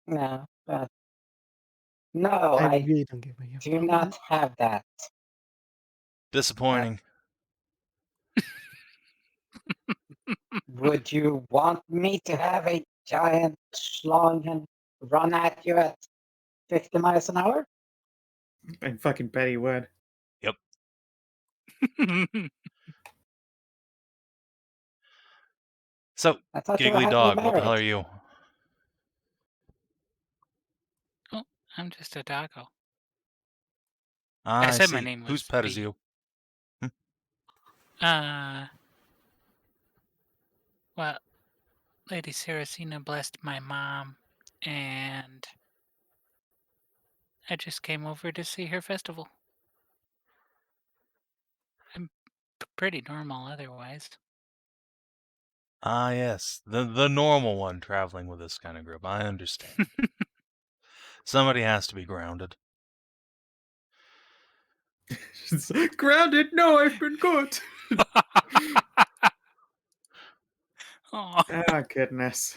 No, but no, I I really don't get what you're do not have that. Disappointing. Would you want me to have a giant schlong and run at you at 50 miles an hour? I fucking bet he would. So, I thought you were Giggly happily Dog, what the hell are married. you? Oh, I'm just a doggo. I said see. my name Whose was pet is B. you? Well, Lady Saracina blessed my mom, and I just came over to see her festival. I'm pretty normal otherwise. Ah, yes. The normal one traveling with this kind of group. I understand. Somebody has to be grounded. Grounded? No, I've been good. Aw. Oh, goodness.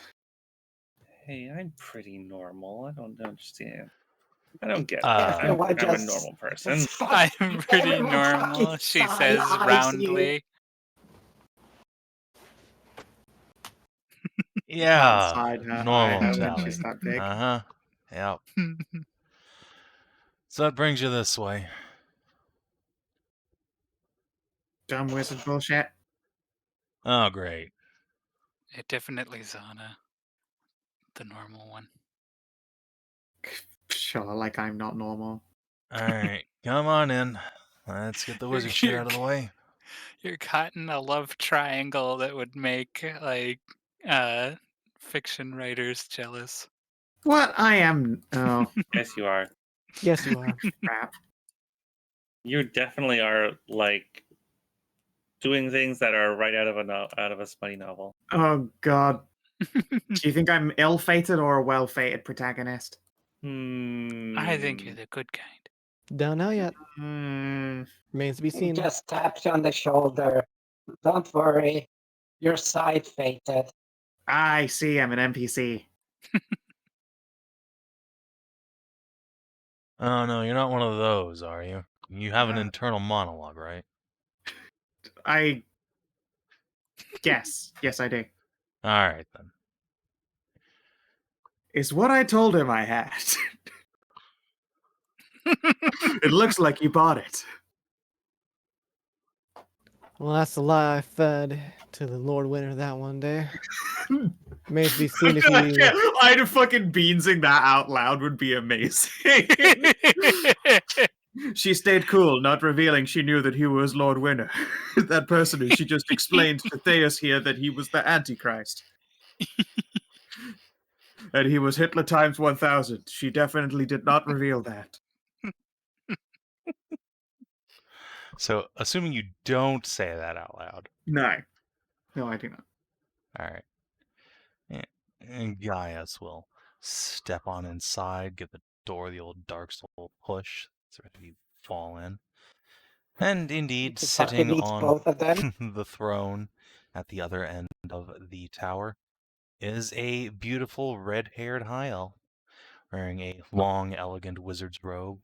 Hey, I'm pretty normal. I don't understand. I don't get it. Uh, I'm a normal person. I'm pretty normal, she says roundly. Yeah. Side her Normal eye when Tally. she's that big. Uh-huh. Yep. So that brings you this way. Dumb wizard bullshit. Oh, great. Definitely Zana. The normal one. Sure, like I'm not normal. All right. Come on in. Let's get the wizard shit out of the way. You're caught in a love triangle that would make, like, fiction writers jealous. What? I am. Oh, Yes, you are. Yes, you are. crap. You definitely are like doing things that are right out of a smutty novel. Oh, God. Do you think I'm ill-fated or a well-fated protagonist? I think you're the good kind. Don't know yet. Hmm. Remains to be He seen. just taps you on the shoulder. Don't worry, you're side fated. I see. I'm an NPC. Oh, no, you're not one of those, are you? You have an Uh. internal monologue, right? Yes, I do. All right, then. Is what I told him I had. It looks like you bought it. Well, that's the lie I fed to the Lord Winter that one day. Remains to be seen if you. I'd fucking beansing that out loud would be amazing. She stayed cool, not revealing she knew that he was Lord Winter. That personage, she just explained to Theus here that he was the Antichrist. And he was Hitler times 1000. She definitely did not reveal that. So, assuming you don't say that out loud. No. No, I do not. All right. And Gaius will step on inside, give the door the old Dark Soul push, so that you fall in. And indeed, You sitting fucking eat on both of them. the throne at the other end of the tower is a beautiful red-haired high elf, wearing a long, elegant wizard's robe.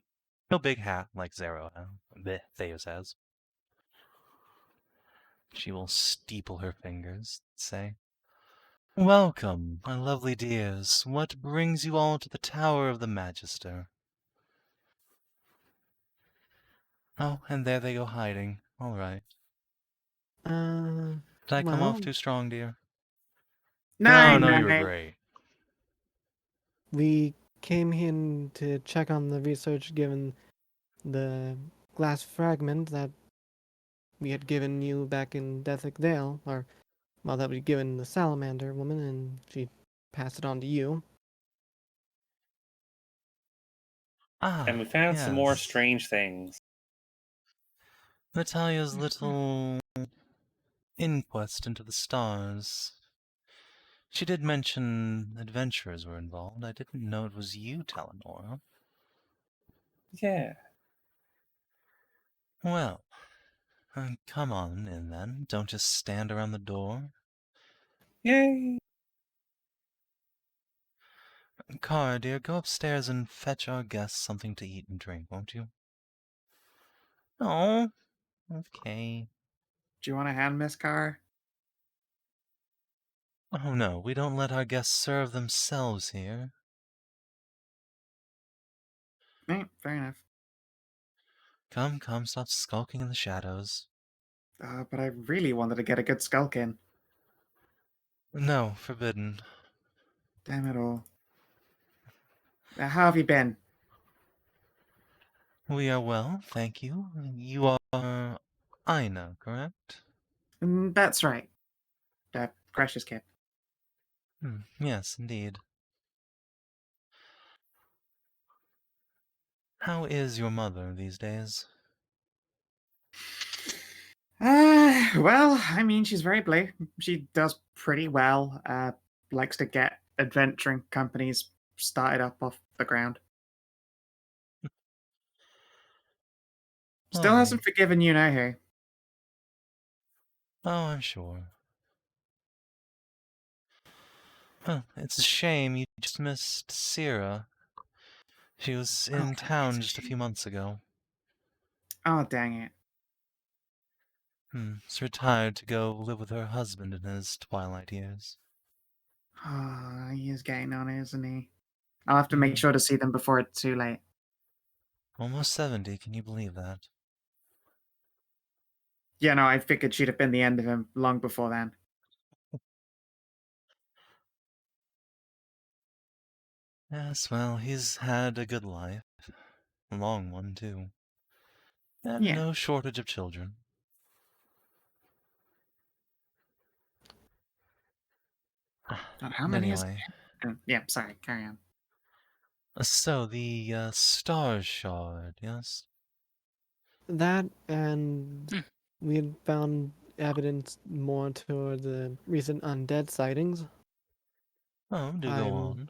No big hat like Theus has. She will steeple her fingers, say, "Welcome, my lovely dears. What brings you all to the Tower of the Magister?" Oh, and there they go hiding. All right. Did I come off Well, too strong, dear? No, No, you were great. we came in to check on the research given the glass fragment that we had given you back in Dethick Dale, or, well, that we'd given the salamander woman, and she passed it on to you. Ah, and we found some more yes. strange things. Natalia's little inquest into the stars. She did mention adventurers were involved. I didn't know it was you, Talanora. Yeah. Well, come on in then. Don't just stand around the door. Yay! Cara, dear, go upstairs and fetch our guests something to eat and drink, won't you? Oh, okay. Do you want a hand, Miss Carr? Oh no, we don't let our guests serve themselves here. Fair enough. Come, stop skulking in the shadows. But I really wanted to get a good skulk in. No, forbidden. Damn it all. How have you been? We are well, thank you. You are Inah, correct? That's right. Precious kid. Yes, indeed. How is your mother these days? Well, I mean, she's very blue. She does pretty well. Likes to get adventuring companies started up off the ground. Still Lovely. hasn't forgiven you now, hey? Oh, I'm sure. Huh, it's a shame you just missed Sierra. She was in town just a few months ago. Oh, dang it. She's retired to go live with her husband in his twilight years. Oh, he is getting on, isn't he? I'll have to make sure to see them before it's too late. Almost 70, can you believe that? Yeah, no, I figured she'd have been the end of him long before then. Yes, well, he's had a good life. A long one, too. And Yeah. no shortage of children. How many is Anyway, Yeah, sorry, carry on. so the Star Shard, yes? That and Hmm. we had found evidence more toward the recent undead sightings. Oh, do go I'm on.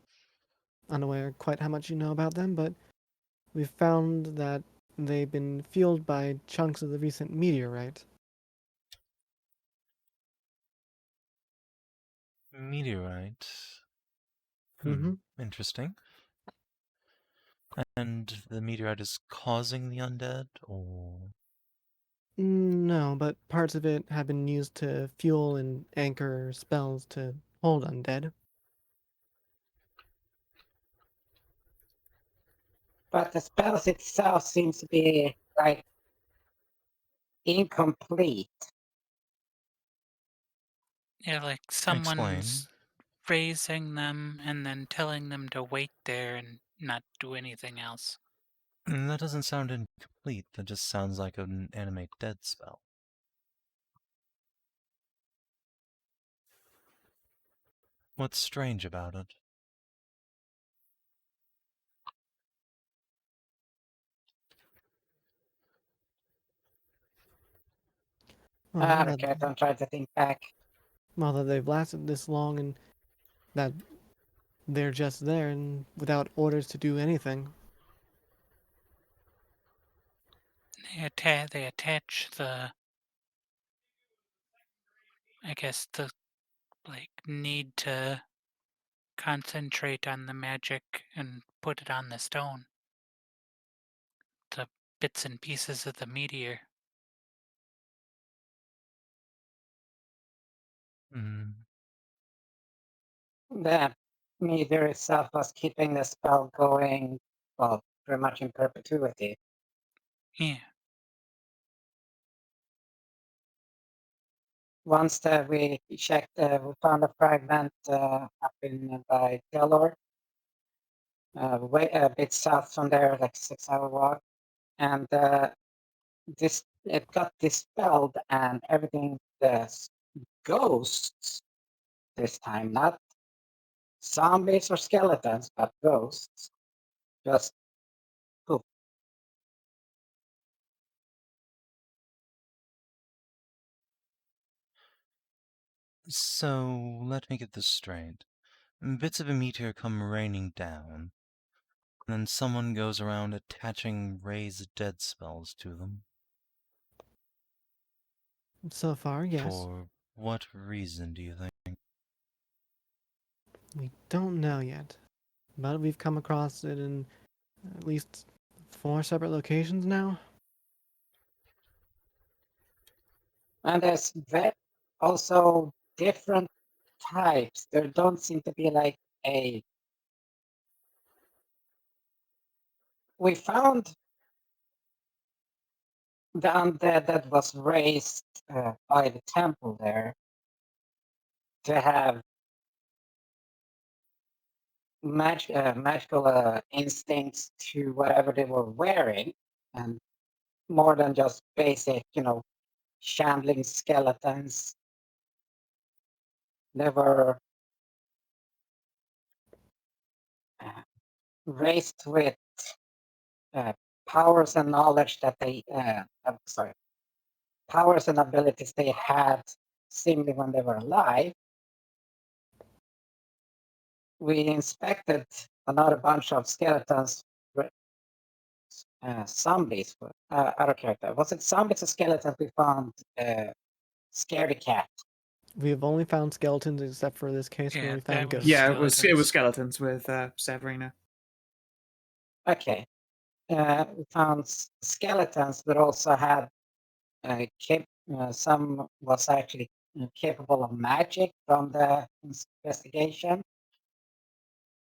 unaware quite how much you know about them, but we found that they've been fueled by chunks of the recent meteorite. Meteorite. Mm-hmm. Interesting. And the meteorite is causing the undead, or... No, but parts of it have been used to fuel and anchor spells to hold undead. But the spells itself seems to be like incomplete. Yeah, like Explain. someone's raising them and then telling them to wait there and not do anything else. That doesn't sound incomplete. That just sounds like an animate dead spell. What's strange about it? Well, that, Okay, I'm trying to think back. well, that they've lasted this long and that they're just there and without orders to do anything. They attach the, I guess, the like need to concentrate on the magic and put it on the stone. The bits and pieces of the meteor. Hmm. The meteor itself was keeping the spell going, well, pretty much in perpetuity. Yeah. Once we checked, we found a fragment up in by Taelorc, way a bit south from there, like 6 hour walk, and this it got dispelled, and everything the ghosts this time, not zombies or skeletons, but ghosts, just So, let me get this straight. Bits of a meteor come raining down, and then someone goes around attaching raise dead spells to them. So far, yes. For what reason do you think? We don't know yet, but we've come across it in at least 4 separate locations now. And there's also different types. There don't seem to be like a. We found the undead that was raised by the temple there to have magical instincts to whatever they were wearing, and more than just basic, shambling skeletons. They were raised with powers and knowledge that powers and abilities they had seemingly when they were alive. We inspected another bunch of skeletons, zombies. Other character. Was it zombies or skeletons we found? Scaredy cat. We've only found skeletons except for this case Yeah, where we that found was- ghosts. Yeah, it was Skeletons. skeletons with Sabrina. Okay. We found skeletons, but also had some was actually capable of magic from the investigation.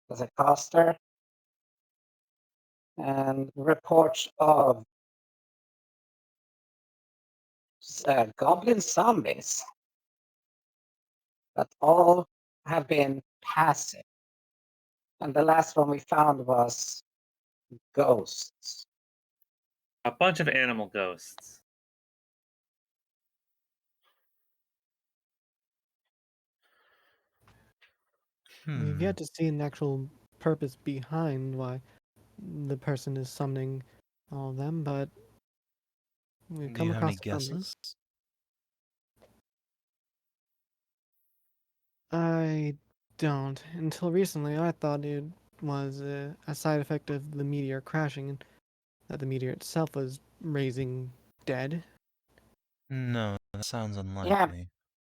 Was a caster, and reports of goblin zombies, but all have been passive. And the last one we found was ghosts. A bunch of animal ghosts. We've yet to see an actual purpose behind why the person is summoning all of them, but we've Do come you have any across zombies. guesses? I don't. Until recently, I thought it was a side effect of the meteor crashing, and that the meteor itself was raising dead. No, that sounds unlikely.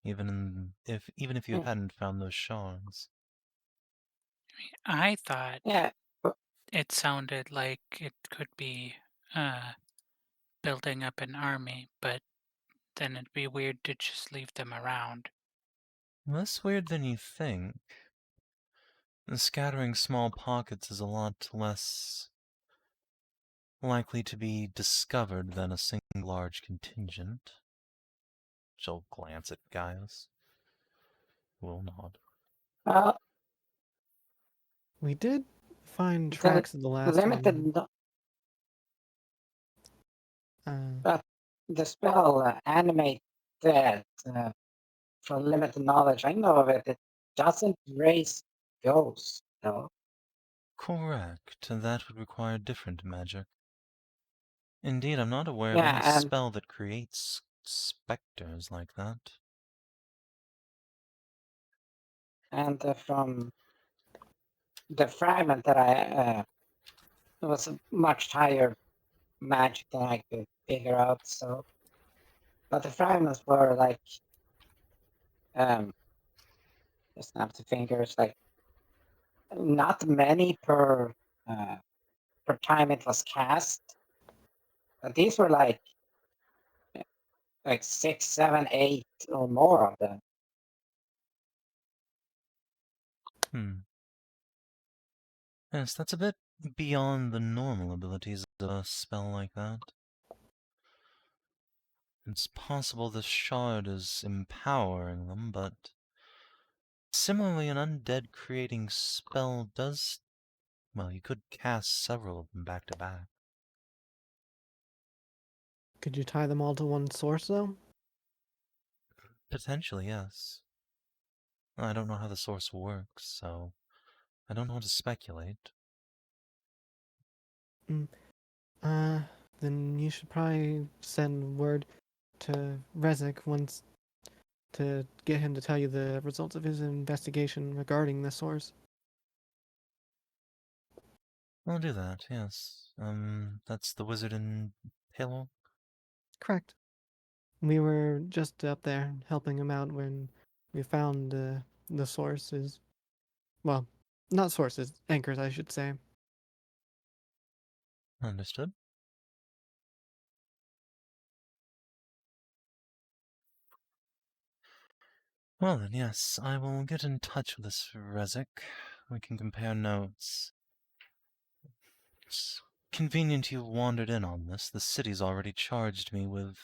Even if you Yeah. hadn't found those shards. I thought Yeah, it sounded like it could be building up an army, but then it'd be weird to just leave them around. Less weird than you think. Scattering small pockets is a lot less likely to be discovered than a single large contingent. She'll glance at Gaius. Will nod. well, We did find the tracks of the last limited, one. but the spell animate dead. From limited knowledge I know of it, it doesn't raise ghosts, no. Correct. That would require different magic. Indeed, I'm not aware of Yeah, any and spell that creates specters like that. from the fragment that it was a much higher magic than I could figure out. So, but the fragments were like, just snap the fingers, like not many per time it was cast. But these were like 6, 7, 8 or more of them. Yes, that's a bit beyond the normal abilities of a spell like that. It's possible this shard is empowering them, but similarly, an undead creating spell does. Well, you could cast several of them back to back. Could you tie them all to one source, though? Potentially, yes. I don't know how the source works, so I don't know how to speculate. Then you should probably send word to Rezek once to get him to tell you the results of his investigation regarding the source. I'll do that, yes. That's the wizard in Taelorc? Correct. We were just up there helping him out when we found the sources. Well, not sources, anchors, I should say. Understood. Well then, yes, I will get in touch with this Rezik. We can compare notes. It's convenient you've wandered in on this. The city's already charged me with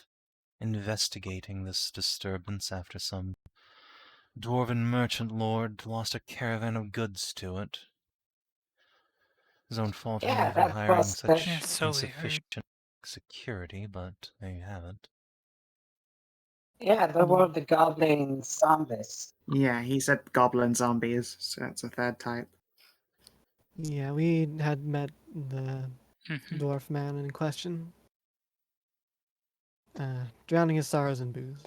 investigating this disturbance after some dwarven merchant lord lost a caravan of goods to it. His own fault Yeah, really for that hiring was the- such Yeah, so we heard. insufficient security, but there you have it. Yeah, there were the goblin zombies. Yeah, he said goblin zombies, so that's a third type. Yeah, we had met the Mhm. dwarf man in question. Drowning his sorrows in booze.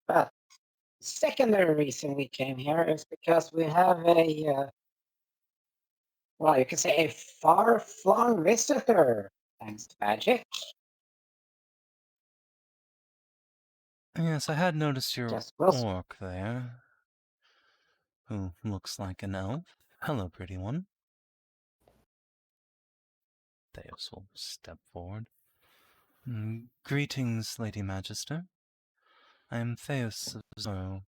But secondary reason we came here is because we have a, well, you can say a far-flung visitor, thanks to magic. Yes, I had noticed your Just Wilson. orc there, who looks like an elf. Hello, pretty one. Theos will step forward. Greetings, Lady Magister. I am Theos of Zaro.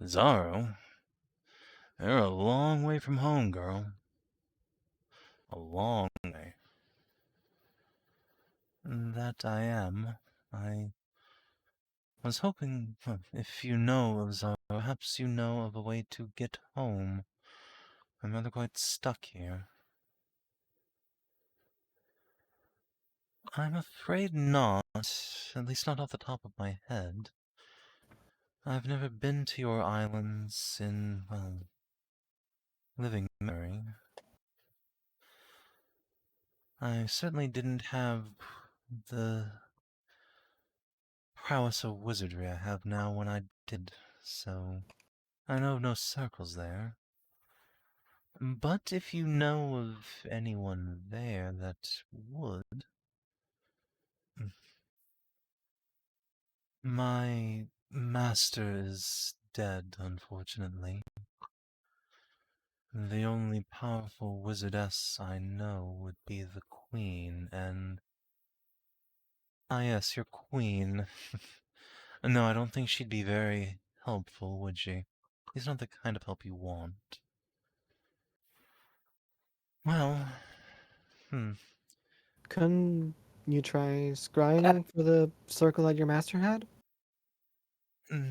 Zaro? You're a long way from home, girl. A long way. That I am. I was hoping, well, if you know of Zaro, perhaps you know of a way to get home. I'm rather quite stuck here. I'm afraid not, at least not off the top of my head. I've never been to your islands in, well, living memory. I certainly didn't have the prowess of wizardry I have now when I did, so I know of no circles there. But if you know of anyone there that would... My master is dead, unfortunately. The only powerful wizardess I know would be the Queen, and... Ah yes, your Queen. No, I don't think she'd be very helpful, would she? She's not the kind of help you want. Well... Couldn't you try scrying for the circle that your master had?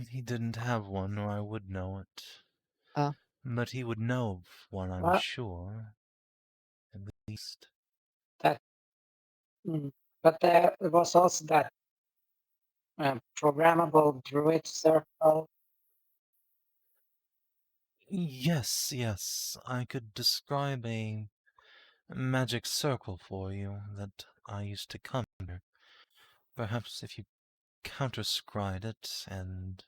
He didn't have one, or I would know it. Ah. But he would know of one, I'm What? sure. At least. That, but there was also that programmable druid circle. Yes. I could describe a magic circle for you that I used to come under. Perhaps if you counter-scryed it, and...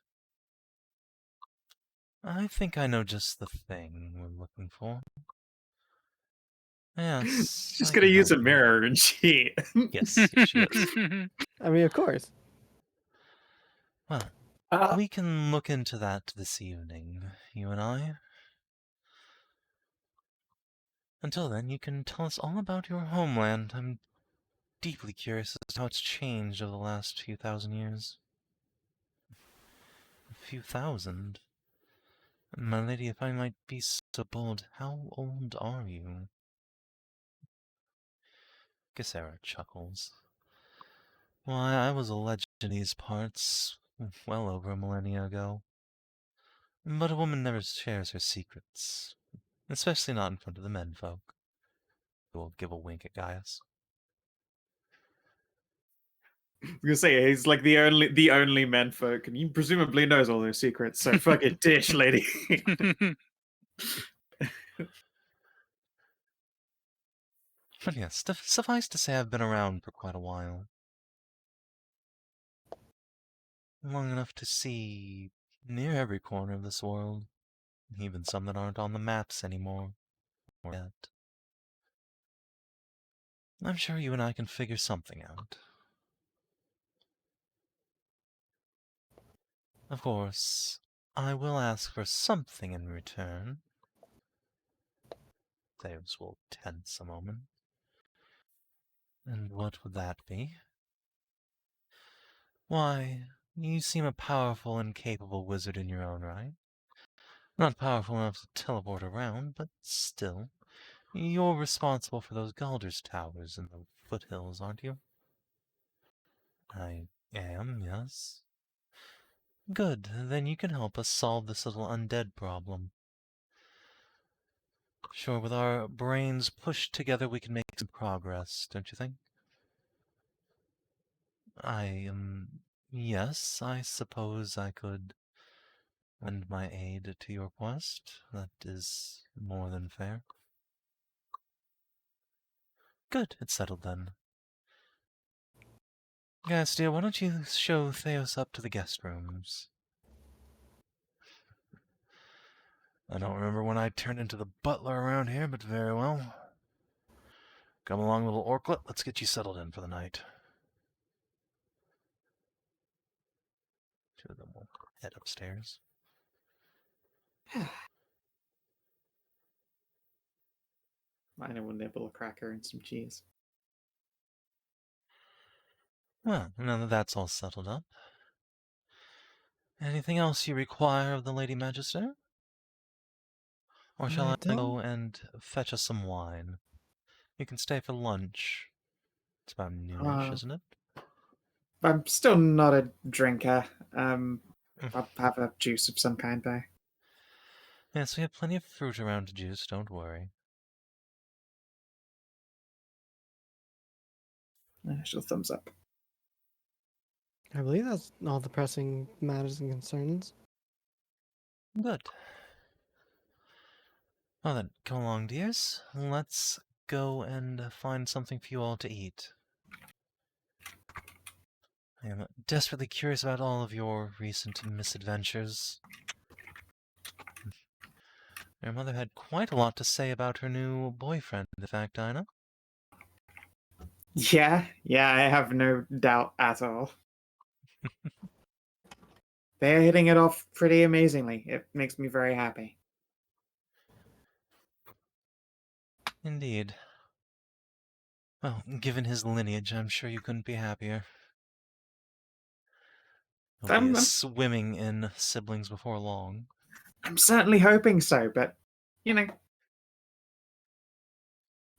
I think I know just the thing we're looking for. Yes. She's I gonna can use a help you. mirror and cheat. Yes, she is. I mean, of course. Well, Uh, we can look into that this evening, you and I. Until then, you can tell us all about your homeland. I'm deeply curious as to how it's changed over the last few thousand years. A few thousand? My lady, if I might be so bold, how old are you? Gisera chuckles. Why, I was a legend in these parts, well over a millennia ago. But a woman never shares her secrets, especially not in front of the menfolk. Who will give a wink at Gaius. I was gonna say he's like the only menfolk, and he presumably knows all their secrets. So fucking dish, lady. But yes, suffice to say I've been around for quite a while. Long enough to see near every corner of this world, even some that aren't on the maps anymore. Or yet. I'm sure you and I can figure something out. Of course, I will ask for something in return. Theos will tense a moment. And what would that be? Why, you seem a powerful and capable wizard in your own right. Not powerful enough to teleport around, but still. You're responsible for those Galder's towers in the foothills, aren't you? I am, yes. Good, then you can help us solve this little undead problem. Sure, with our brains pushed together we can make some progress, don't you think? Yes, I suppose I could lend my aid to your quest. That is more than fair. Good, it's settled then. Guys, dear, why don't you show Theos up to the guest rooms? I don't remember when I turned into the butler around here, but very well. Come along, little orklet. Let's get you settled in for the night. Two of them will head upstairs. Mine will nibble a cracker and some cheese. Well, now that that's all settled up. Anything else you require of the Lady Magister? Or shall I go and fetch us some wine? You can stay for lunch. It's about noonish, isn't it? I'm still not a drinker. I'll have a juice of some kind though. Yes, we have plenty of fruit around to juice, don't worry. She'll thumbs up. I believe that's all the pressing matters and concerns. Good. Well then, come along, dears. Let's go and find something for you all to eat. I am desperately curious about all of your recent misadventures. Your mother had quite a lot to say about her new boyfriend, in fact, Inah. Yeah, I have no doubt at all. They're hitting it off pretty amazingly. It makes me very happy. Indeed. Well, given his lineage, I'm sure you couldn't be happier. He'll be swimming in siblings before long. I'm certainly hoping so, but, you know,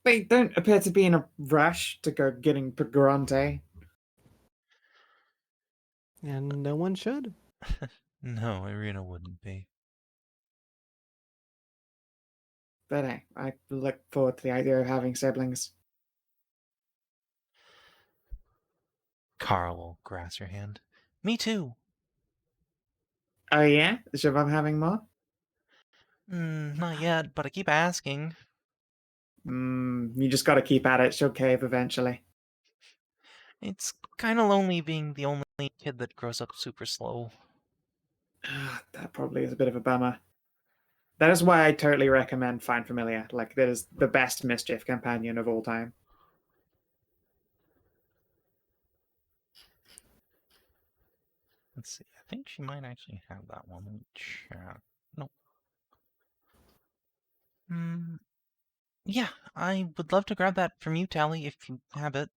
they don't appear to be in a rush to go getting Pagrante. And no one should. No, Irina wouldn't be. But hey, I look forward to the idea of having siblings. Kara will grasp your hand. Me too. Oh yeah? Is your mum having more? Not yet, but I keep asking. You just gotta keep at it. She'll cave eventually. It's kind of lonely being the only kid that grows up super slow. That probably is a bit of a bummer. That is why I totally recommend Find Familiar. Like, that is the best mischief companion of all time. Let's see. I think she might actually have that one. Let me check. Nope. Yeah, I would love to grab that from you, Tally, if you have it.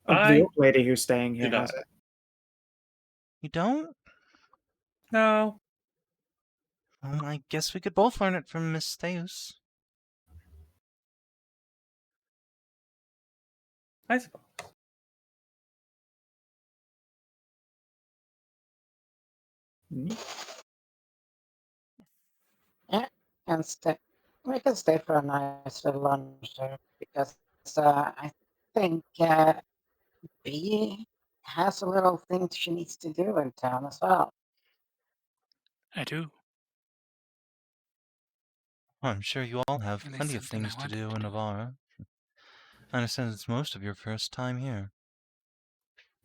The old lady who's staying here has it. You don't? No. Well, I guess we could both learn it from Miss Theus. I suppose. Yeah, and we can stay for a nice little lunch there because I think B has a little thing she needs to do in town as well. I do. I'm sure you all have At least plenty of something I things to wanted do to in do. Evarra. I understand it's most of your first time here.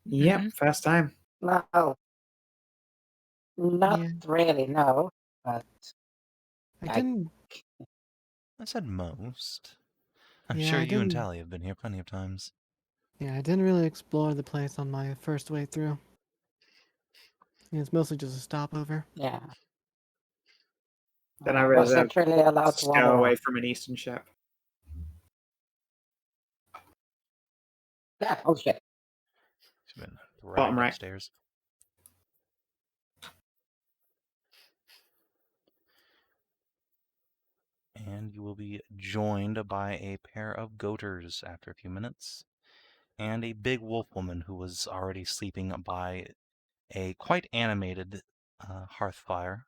Yep, Mhm. first time. No, not Yeah. really, no. But I I- didn't. I said most. I'm Yeah, sure I you and didn't. Tally have been here plenty of times. Yeah, I didn't really explore the place on my first way through. It's mostly just a stopover. yeah, Then I I realized wasn't really allowed to Go wander away around. from an eastern ship. Yeah, oh shit. She's been right Bottom right. upstairs. And you will be joined by a pair of goaters after a few minutes, and a big wolf woman who was already sleeping by a quite animated hearth fire.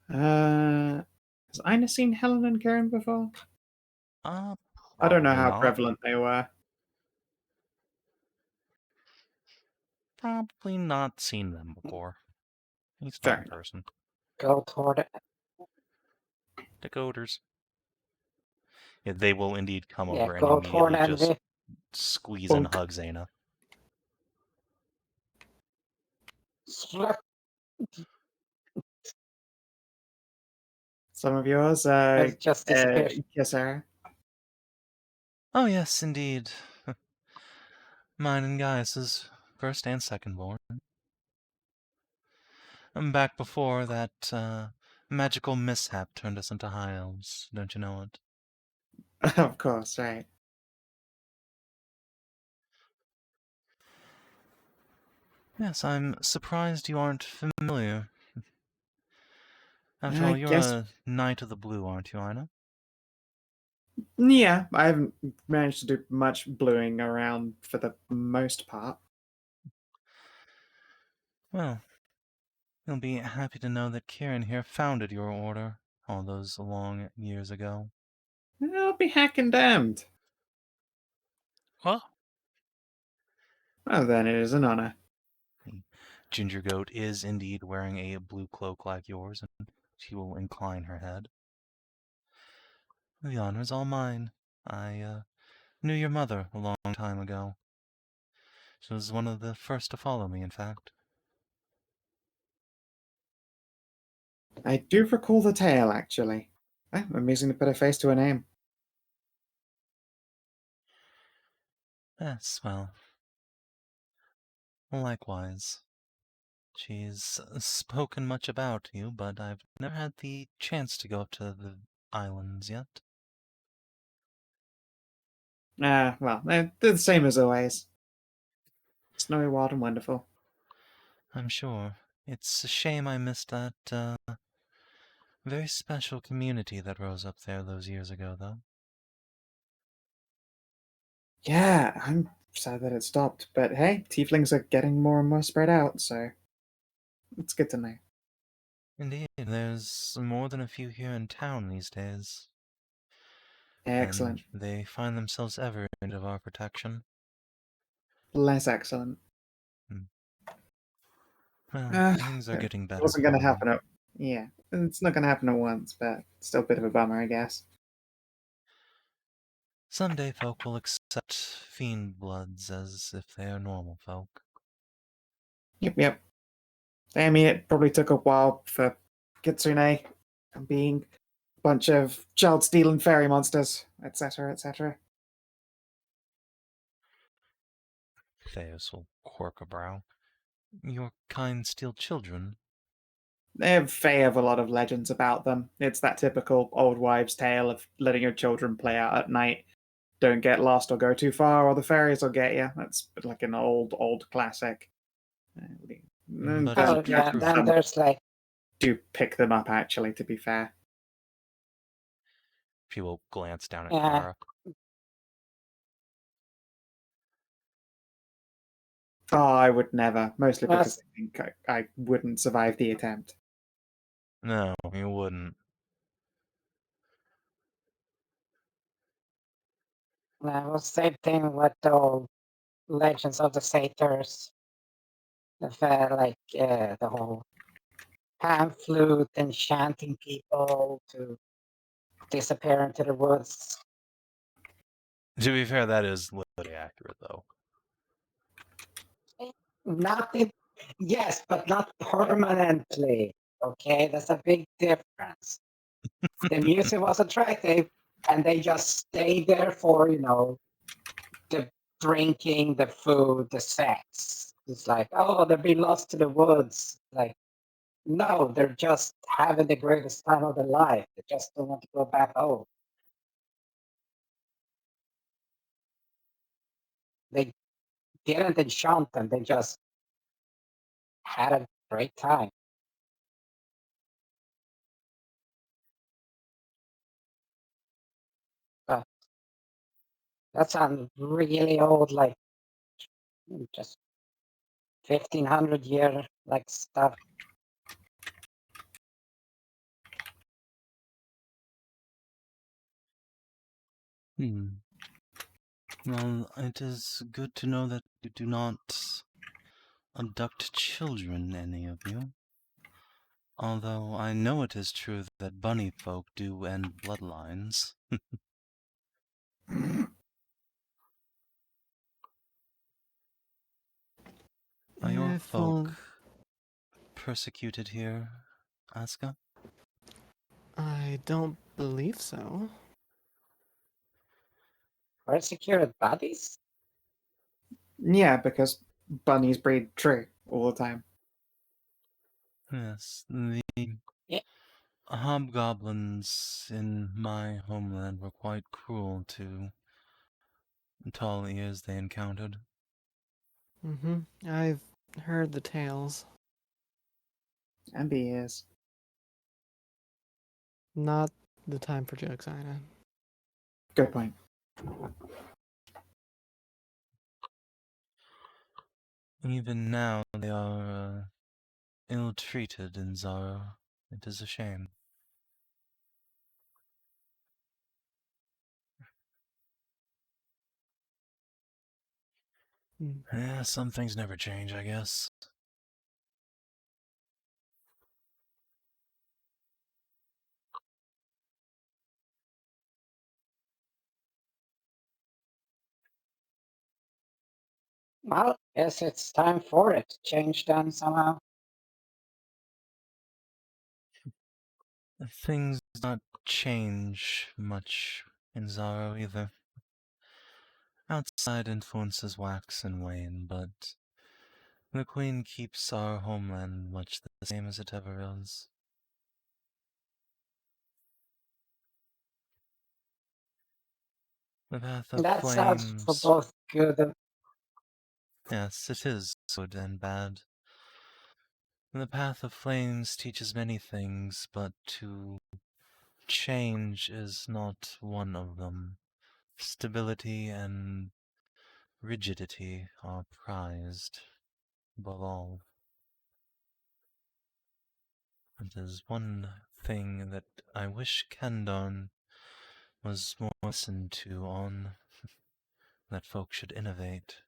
Has Inah seen Helen and Karen before? Uh, I don't know probably how not. prevalent they were. Probably not seen them before. At least Fair not in enough. person. Go toward it. The goaters. Yeah, they will indeed come Yeah, over and go toward immediately just envy. squeeze and Bonk. hug Zana. Slap. Some of yours, It just disappears. kiss her. Oh yes, indeed. Mine and Gaius's first and second born. Back before that magical mishap turned us into high elves, don't you know it? Of course, right. Yes, I'm surprised you aren't familiar. After I all, you're guess, a Knight of the Blue, aren't you, Inah? yeah, I haven't managed to do much bluing around for the most part. Well, you'll be happy to know that Kieran here founded your order all those long years ago. I'll be hacking damned. Well, Well, then it is an honor. The ginger goat is indeed wearing a blue cloak like yours, and she will incline her head. The honor's all mine. I knew your mother a long time ago. She was one of the first to follow me, in fact. I do recall the tale, actually. Amazing to put a face to a name. Yes, well, likewise. She's spoken much about you, but I've never had the chance to go up to the islands yet. Well, they're the same as always. Snowy, wild, and wonderful. I'm sure. It's a shame I missed that very special community that rose up there those years ago, though. Yeah, I'm sad that it stopped, but hey, tieflings are getting more and more spread out, so it's good to know. Indeed, there's more than a few here in town these days. Excellent. And they find themselves ever in need of our protection. Less excellent. Well, things are It getting better wasn't going to for them. happen at... Yeah, it's not going to happen at once, but still a bit of a bummer, I guess. Someday folk will accept fiend bloods as if they are normal folk. Yep. I mean, it probably took a while for Kitsune being a bunch of child-stealing fairy monsters, etc., etc. Theos will quirk a brow. Your kind steal children? Fae have a lot of legends about them. It's that typical old wives' tale of letting your children play out at night. Don't get lost or go too far, or the fairies will get you. That's like an old classic. But is Oh, it yeah, true? then there's like, Do pick them up, actually, to be fair. She will glance down at yeah, Kara. Oh, I would never, mostly because yes, I think I wouldn't survive the attempt. No, you wouldn't. well, same thing with the old Legends of the Satyrs. The whole pan flute enchanting people to disappear into the woods. To be fair, that is literally accurate, though. Not in, yes, but not permanently. Okay, there's a big difference. The music was attractive, and they just stayed there for the drinking, the food, the sex. It's like, oh, they've been lost to the woods. Like, no, they're just having the greatest time of their life. They just don't want to go back home. They didn't enchant them. They just had a great time. But that sounds really old, like just 1500-year like stuff. Well, it is good to know that you do not abduct children, any of you. Although I know it is true that bunny folk do end bloodlines. Are your If, folk persecuted here, Aska? I don't believe so. Persecuted bodies? Yeah, because bunnies breed true all the time. Yes, the Yeah. hobgoblins in my homeland were quite cruel to tall ears they encountered. Mm-hmm. I've heard the tales. And he is. Not the time for jokes, Inah. Good point. Even now they are ill-treated in Zara. It is a shame. Yeah, some things never change, I guess. Well, guess it's time for it to change then somehow. Things do not change much in Zara either. Outside influences wax and wane, but the Queen keeps our homeland much the same as it ever was. The path of That sounds for flames. both good and Yes, it is good and bad. The path of flames teaches many things, but to change is not one of them. Stability and rigidity are prized above all. It is one thing that I wish Kandon was more listened to on, that folk should innovate.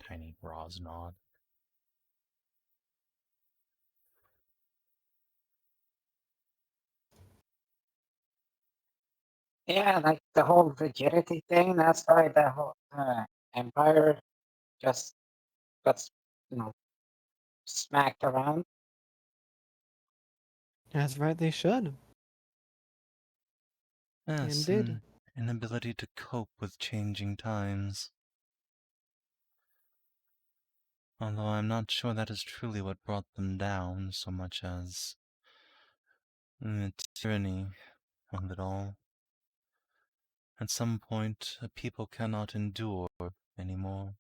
Tiny Roz nod. yeah, like the whole rigidity thing. That's why the whole empire just got smacked around. That's right, they should. Yes, And did. an inability to cope with changing times. Although I'm not sure that is truly what brought them down so much as the tyranny of it all. At some point, a people cannot endure anymore.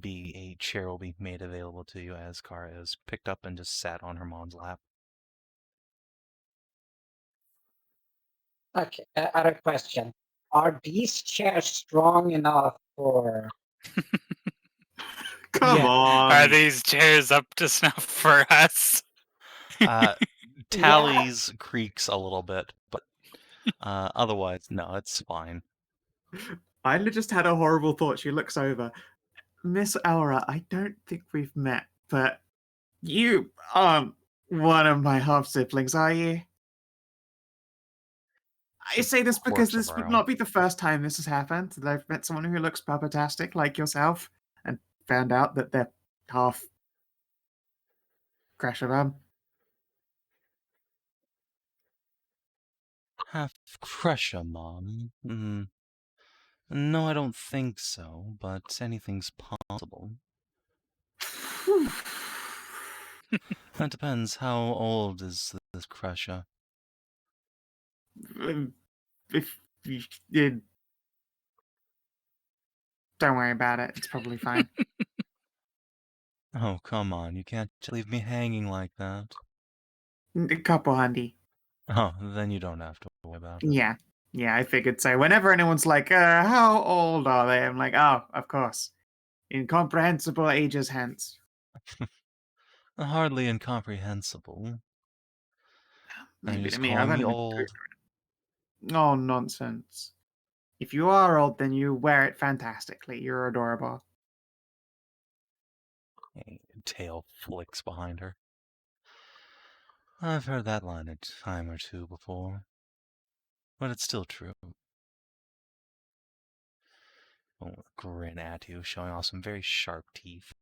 A chair will be made available to you as Kara is picked up and just sat on her mom's lap. Okay, other question. Are these chairs strong enough for... Come Yeah. on. Are these chairs up to snuff for us? tallies creaks a little bit, but otherwise, no, it's fine. Isla just had a horrible thought. She looks over. Miss Aura, I don't think we've met, but you aren't one of my half siblings, are you? I say this because Quirks a this would brow. not be the first time this has happened. That I've met someone who looks puppetastic like yourself and found out that they're half Crasher Mom. Half Crusher, Mom. No, I don't think so, but anything's possible. That depends. How old is this Crusher? If you did, don't worry about it. It's probably fine. Oh, come on. You can't leave me hanging like that. A couple, Hundy. Oh, then you don't have to worry about it. Yeah, I figured so. Whenever anyone's like, how old are they? I'm like, oh, of course. Incomprehensible ages hence. Hardly incomprehensible. And you Maybe to just me, calling I've me only been old. Oh, nonsense. If you are old, then you wear it fantastically. You're adorable. A tail flicks behind her. I've heard that line a time or two before. But it's still true. Oh, grin at you, showing off some very sharp teeth.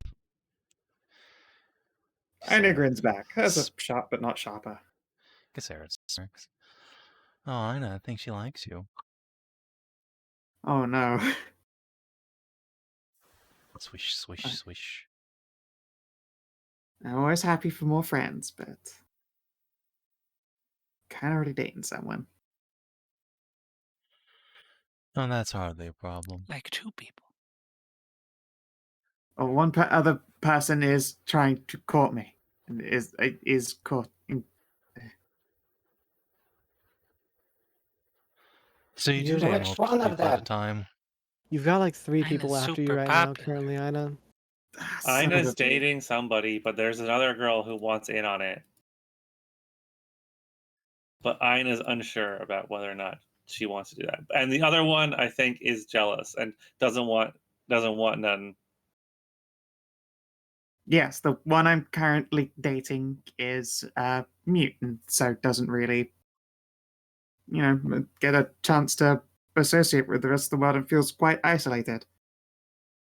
Inah grins back. That's a sharp but not sharper. Caceres smirks. Oh, Inah, I think she likes you. Oh, no. Swish, swish, swish. I'm always happy for more friends, but kind of already dating someone. Oh, that's hardly a problem. Like 2 people. Oh, one other person is trying to court me, and is caught. So you do You're date like, Which multiple one of people at a them? time. You've got like 3 Ina's people after you super right now, popular. currently, Inah. Ina's dating somebody, but there's another girl who wants in on it. But Ina's unsure about whether or not she wants to do that. And the other one, I think, is jealous and doesn't want none. Yes, the one I'm currently dating is mutant, so doesn't really, get a chance to associate with the rest of the world and feels quite isolated.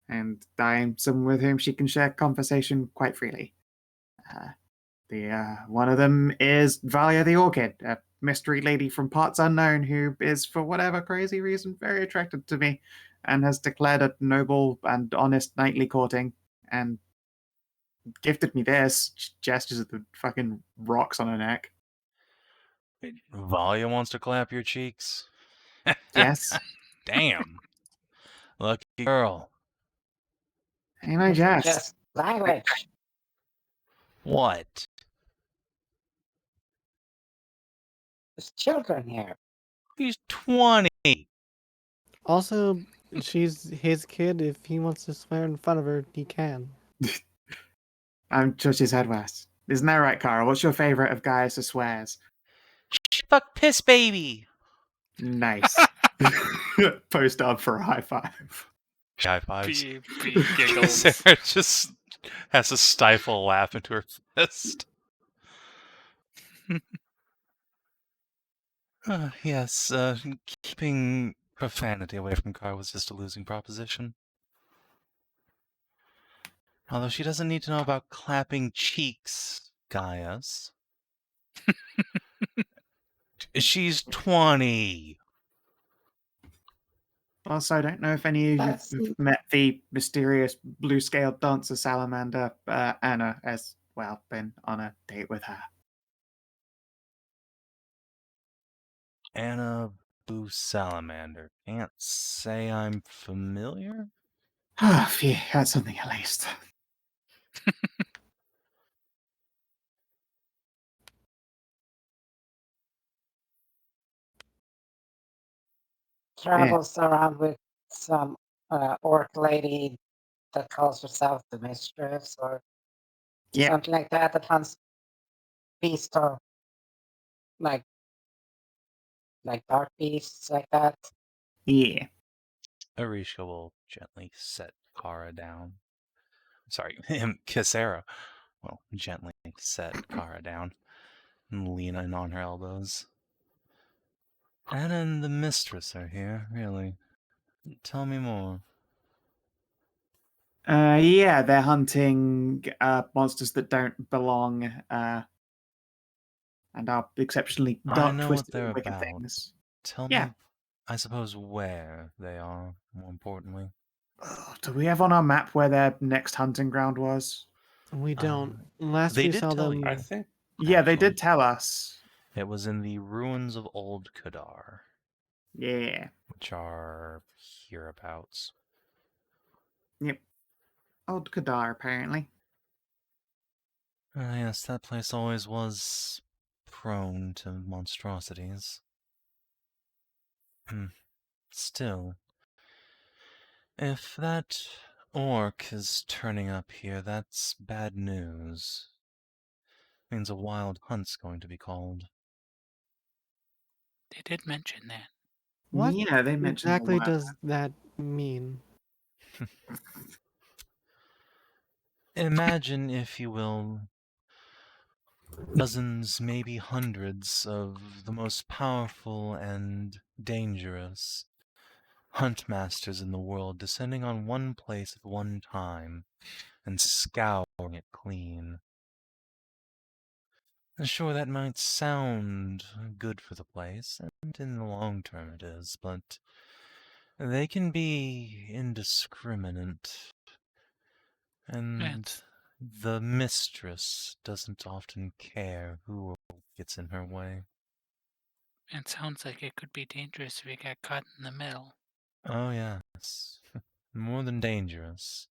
And I'm someone with whom she can share conversation quite freely. One of them is Valia the Orchid, a mystery lady from parts unknown who is, for whatever crazy reason, very attracted to me and has declared a noble and honest knightly courting and gifted me this. She gestures at the fucking rocks on her neck. Valia wants to clap your cheeks? Yes. Damn. Lucky girl. And I jest. Just language. What? There's children here. He's 20. Also, she's his kid. If he wants to swear in front of her, he can. I'm judge his head west. Isn't that right, Carl? What's your favorite of guys who swears? Fuck piss baby. Nice. Post up for a high five. High fives. Big giggles. Sarah just has to stifle a laugh into her fist. Yes, keeping profanity away from Car was just a losing proposition. Although she doesn't need to know about clapping cheeks, Gaius. She's 20. Also, I don't know if any of you That's- have met the mysterious blue-scaled dancer salamander, Anna, as well. Been on a date with her. Anna Blue Salamander. Can't say I'm familiar? Ah, phew, that's something at least. Travels around with some orc lady that calls herself the mistress or Yeah. something like that. That hunts beast or Like dark beasts like that. Yeah. Arisha will gently set Kara down. Sorry, Kisera will gently set Kara down and lean in on her elbows. Anna and the mistress are here, really. Tell me more. Yeah, they're hunting monsters that don't belong, and are exceptionally I dark, know what twisted, they're and wicked about. things. Tell Yeah. me, I suppose, where they are, more importantly. Oh, do we have on our map where their next hunting ground was? We don't. Last they we did saw tell them, you. I think Yeah, they Actually. did tell us. It was in the ruins of Old Kadar, Yeah. which are hereabouts. Yep. Old Kadar, apparently. Yes, that place always was prone to monstrosities. Still, if that orc is turning up here, that's bad news. Means a wild hunt's going to be called. They did mention that. what Yeah, they mentioned exactly the word. does that mean? Imagine, if you will, dozens, maybe hundreds of the most powerful and dangerous huntmasters in the world descending on one place at one time and scouring it clean. Sure, that might sound good for the place, and in the long term it is, but they can be indiscriminate. And It's- the mistress doesn't often care who gets in her way. It sounds like it could be dangerous if you got caught in the middle. Oh, yes. More than dangerous.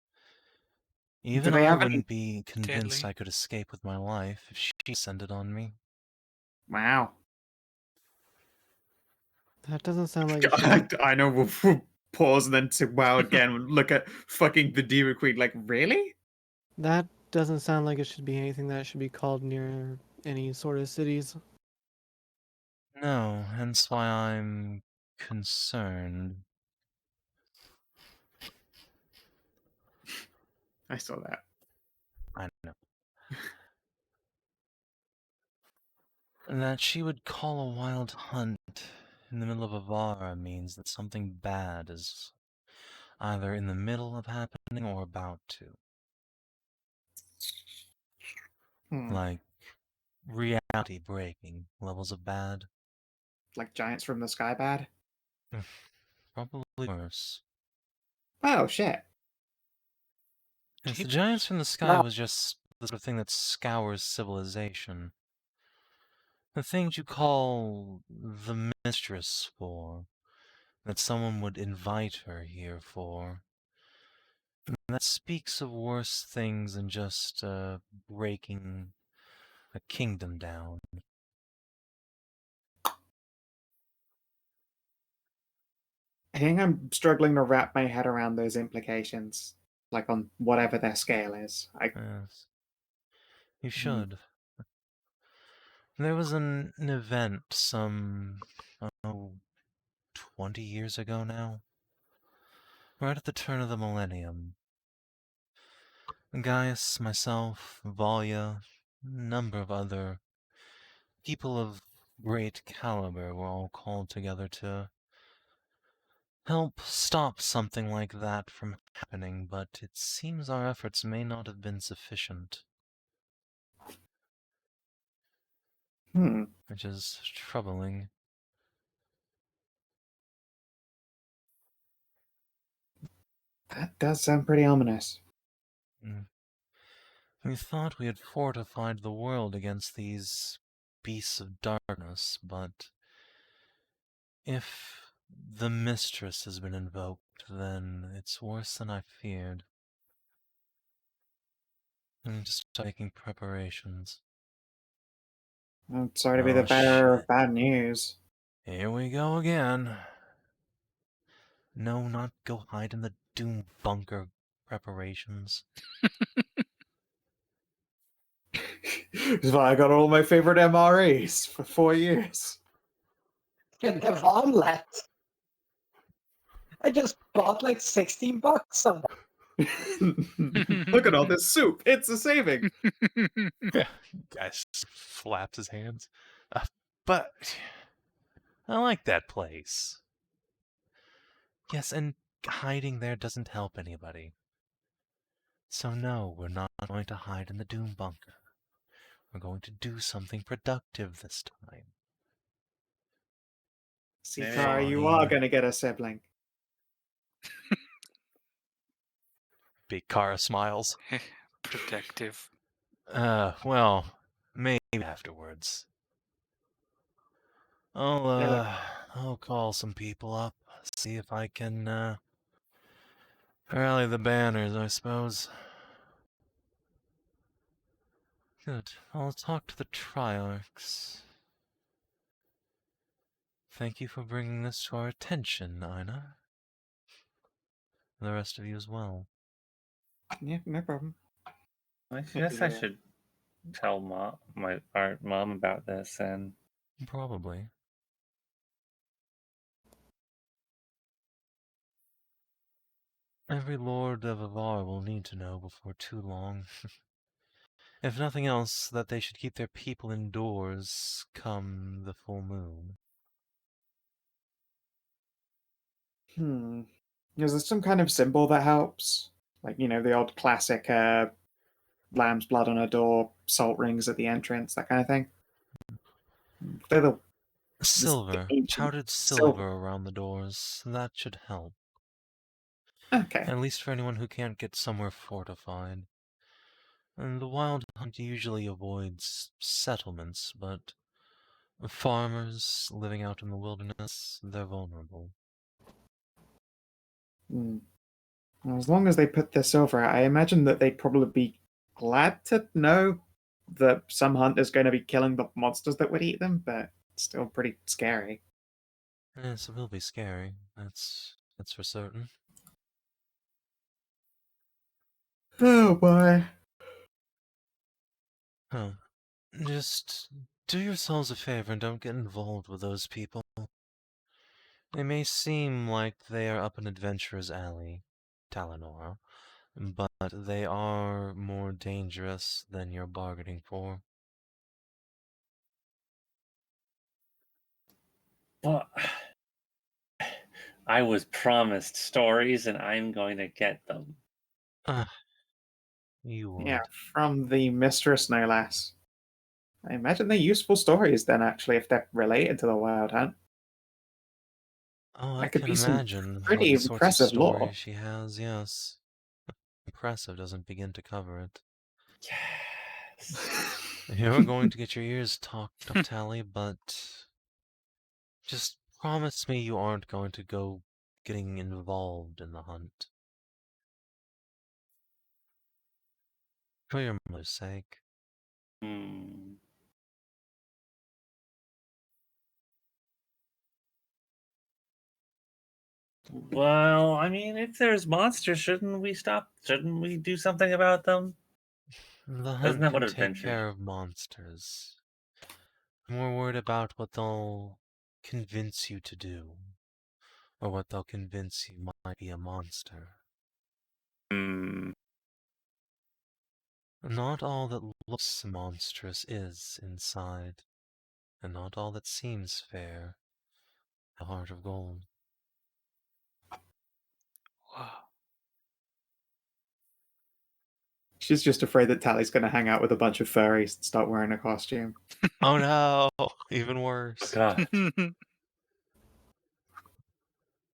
Do Even they I have any? wouldn't be convinced Deadly. I could escape with my life if she descended on me. Wow. That doesn't sound like it should. I know. We'll pause and then say wow again. Look at fucking the Diva Queen. Like, really? That doesn't sound like it should be anything that should be called near any sort of cities. No, hence why I'm concerned. I saw that. I know. That she would call a wild hunt in the middle of Evarra means that something bad is either in the middle of happening or about to. Like reality breaking levels of bad. Like giants from the sky bad? Probably worse. Oh, shit. Yes, the Jeez. giants from the sky No. was just the sort of thing that scours civilization. The things you call the mistress for, that someone would invite her here for. That speaks of worse things than just breaking a kingdom down. I think I'm struggling to wrap my head around those implications, like on whatever their scale is. Yes. You should. There was an event some, 20 years ago now. Right at the turn of the millennium. Gaius, myself, Volya, a number of other people of great caliber were all called together to help stop something like that from happening, but it seems our efforts may not have been sufficient. Which is troubling. That does sound pretty ominous. We thought we had fortified the world against these beasts of darkness, but if the mistress has been invoked, then it's worse than I feared. I'm just making preparations. I'm sorry to be the Oh, bearer of shit. bad news. Here we go again. No, not go hide in the doom bunker preparations. That's why I got all my favorite MREs for 4 years. And the omelet. I just bought like $16 of them. Look at all this soup. It's a saving. Guy flaps his hands. But I like that place. Yes, and hiding there doesn't help anybody. So no, we're not going to hide in the Doom Bunker. We're going to do something productive this time. See, Maybe- Kara, you are going to get a sibling. Big Kara smiles. Protective. Well, maybe afterwards. I'll call some people up, see if I can, rally the banners, I suppose. Good. I'll talk to the Triarchs. Thank you for bringing this to our attention, Inah. And the rest of you as well. Yeah, no problem. I guess I should tell our mom about this and Probably. Every Lord of Evarra will need to know before too long. If nothing else, that they should keep their people indoors come the full moon. Is there some kind of symbol that helps? Like, the old classic lamb's blood on a door, salt rings at the entrance, that kind of thing? They're the Silver, ancient powdered silver. silver around the doors. That should help. Okay. At least for anyone who can't get somewhere fortified. And the Wild Hunt usually avoids settlements, but farmers living out in the wilderness, they're vulnerable. Well, as long as they put this over, I imagine that they'd probably be glad to know that some hunt is going to be killing the monsters that would eat them, but it's still pretty scary. Yes, it will be scary. That's for certain. Oh boy. Oh, just do yourselves a favor and don't get involved with those people. They may seem like they are up an adventurer's alley, Talanora, but they are more dangerous than you're bargaining for. well, I was promised stories and I'm going to get them. You would. Yeah, from the mistress, no less. I imagine they're useful stories then, actually, if they're related to the Wild Hunt. Oh, I That could can be some imagine pretty what the sorts of impressive lore. stories she has, yes. Impressive doesn't begin to cover it. Yes. You're going to get your ears talked up, Tally, but just promise me you aren't going to go getting involved in the hunt. For your mother's sake. Hmm. Well, I mean, if there's monsters, shouldn't we stop? Shouldn't we do something about them? The Isn't hunt that can what take adventures? care of monsters. I'm more worried about what they'll convince you to do. Or what they'll convince you might be a monster. Hmm. Not all that looks monstrous is inside, and not all that seems fair a heart of gold. Whoa. She's just afraid that Tally's going to hang out with a bunch of furries and start wearing a costume. Oh no! Even worse. God.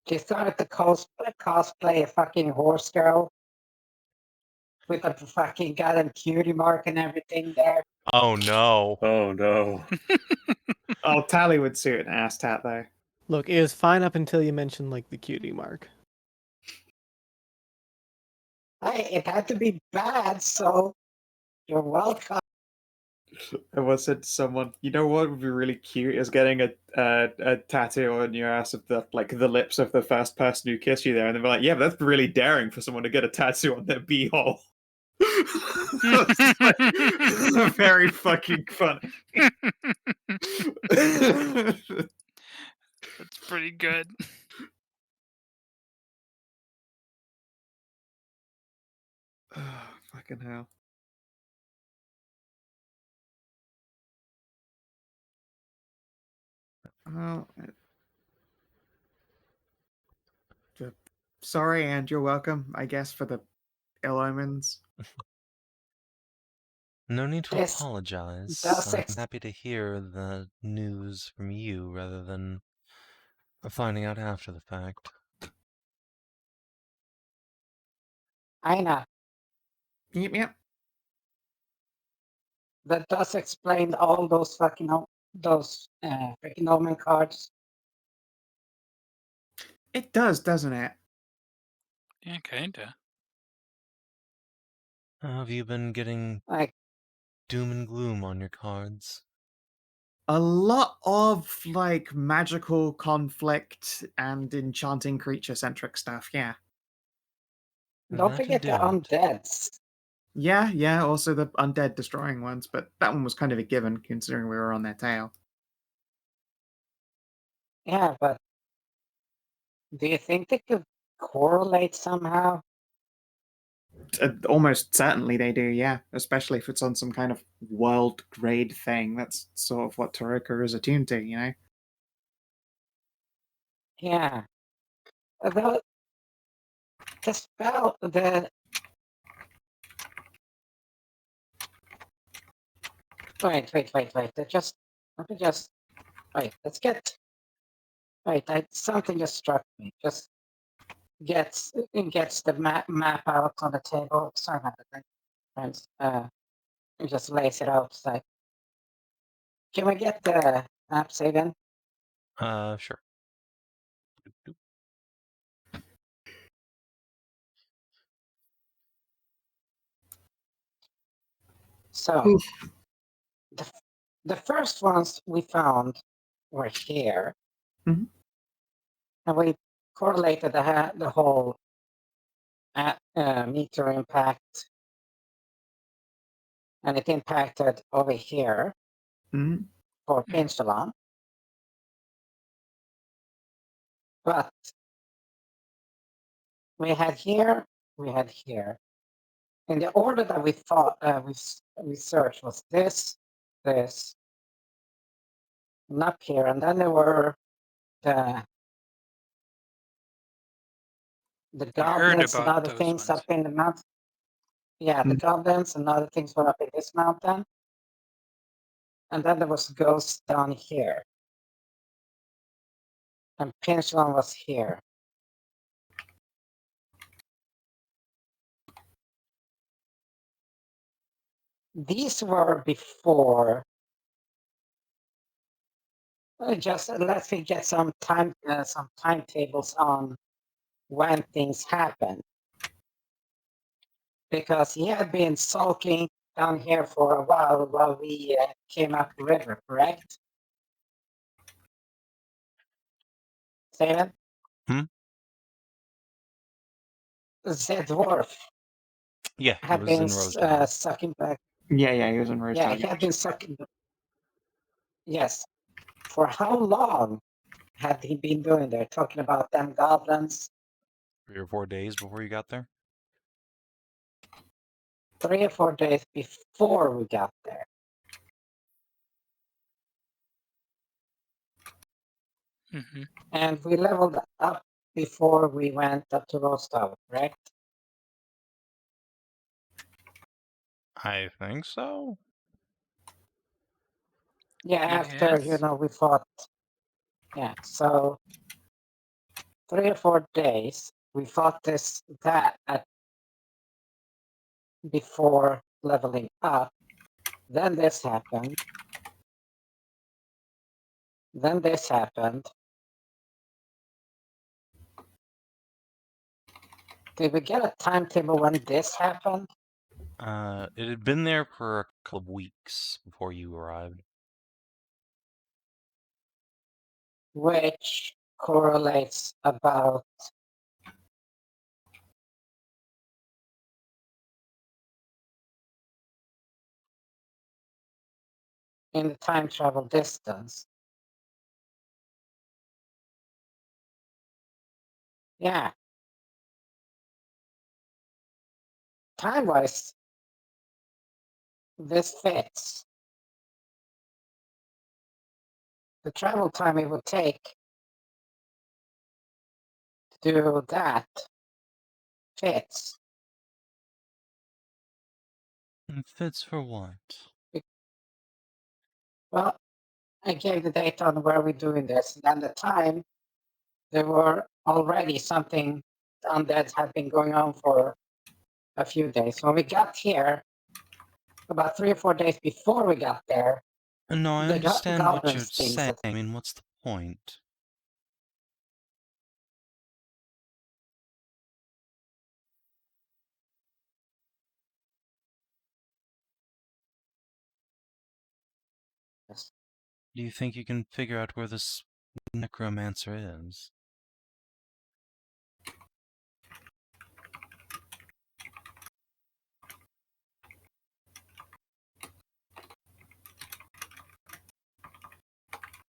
She started to cosplay a fucking horse girl with a fucking goddamn cutie mark and everything there. Oh no! Oh no. Oh, Tally would suit an ass tat, though. Look, it was fine up until you mentioned like the cutie mark. Hey, it had to be bad, so you're welcome. I once said to someone, you know what would be really cute is getting a tattoo on your ass of the lips of the first person who kissed you there, and they'd be like, yeah, but that's really daring for someone to get a tattoo on their beehole. That's like, very fucking funny. That's pretty good. Oh, fucking hell. Well, sorry, and you're welcome, I guess, for the ill omens. No need to Yes, apologize. does I'm ex- happy to hear the news from you rather than finding out after the fact. Inah, Yep. that does explain all those freaking omen cards. It does, doesn't it? Yeah, kinda. How have you been getting Like, doom and gloom on your cards? A lot of like magical conflict and enchanting creature centric stuff, yeah. don't That forget the do it. undeads. Yeah, also the undead destroying ones, but that one was kind of a given considering we were on their tail. Yeah, but do you think they could correlate somehow? Almost certainly they do, yeah. Especially if it's on some kind of world grade thing. That's sort of what Taelorc is attuned to, you know? Yeah. The spell, the wait. Let me just wait. Let's get wait. Something just struck me. Just gets the map out on the table. Sorry about that, friends. It just lays it outside. Can we get the map, Savin? Sure. So the first ones we found were here, Mhm. and we correlated the whole meteor impact, and it impacted over here Mhm. for Pinchalan. But we had here. In the order that we thought we searched was this, and up here, and then there were the Heard goblins and about other those things up ones. in the mountain. Yeah, the goblins and other things were up in this mountain, and then there was ghosts down here, and Pinchalan was here. These were before. Just let's me get some timetables on when things happen, because he had been sulking down here for a while we came up the river, correct? Say that? Hmm? The dwarf Yeah, he had was been in Rosedale. sucking back. Yeah, he was in Rosedale. Yeah, he had been sucking. Yes. For how long had he been doing there? Talking about them goblins. 3 or 4 days before you got there. 3 or 4 days before we got there. Mm-hmm. And we leveled up before we went up to Rosedale, correct? I think so. Yeah, after Yes. we fought. Yeah, so 3 or 4 days we fought that before leveling up. Then this happened. Then this happened. Did we get a timetable when this happened? It had been there for a couple of weeks before you arrived. Which correlates about in the time travel distance. Yeah. Time-wise, this fits. The travel time it would take to do that fits. And fits for what? Well, I gave the date on where we're doing this, and at the time, there were already something undead had been going on for a few days. When we got here, about 3 or 4 days before we got there, No, I the understand what you're goblins things saying. that I mean, what's the point? Do you think you can figure out where this necromancer is?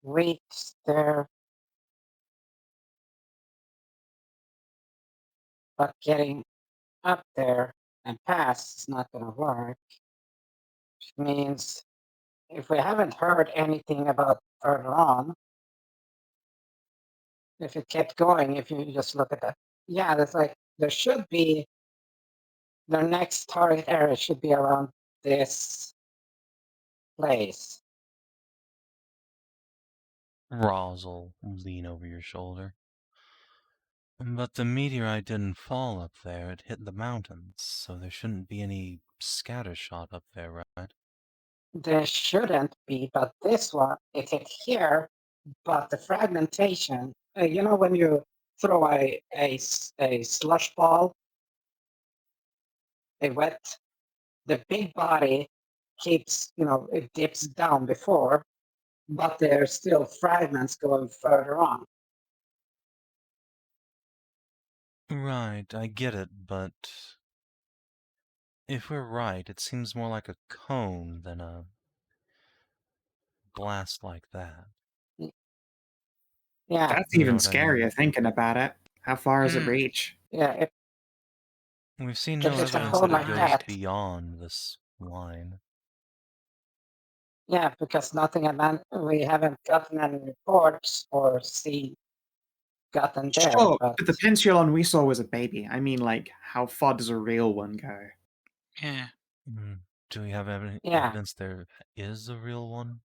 reached there, but getting up there and past is not going to work. Which means if we haven't heard anything about further on, if it kept going, if you just look at that, yeah, there's like, there should be, their next target area should be around this place. Roz will lean over your shoulder. But the meteorite didn't fall up there, it hit the mountains, so there shouldn't be any scattershot up there, right? There shouldn't be, but this one, it hit here, but the fragmentation, you know, when you throw a slush ball, a wet, the big body keeps, you know, it dips down before, but there's still fragments going further on. Right, I get it, but if we're right, it seems more like a cone than a blast like that. Yeah, That's You know even what I scarier mean? thinking about it. How far does it Hmm. reach? yeah. We've seen If no it's a evidence cone that it like goes that, beyond this line. yeah, because we haven't gotten any reports or gotten there, Sure, but but the Pensulon we saw was a baby. I mean, like, how far does a real one go? Yeah. Do we have Yeah. evidence there is a real one?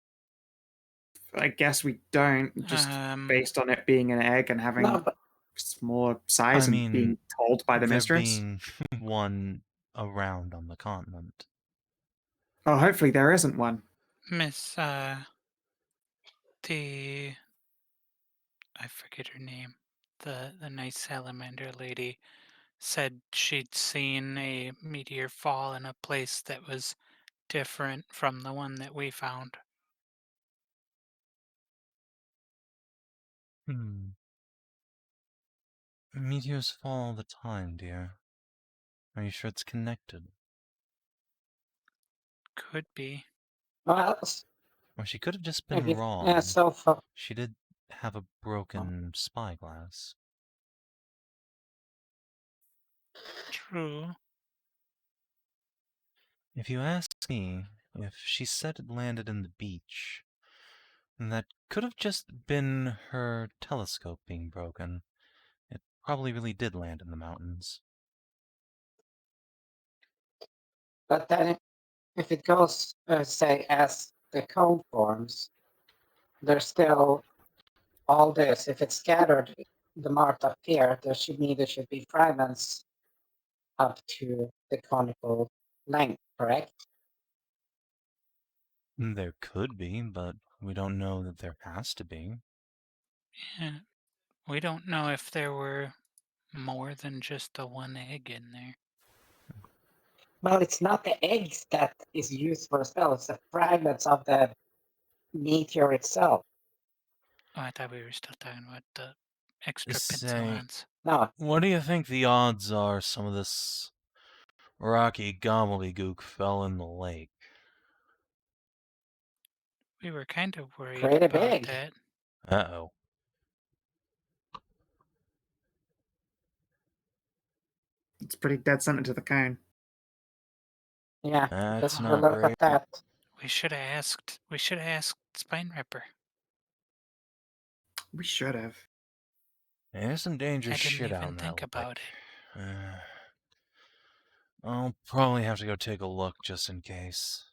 I guess we don't, just based on it being an egg and having no, but smaller size I and being mean, told by the there mistress. being one around on the continent. Oh, hopefully there isn't one. Miss, I forget her name. The nice salamander lady said she'd seen a meteor fall in a place that was different from the one that we found. Meteors fall all the time, dear. Are you sure it's connected? Could be. well, Or she could have just been maybe wrong. yeah. So far, She did have a broken spyglass. True. If you ask me, if she said it landed in the beach, that could have just been her telescope being broken. It probably really did land in the mountains. but then if it goes, say, as the cone forms, there's still all this. If it's scattered, the marked up here, there should be fragments up to the conical length, correct? There could be, but we don't know that there has to be. Yeah. We don't know if there were more than just the one egg in there. Well, it's not the eggs that is used for a spell, it's the fragments of the meteor itself. Oh, I thought we were still talking about the extra Say, pencilons. No, what do you think the odds are some of this rocky gobbledygook fell in the lake? We were kind of worried Pretty about big. that. Uh-oh. It's pretty dead center to the cone. Yeah, That's let's have a not look great. at that. We should have asked. We should have asked Spine Ripper. We should have. Yeah, there's some dangerous I didn't shit out even in that think about lake. it. I'll probably have to go take a look just in case.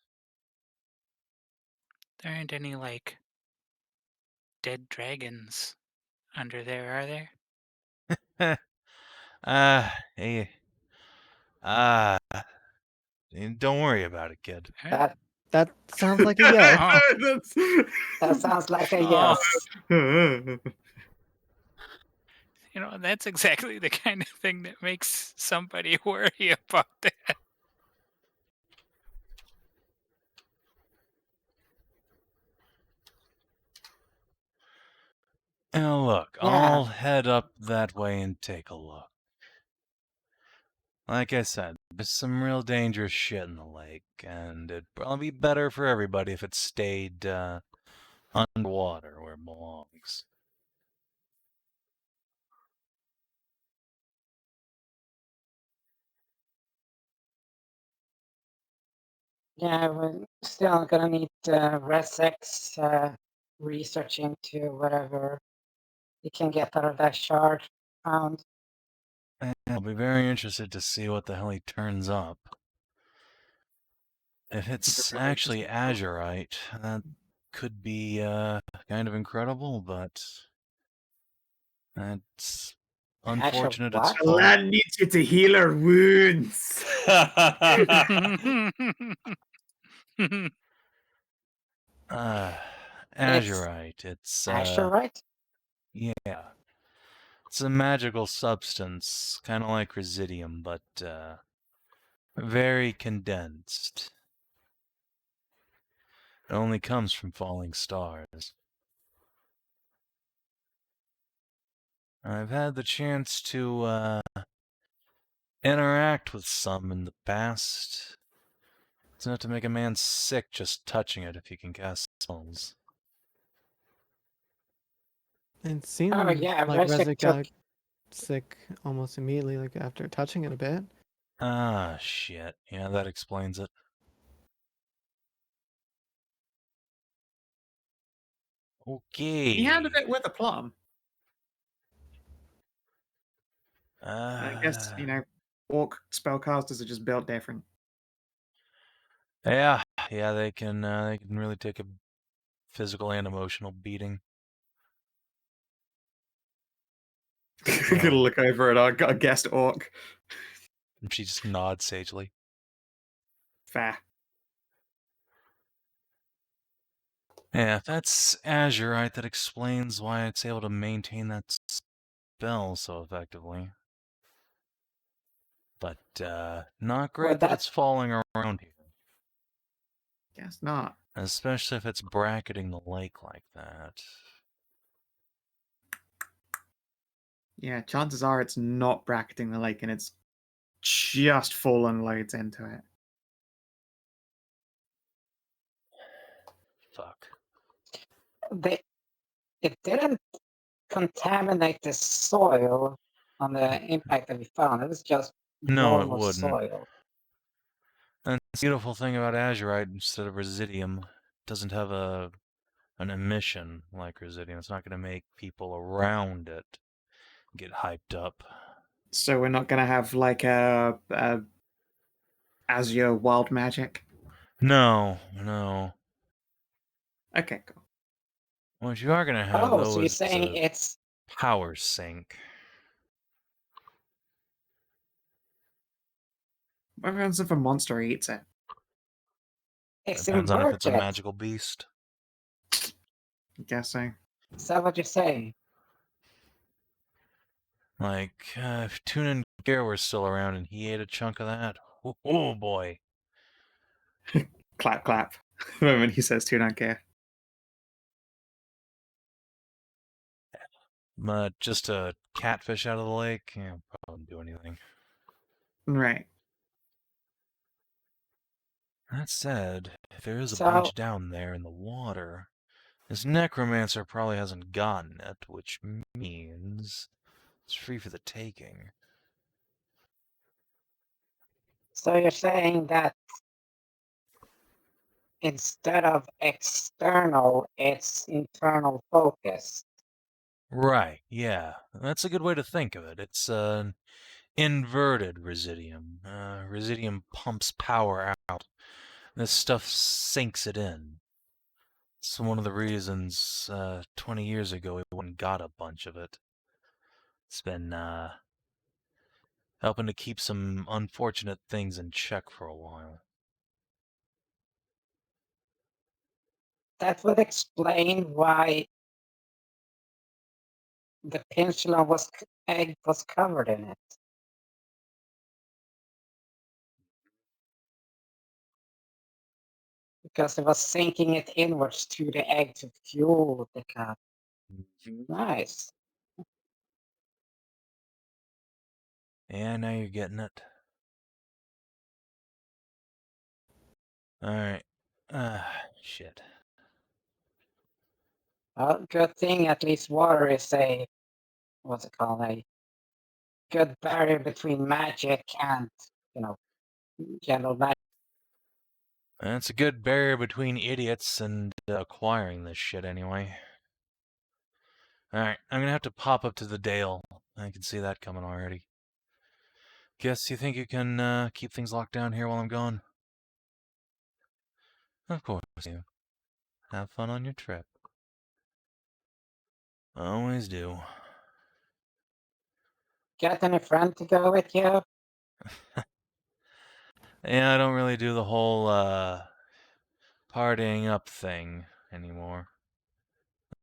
There aren't any like dead dragons under there, are there? Hey. Ah. Don't worry about it, kid. That That sounds like a yes. Oh. that sounds like a Oh. yes. You know, that's exactly the kind of thing that makes somebody worry about that. Now look, Yeah. I'll head up that way and take a look. Like I said, there's some real dangerous shit in the lake, and it'd probably be better for everybody if it stayed underwater where it belongs. Yeah, we're still gonna need Resex research into whatever you can get out of that shard found. And I'll be very interested to see what the hell he turns up. If it's Really actually interesting. azurite, that could be kind of incredible, but that's unfortunate it's what? The falling. land needs you to heal her wounds. Azurite, it's Asher, right? yeah. It's a magical substance, kind of like residium, but very condensed. It only comes from falling stars. I've had the chance to interact with some in the past. It's enough to make a man sick just touching it if you can cast spells. It seemed Oh yeah, like Resex Rezek got took. sick almost immediately, like after touching it a bit. Ah, shit. Yeah, that explains it. Okay. He handled it with a plum. I guess, Uh, orc spellcasters are just built different. yeah, they can really take a physical and emotional beating. Gonna look over at our guest orc. She just nods sagely. Fair. Yeah, if that's azurite, that explains why it's able to maintain that spell so effectively. But not great that it's falling around here. Guess not. Especially if it's bracketing the lake like that. Yeah, chances are it's not bracketing the lake and it's just fallen loads into it. Fuck. It didn't contaminate the soil on the impact that we found. It was just No, it normal wouldn't. soil. And the beautiful thing about azurite instead of residium, it doesn't have an emission like residium. It's not going to make people around it get hyped up. So we're not gonna have like a Azure wild magic. No. Okay, cool. What you are going to have, Oh, though, so you're is saying a it's power sink. What happens if a monster eats it? Depends on if it's a inverted? magical beast. I'm guessing. Is that what you're saying? Like, if Tune and Gare were still around and he ate a chunk of that, oh boy. Clap, clap. The moment he says, "Do not care." But just a catfish out of the lake, yeah, probably wouldn't do anything. Right. That said, If there is a So- bunch down there in the water, this necromancer probably hasn't gotten it, which means it's free for the taking. So you're saying that instead of external, it's internal focus. Right, yeah. That's a good way to think of it. It's an inverted residium. Residium pumps power out. This stuff sinks it in. It's one of the reasons 20 years ago we went and got a bunch of it. It's been helping to keep some unfortunate things in check for a while. That would explain why the pendulum egg was covered in it. Because it was sinking it inwards to the egg to fuel the cup. Nice. Yeah, now you're getting it. Alright. Shit. Well, good thing at least water is a, what's it called, a good barrier between magic and, general magic. That's a good barrier between idiots and acquiring this shit anyway. Alright, I'm gonna have to pop up to the Dale. I can see that coming already. Guess you think you can keep things locked down here while I'm gone? Of course you. Have fun on your trip. Always do. Got any friend to go with you? Yeah, I don't really do the whole partying up thing anymore.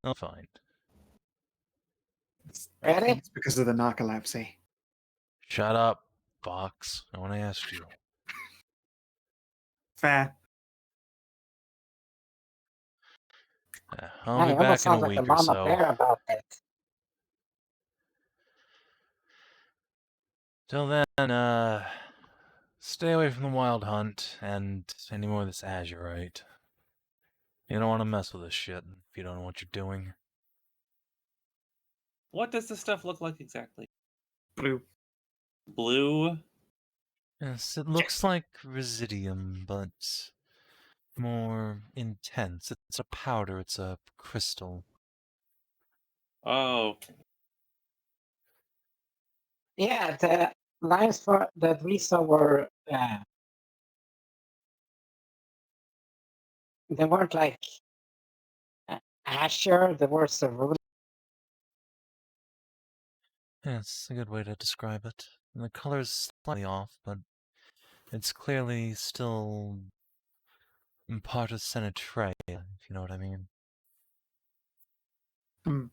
I'll find. I Really? think it's because of the narcolepsy. Shut up, Fox. No one asked you. Fair. I'll Hey, be almost back in a sounds like the week or mama so. bear about it. Till then, stay away from the wild hunt and any more of this azurite. You don't want to mess with this shit if you don't know what you're doing. What does this stuff look like exactly? Blue. Blue? Yes, it looks like residium, but more intense. It's a powder, it's a crystal. Oh, Yeah, the lines for that we saw were they weren't like Asher, they were cerulean. Yes, a good way to describe it. And the color's slightly off, but it's clearly still part of Senetre, if you know what I mean. Hmm.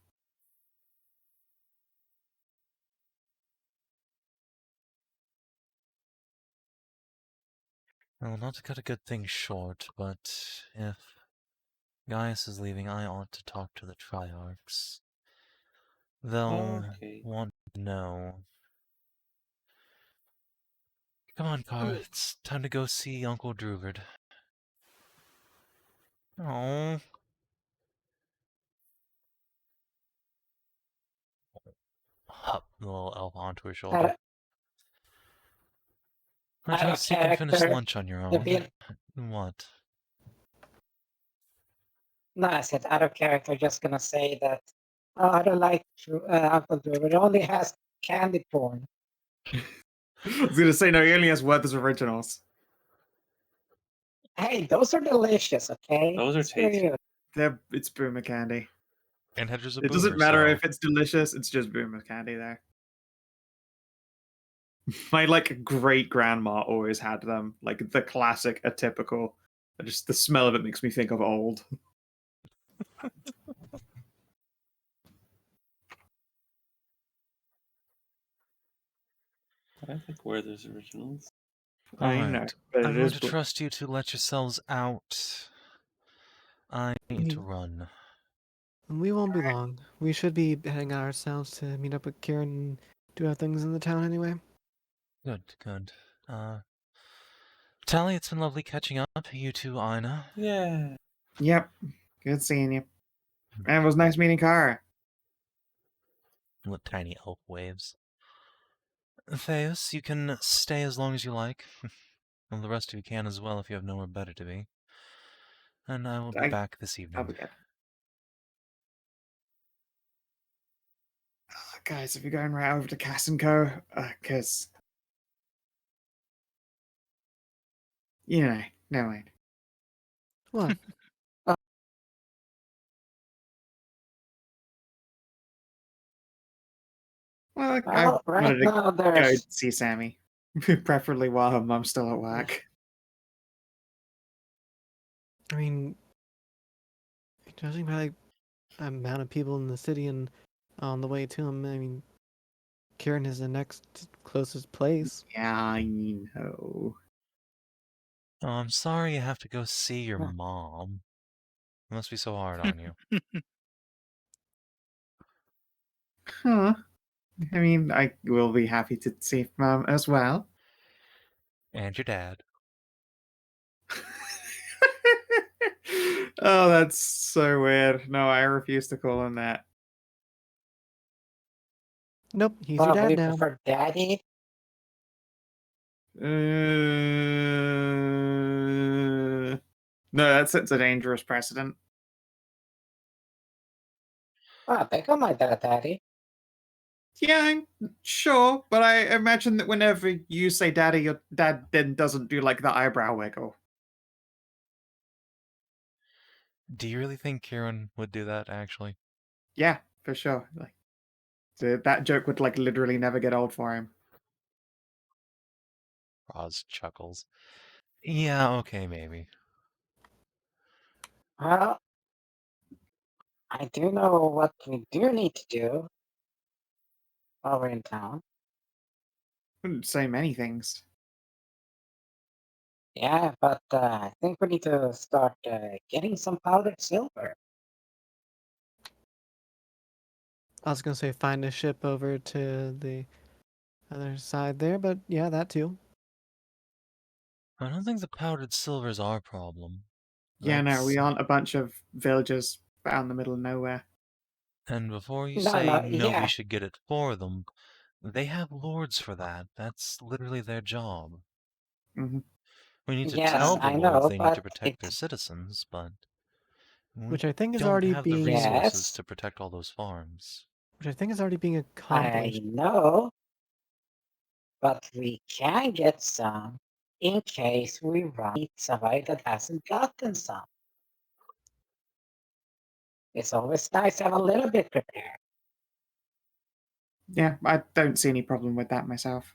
Well, not to cut a good thing short, but if Gaius is leaving, I ought to talk to the Triarchs. They'll okay. want to know. Come on, Car. It's time to go see Uncle Druid. Oh. Hup the little elf onto his shoulder. I out of trust you can finish character, lunch on your the own. bit- What? No, I said out of character, just gonna say that I don't like Uncle Druid. It only has candy corn. I was gonna say no, he only has Werther's originals. Hey, those are delicious, okay? Those are Screw tasty. you. It's boomer candy. And Hedrah's a It boomer, doesn't matter so... if it's delicious, it's just boomer candy there. My great grandma always had them. Like the classic, atypical. Just the smell of it makes me think of old. I think where there's originals. I know, Alright, but I'm it going is to blue. trust you to let yourselves out. I need to run. We won't be long. We should be heading out ourselves to meet up with Kieran and do our things in the town anyway. Good, good. Tally, it's been lovely catching up. You too, Inah. Yeah. Yep. Good seeing you. And it was nice meeting Kara. What tiny elf waves. Theus, you can stay as long as you like. And the rest of you can as well if you have nowhere better to be. And I will be back this I'll evening. be good. Guys, if you're going right over to Cass & Co, because... never mind. What? Well, I Well, right wanted to now go there's see Sammy. Preferably while her mum's still at work. I mean, judging by like the amount of people in the city and on the way to him, I mean, Kieran is the next closest place. Yeah, I know. Oh, I'm sorry you have to go see your mom. It must be so hard on you. Huh. I mean, I will be happy to see Mum as well. And your dad. Oh, that's so weird. No, I refuse to call him that. Nope, he's your dad probably now. prefer daddy. No, that sets a dangerous precedent. Ah, they call my dad daddy. Yeah, sure, but I imagine that whenever you say daddy, your dad then doesn't do like the eyebrow wiggle. Do you really think Kieran would do that, actually? Yeah, for sure. Like that joke would like literally never get old for him. Roz chuckles. Yeah, okay, maybe. Well, I do know what we do need to do while we're in town. Wouldn't say many things. Yeah, but I think we need to start getting some powdered silver. I was gonna say find a ship over to the other side there, but yeah, that too. I don't think the powdered silver's our problem. Yeah, no, we That's- aren't a bunch of villagers out in the middle of nowhere. And before you No, say no, no, we yeah. should get it for them, they have lords for that. That's literally their job. Hmm. We need to Yes, tell the I lords know, they need to but protect their citizens, but we Which I think is don't already have the being resources Yes. to protect all those farms. which I think is already being I accomplished. know, but we can get some in case we run into somebody that hasn't gotten some. It's always nice to have a little bit prepared. Yeah, I don't see any problem with that myself.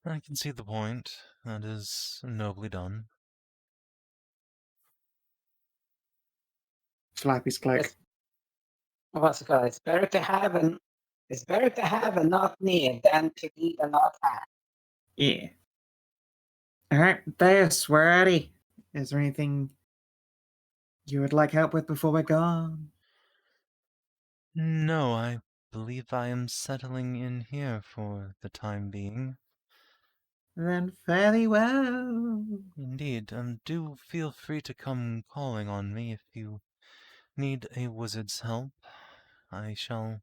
I can see the point. That is nobly done. Flappy's cloak. It's, what's it called? It's better to have and not need than to need and not have. Yeah. Alright, Theus, we're ready. Is there anything you would like help with before we're gone? No, I believe I am settling in here for the time being. Then fairly well. Indeed, do feel free to come calling on me if you need a wizard's help. I shall,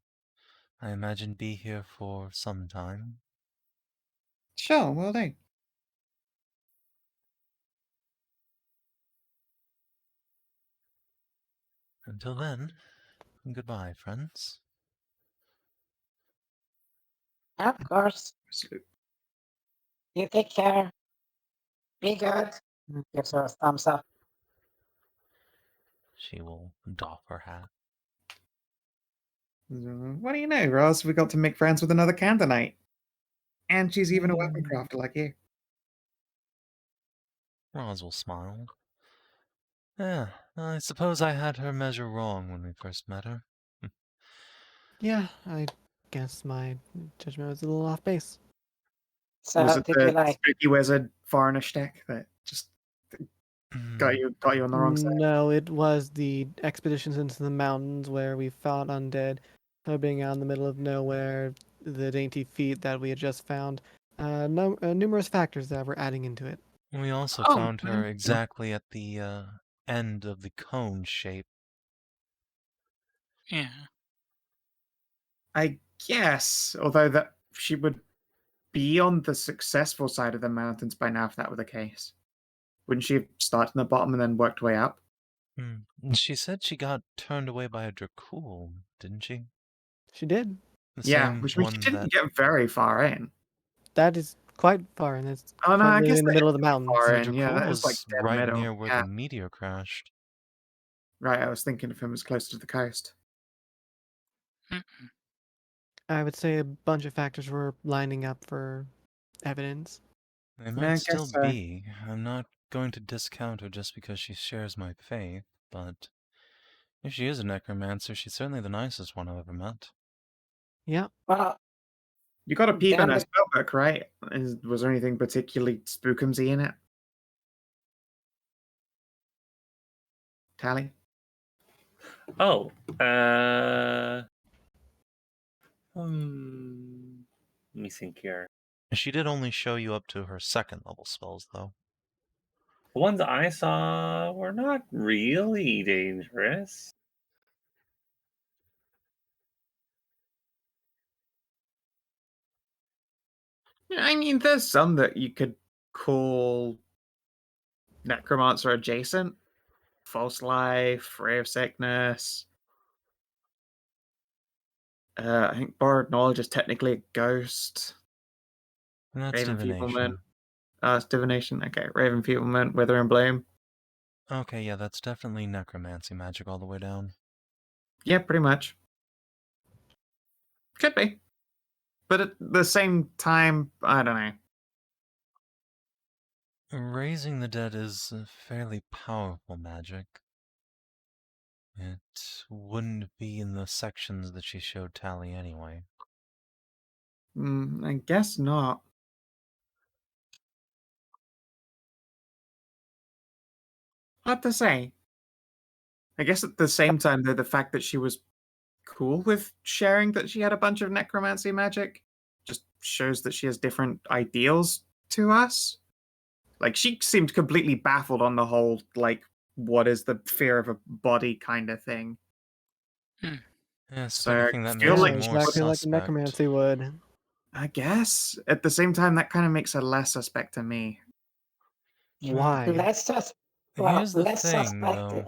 I imagine, be here for some time. Sure, will do. Until then, goodbye, friends. Of course, you take care. Be good. Gives her a thumbs up. She will doff her hat. What do you know, Ross? We got to make friends with another Candidate. And she's even a weapon crafter like you. Roz will smile. Yeah, I suppose I had her measure wrong when we first met her. Yeah, I guess my judgment was a little off base. So Was it did the you like? spooky wizard foreigner shtick that just got you on the wrong side? No, it was the expeditions into the mountains where we fought undead, her being out in the middle of nowhere, the dainty feat that we had just found. numerous factors that we're adding into it. We also Oh, found her yeah. exactly at the end of the cone shape. Yeah. I guess, although that she would be on the successful side of the mountains by now if that were the case. Wouldn't she have started in the bottom and then worked her way up? She said she got turned away by a Dracool, didn't she? She did. The Yeah, same which means she one didn't that... get very far in. That is quite far, and it's Oh no, quite I guess in the that middle of the is mountains. far The in. Yeah, that Dracool is like was dead right middle. near where Yeah, the meteor crashed. right. I was thinking of him as closer to the coast. Mm-mm. I would say a bunch of factors were lining up for evidence. They Yeah, I might guess still so. be. I'm not going to discount her just because she shares my faith, but if she is a necromancer, she's certainly the nicest one I've ever met. Yeah. Well, You got a peep in then her spellbook, right? Was there anything particularly spookumsy in it? Tally? Oh, let me think here. She did only show you up to her second level spells, though. The ones I saw were not really dangerous. Yeah, I mean, there's some that you could call necromancer adjacent. False life, ray of sickness. I think borrowed knowledge is technically a ghost. And that's Raven divination. Feeblement. It's divination. Okay, Raven Feeblement, Wither and Blame. Okay, yeah, that's definitely necromancy magic all the way down. Yeah, pretty much. Could be. But at the same time, I don't know. Raising the dead is a fairly powerful magic. It wouldn't be in the sections that she showed Tally anyway. I guess not. Hard to say. I guess at the same time, though, the fact that she was cool with sharing that she had a bunch of necromancy magic just shows that she has different ideals to us. Like, she seemed completely baffled on the whole, like, what is the fear of a body kind of thing. Yes, if So I anything, that feel makes Yeah, her like more exactly like a suspect. necromancy would. I guess at the same time, that kind of makes her less suspect to me. Why? let's just Here's the less thing, suspect. though.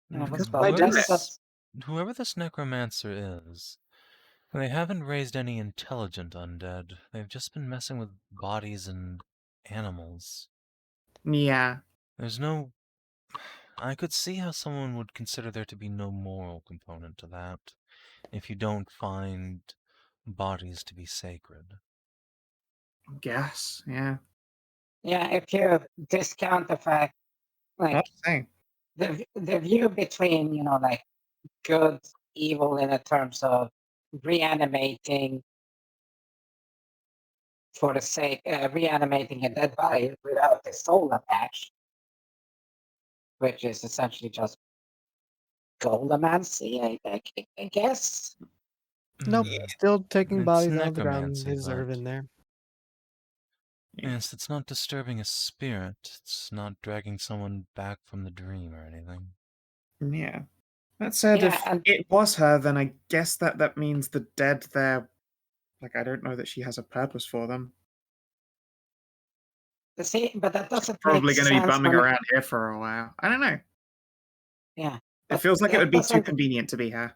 Because Well, why do let's it? just Whoever this necromancer is, they haven't raised any intelligent undead. They've just been messing with bodies and animals. Yeah, There's no... I could see how someone would consider there to be no moral component to that, if you don't find bodies to be sacred. I guess. Yeah. yeah. If you discount the fact, like Hard to say. the view between like good evil in the terms of reanimating for the sake reanimating a dead body without the soul attached, which is essentially just goldomancy, I guess. Nope. Still taking It's bodies out of the ground. necromancy, They deserve but... in there. Yes, it's not disturbing a spirit. It's not dragging someone back from the dream or anything. Yeah. That said, Yeah, if and it was her, then I guess that means the dead there. Like, I don't know that she has a purpose for them. see, but that doesn't Probably make going to be sense bumming when around here for a while. I don't know. yeah. It But feels like it that would be too doesn't convenient to be her.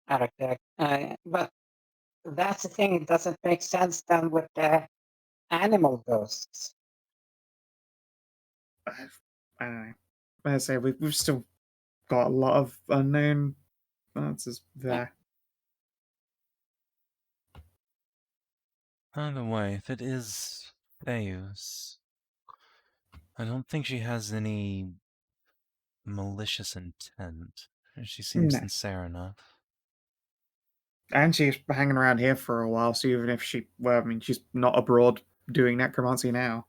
but that's the thing. It doesn't make sense then with the animal ghosts. I don't know. As I say, we've still got a lot of unknown answers there. Either way, if it is Theus, I don't think she has any malicious intent. She seems No. sincere enough. And she's hanging around here for a while, so even if she's not abroad doing necromancy now.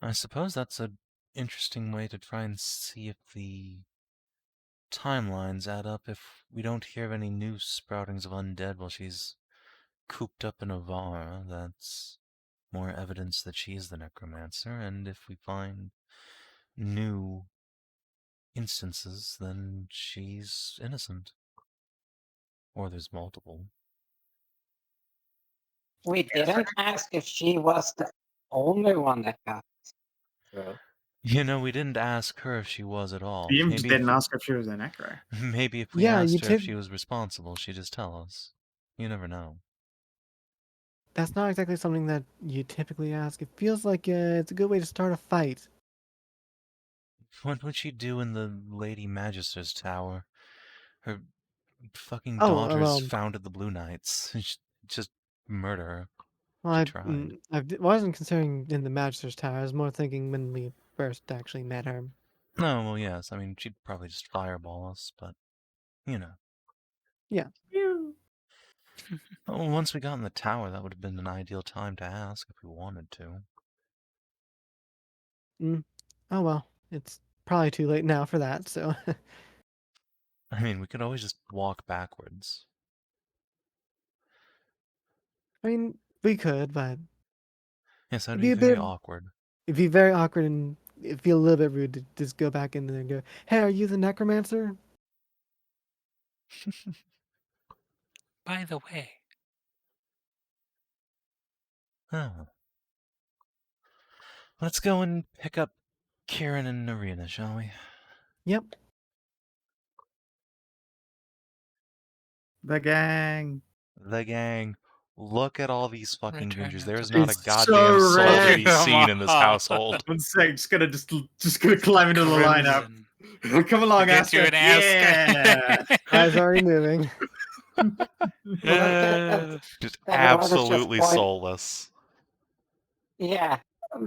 I suppose that's an interesting way to try and see if the timelines add up if we don't hear of any new sproutings of undead while she's cooped up in Evarra, that's more evidence that she's the necromancer, and if we find new instances, then she's innocent. Or there's multiple. We didn't ask if she was the only one that got through. You know, we didn't ask her if she was at all. You Maybe didn't if, ask if she was a necro. maybe if we Yeah, asked her if she was responsible, she'd just tell us. You never know. That's not exactly something that you typically ask. It feels like it's a good way to start a fight. What would she do in the Lady Magister's tower? Her fucking Oh, daughters well, founded the Blue Knights. Just murder her. well, She I tried. wasn't considering in the Magister's Tower. I was more thinking when we first actually met her. No, well, yes. I mean, she'd probably just fireball us, but, you know. Yeah. Well, once we got in the tower, that would have been an ideal time to ask if we wanted to. Oh well, it's probably too late now for that. So I mean, we could always just walk backwards. I mean, we could, but Yes, that'd it'd be be a very bit. awkward. It'd be very awkward and it'd feel a little bit rude to just go back in there and go, "Hey, are you the necromancer?" By the way, Oh. Let's go and pick up Kieran and Arena, shall we? Yep. The gang. The gang. Look at all these fucking Return gingers. of There's the not a It's goddamn so soul to rare. be seen in this household. One sec, just gonna climb into the lineup. Crimson. Come along, Get you Aska. an Aska. Yeah. Eyes already moving. Just Everyone is just absolutely point- soulless. Yeah,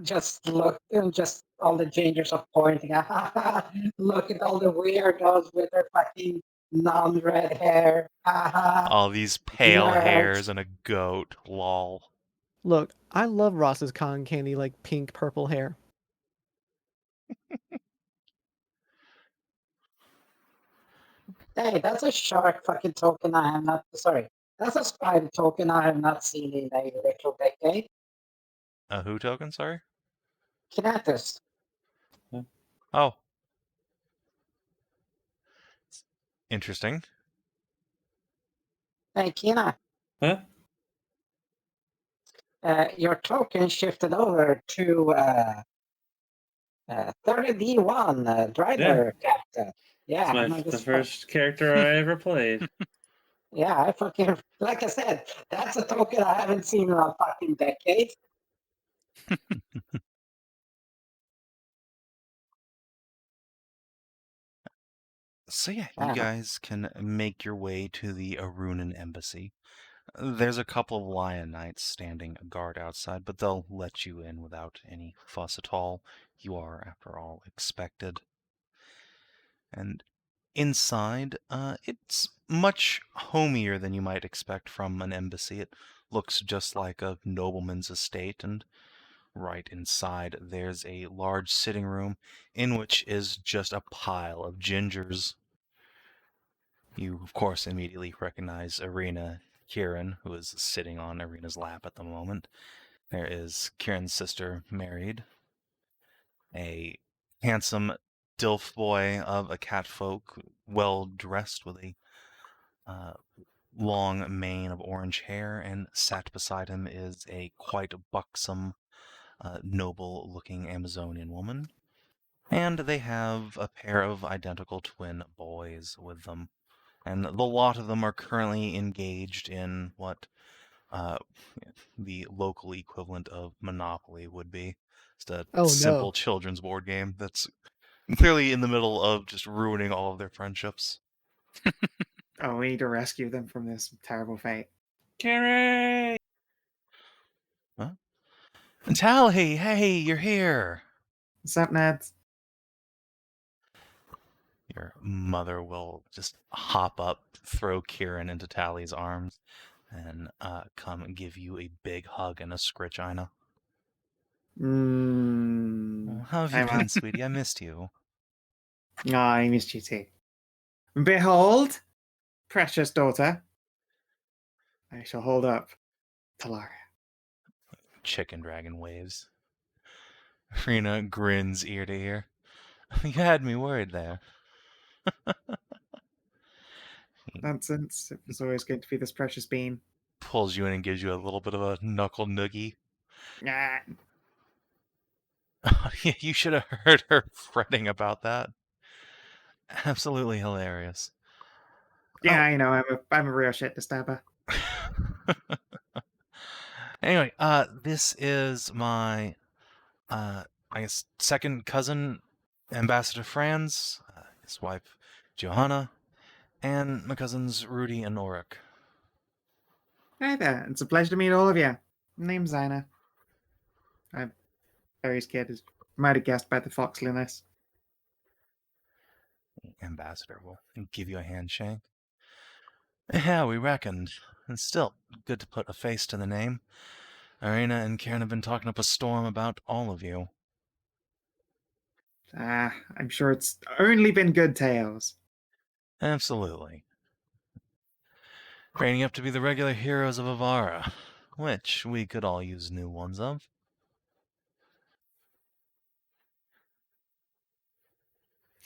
just look and just all the gingers are pointing. Look at all the weirdos with their fucking non-red hair. All these pale Nerds. hairs and a goat. Lol. Look, I love Ross's cotton candy, like pink purple hair. Hey, that's a shark fucking token I have not. Sorry, that's a spider token I have not seen in a retro decade. A who token, sorry? Kinathis. Oh. Interesting. Hey, Kina. Huh? Your token shifted over to 30D1 driver captain. Yeah, It's I the just first character I ever played. yeah, I fucking like I said, that's a token I haven't seen in a fucking decade. So yeah, Uh-huh. you guys can make your way to the Arunan embassy. There's a couple of Lion Knights standing guard outside, but they'll let you in without any fuss at all. You are, after all, expected. And inside, it's much homier than you might expect from an embassy. It looks just like a nobleman's estate, and right inside there's a large sitting room in which is just a pile of gingers. You, of course, immediately recognize Arena Kieran, who is sitting on Arena's lap at the moment. There is Kieran's sister, Married, a handsome Dilf boy of a catfolk, well dressed with a long mane of orange hair, and sat beside him is a quite buxom, noble-looking Amazonian woman. And they have a pair of identical twin boys with them. And the lot of them are currently engaged in what the local equivalent of Monopoly would be. It's a Oh, no. simple children's board game that's clearly in the middle of just ruining all of their friendships. Oh, we need to rescue them from this terrible fate. Carrie! Tally, hey, you're here! What's up, Neds? Your mother will just hop up, throw Kieran into Tally's arms, and come and give you a big hug and a scritch, Inah. How have you been, sweetie? I missed you. I missed you too. Behold, precious daughter. I shall hold up Taelorc. Chicken dragon waves. Rena grins ear to ear. You had me worried there. Nonsense. It was always going to be this precious bean. Pulls you in and gives you a little bit of a knuckle noogie. Ah, Yeah, you should have heard her fretting about that. Absolutely hilarious. yeah, I know. I'm a real shit disturber. Anyway, this is my, I guess, second cousin, Ambassador Franz, his wife, Johanna, and my cousins, Rudy and Ulrich. Hi there. It's a pleasure to meet all of you. Name's Zana. I'm very scared, as you might have guessed by the foxliness. Ambassador will give you a handshake. Yeah, we reckoned. And still, good to put a face to the name. Irina and Karen have been talking up a storm about all of you. I'm sure it's only been good tales. Absolutely. Training up to be the regular heroes of Evarra, which we could all use new ones of.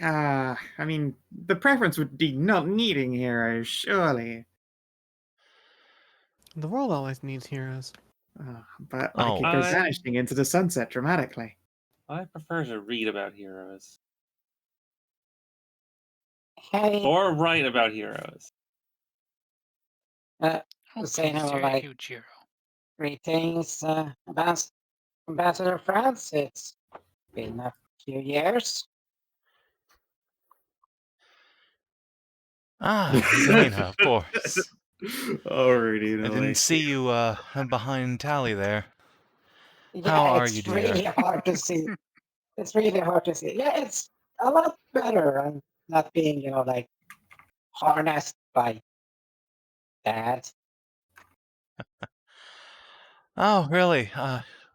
I mean, the preference would be not needing heroes, surely. The world always needs heroes. But I Oh. could go I- vanishing into the sunset dramatically. I prefer to read about heroes. Hey, Or write about heroes. Oh, Say please, no, you're a like- huge hero. greetings, Ambassador France. It's been a few years. Ah, Zana, of course. Already, I didn't see you behind Tally there. Yeah, How are it's you, dear? really hard to see. It's really hard to see. Yeah, it's a lot better. I'm not being, like harnessed by that. Oh, really?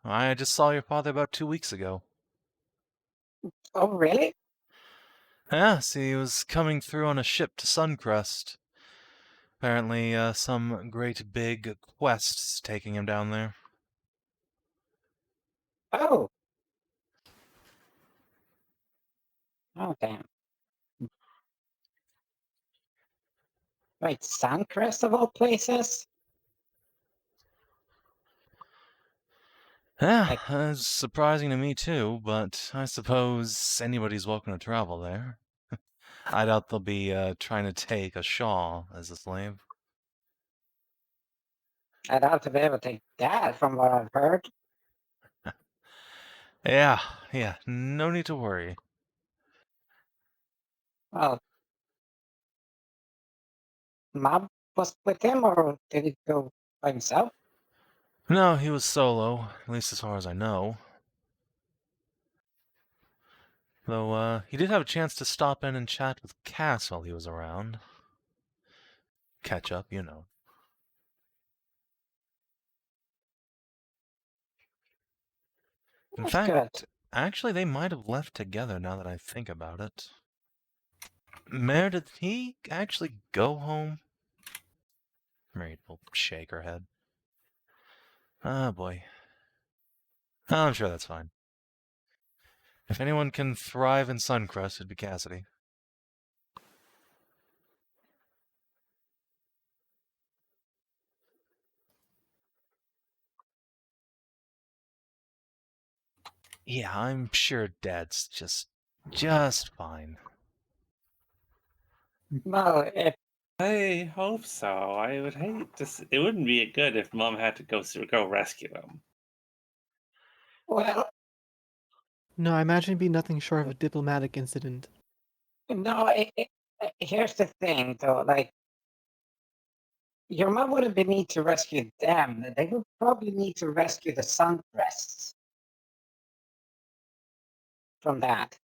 I just saw your father about 2 weeks ago. Oh, really? Yeah, see, he was coming through on a ship to Suncrest. Apparently, some great big quest's taking him down there. Oh. Oh, damn. Wait, Suncrest of all places? Yeah, Like- it's surprising to me too, but I suppose anybody's welcome to travel there. I doubt they'll be trying to take a Shaw as a slave. I doubt to be able to take that from what I've heard. Yeah, no need to worry. Well, Mob was with him, or did he go by himself? No, he was solo, at least as far as I know. Though, he did have a chance to stop in and chat with Cass while he was around. Catch up, you know. In That's fact, good. actually, they might have left together now that I think about it. Mare, did he actually go home? Mary will shake her head. Oh, boy. Oh, I'm sure that's fine. If anyone can thrive in Suncrest, it'd be Cassidy. Yeah, I'm sure Dad's just fine. Well, if I hope so. I would hate to. It wouldn't be good if Mom had to go rescue him. well, No, I imagine it'd be nothing short of a diplomatic incident. no. Here's the thing, though. Like, your mom wouldn't be need to rescue them. They would probably need to rescue the Suncrests from that.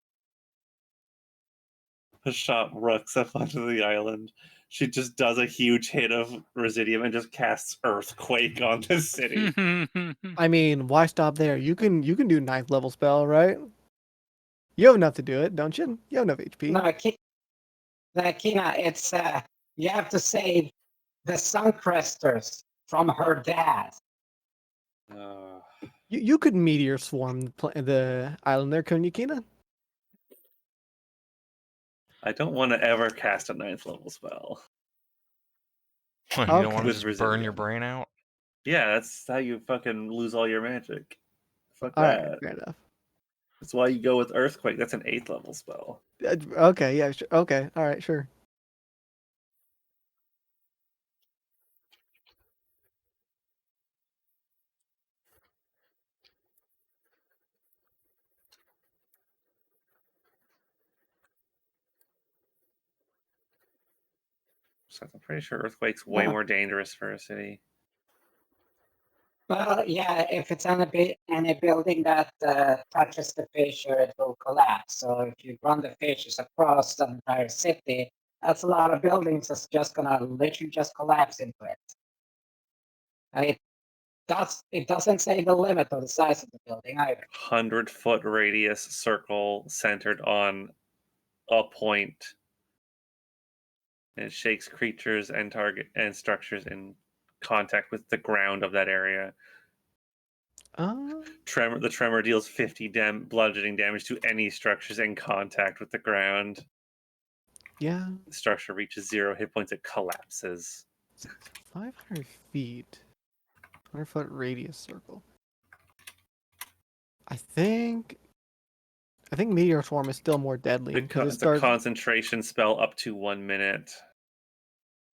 The shot rooks up onto the island. She just does a huge hit of Residium and just casts Earthquake on the city. I mean, why stop there? You can do 9th level spell, right? You have enough to do it, don't you? You have enough HP. No, Kina, it's you have to save the Suncresters from her dad. You could meteor swarm the island there, couldn't you, Kina? I don't want to ever cast a 9th level spell. You don't want to With just burn your Resilient. brain out? Yeah, that's how you fucking lose all your magic. Fuck All right, that. fair enough. That's why you go with Earthquake. That's an 8th level spell. Okay, yeah, okay, all right, sure. So I'm pretty sure Earthquake's way more dangerous for a city. Well, yeah, if it's on any building that touches the fissure, it will collapse. So if you run the fissures across the entire city, that's a lot of buildings that's just gonna literally just collapse into it. And it doesn't say the limit of the size of the building either. 100-foot radius circle centered on a point. It shakes creatures and target and structures in contact with the ground of that area. The tremor deals 50 bludgeoning damage to any structures in contact with the ground. Yeah. The structure reaches 0 hit points, it collapses. 500 feet. 100-foot radius circle. I think Meteor Swarm is still more deadly. It's a concentration spell up to 1 minute.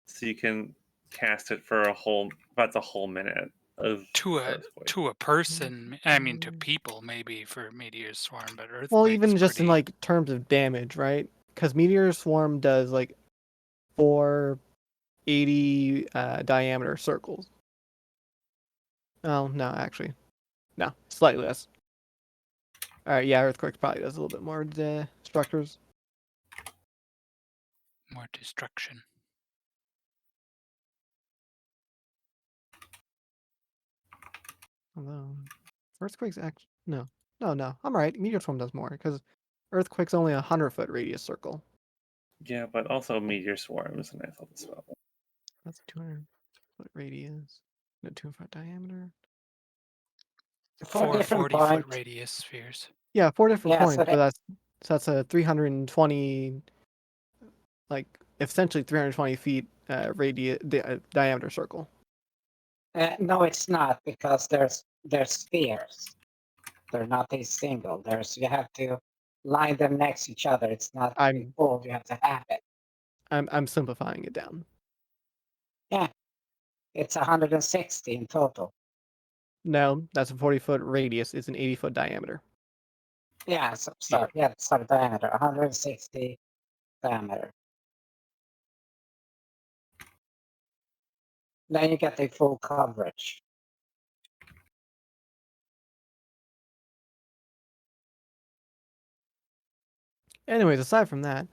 So you can cast it for about the whole minute. To a person, I mean to people maybe for Meteor Swarm, but Earthquake's well, even just pretty... in like terms of damage, right? Because Meteor Swarm does like 480 diameter circles. Oh no, actually, no, slightly less. All right, yeah, Earthquake probably does a little bit more structures. More destruction. Although Earthquake's actually no. I'm right. Meteor Swarm does more because Earthquake's only 100-foot radius circle. Yeah, but also Meteor Swarm is a 9th level spell. That's 200-foot radius. No, 2-foot diameter. 4 40-foot radius spheres. Yeah, 4 different points, so but that's a 320, like essentially 320 feet diameter circle. No, it's not, because there's spheres. They're not a single. You have to line them next to each other. It's not a full. You have to have it. I'm simplifying it down. Yeah, it's 160 in total. No, that's a 40-foot radius. It's an 80-foot diameter. Yeah, sorry, diameter, 160 diameter. Then you get the full coverage. Anyways, aside from that,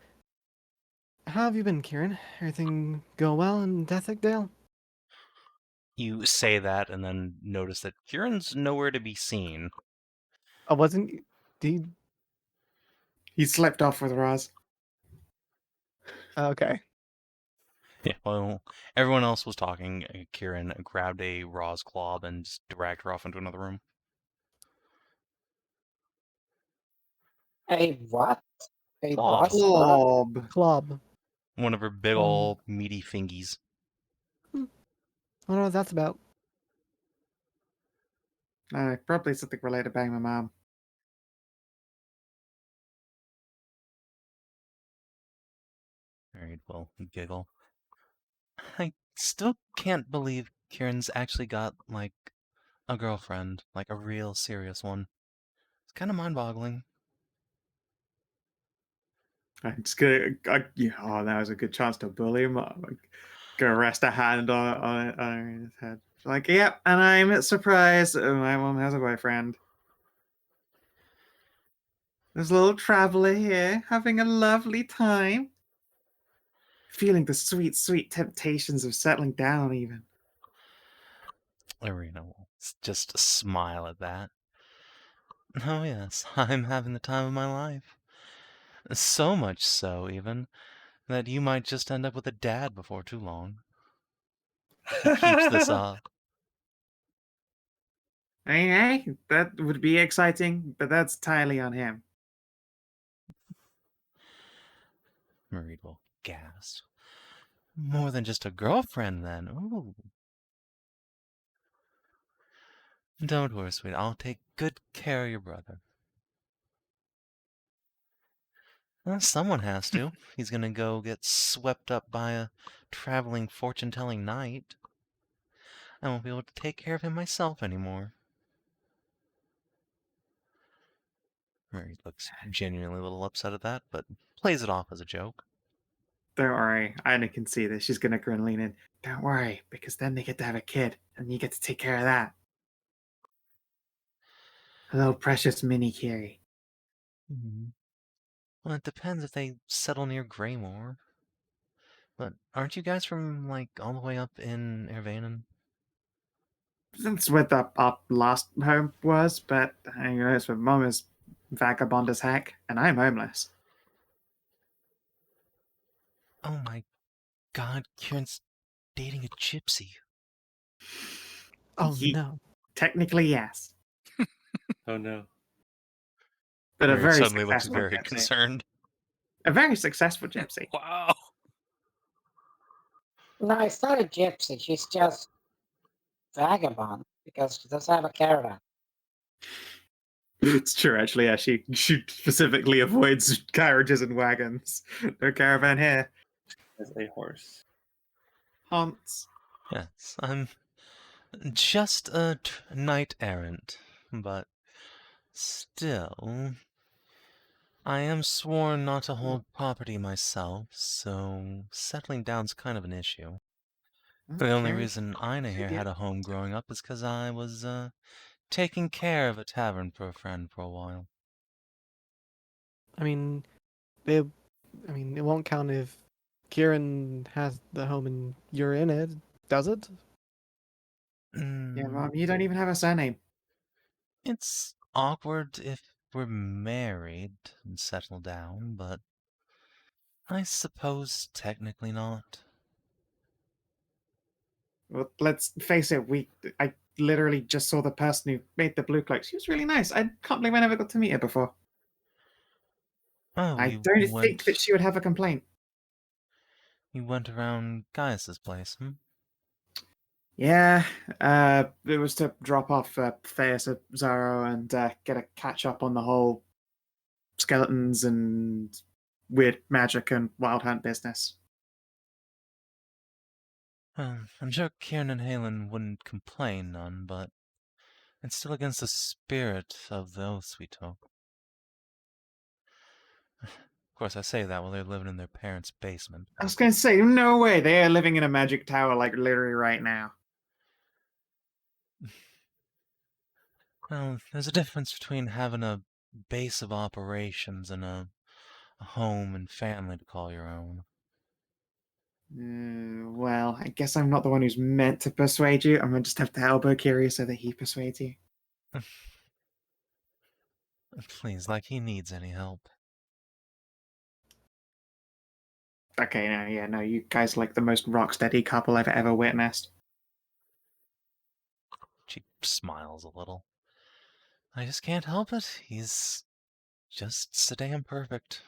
how have you been, Kieran? Everything go well in Dale? You say that and then notice that Kieran's nowhere to be seen. Oh, wasn't he? He slept off with Raz. Okay. Yeah, well, everyone else was talking. Kieran grabbed a Raw's Claw and just dragged her off into another room. A what? A Club. One of her big ol' meaty fingies. I don't know what that's about. Probably something related to bang my mom. Alright, well, giggle. I still can't believe Kieran's actually got, like, a girlfriend. Like, a real serious one. It's kind of mind-boggling. I'm just gonna, that was a good chance to bully him. I'm gonna rest a hand on his head. Like, yep, and I'm surprised my mom has a boyfriend. There's a little traveler here, having a lovely time. Feeling the sweet, sweet temptations of settling down, even. Arena will just smile at that. Oh yes, I'm having the time of my life. So much so, even, that you might just end up with a dad before too long. He keeps this up. I mean, hey, that would be exciting, but that's entirely on him. Marie will gasp. More than just a girlfriend, then. Ooh. Don't worry, sweet. I'll take good care of your brother. Well, someone has to. He's gonna go get swept up by a traveling fortune-telling knight. I won't be able to take care of him myself anymore. Mary looks genuinely a little upset at that, but plays it off as a joke. Don't worry, Inah can see this. She's gonna grin and lean in. Don't worry, because then they get to have a kid, and you get to take care of that. A little precious mini Kiri. Well, it depends if they settle near Greymore. But aren't you guys from, like, all the way up in Irvanen? That's what our last home was, but I noticed my mom is vagabond as heck, and I'm homeless. Oh my god, Kieran's dating a gypsy. Oh Ye- no. Technically, yes. Oh no. But a Mary very suddenly looks successful very gypsy. concerned. A very successful gypsy. Wow. No, it's not a gypsy. She's just vagabond because she doesn't have a caravan. It's true, actually. Yeah, she specifically avoids carriages and wagons. No caravan here. As a horse. Haunts. Yes, I'm just a knight errant, but still, I am sworn not to hold property myself, so settling down's kind of an issue. The only Okay. reason Inah here Yeah. had a home growing up is because I was taking care of a tavern for a friend for a while. I mean, it won't count if Kieran has the home and you're in it, does it? Yeah, Mm, Mom, you don't even have a surname. It's awkward if we're married and settled down, but I suppose technically not. Well, let's face it, I literally just saw the person who made the blue cloak. She was really nice. I can't believe I never got to meet her before. Oh, I you don't went think that she would have a complaint. around Gaius's place, hmm? Yeah, it was to drop off Theus at Zaro and get a catch up on the whole skeletons and weird magic and wild hunt business. I'm sure Kieran and Halen wouldn't complain none, but it's still against the spirit of the oaths we took. Of course, I say that while they're living in their parents' basement. I was going to say, no way, they are living in a magic tower like literally right now. Well, there's a difference between having a base of operations and a home and family to call your own. Well, I guess I'm not the one who's meant to persuade you. I'm going to just have to elbow Kiri so that he persuades you. Please, like he needs any help. Okay, no, you guys are like the most rock-steady couple I've ever witnessed. She smiles a little. I just can't help it. He's just so damn perfect.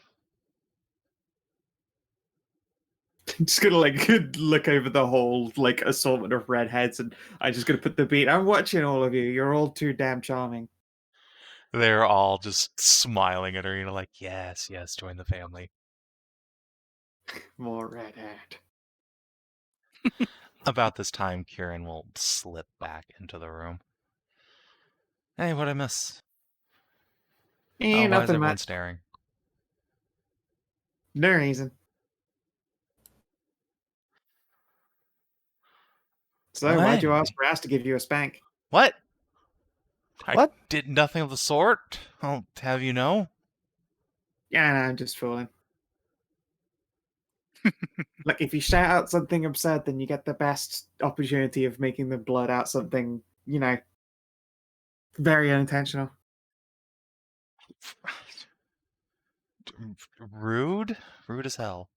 I'm just gonna like look over the whole like assortment of redheads, and I'm just gonna put the beat. I'm watching all of you. You're all too damn charming. They're all just smiling at her, like, yes, join the family. More redhead. About this time, Kieran will slip back into the room. Hey, what'd I miss? Oh, why is Nothing everyone much. staring? No reason. So why'd you ask for us to give you a spank? What? What? I did nothing of the sort. I'll have you know. Yeah, no, I'm just fooling. Look, if you shout out something absurd, then you get the best opportunity of making them blurt out something, very unintentional. Rude? Rude as hell.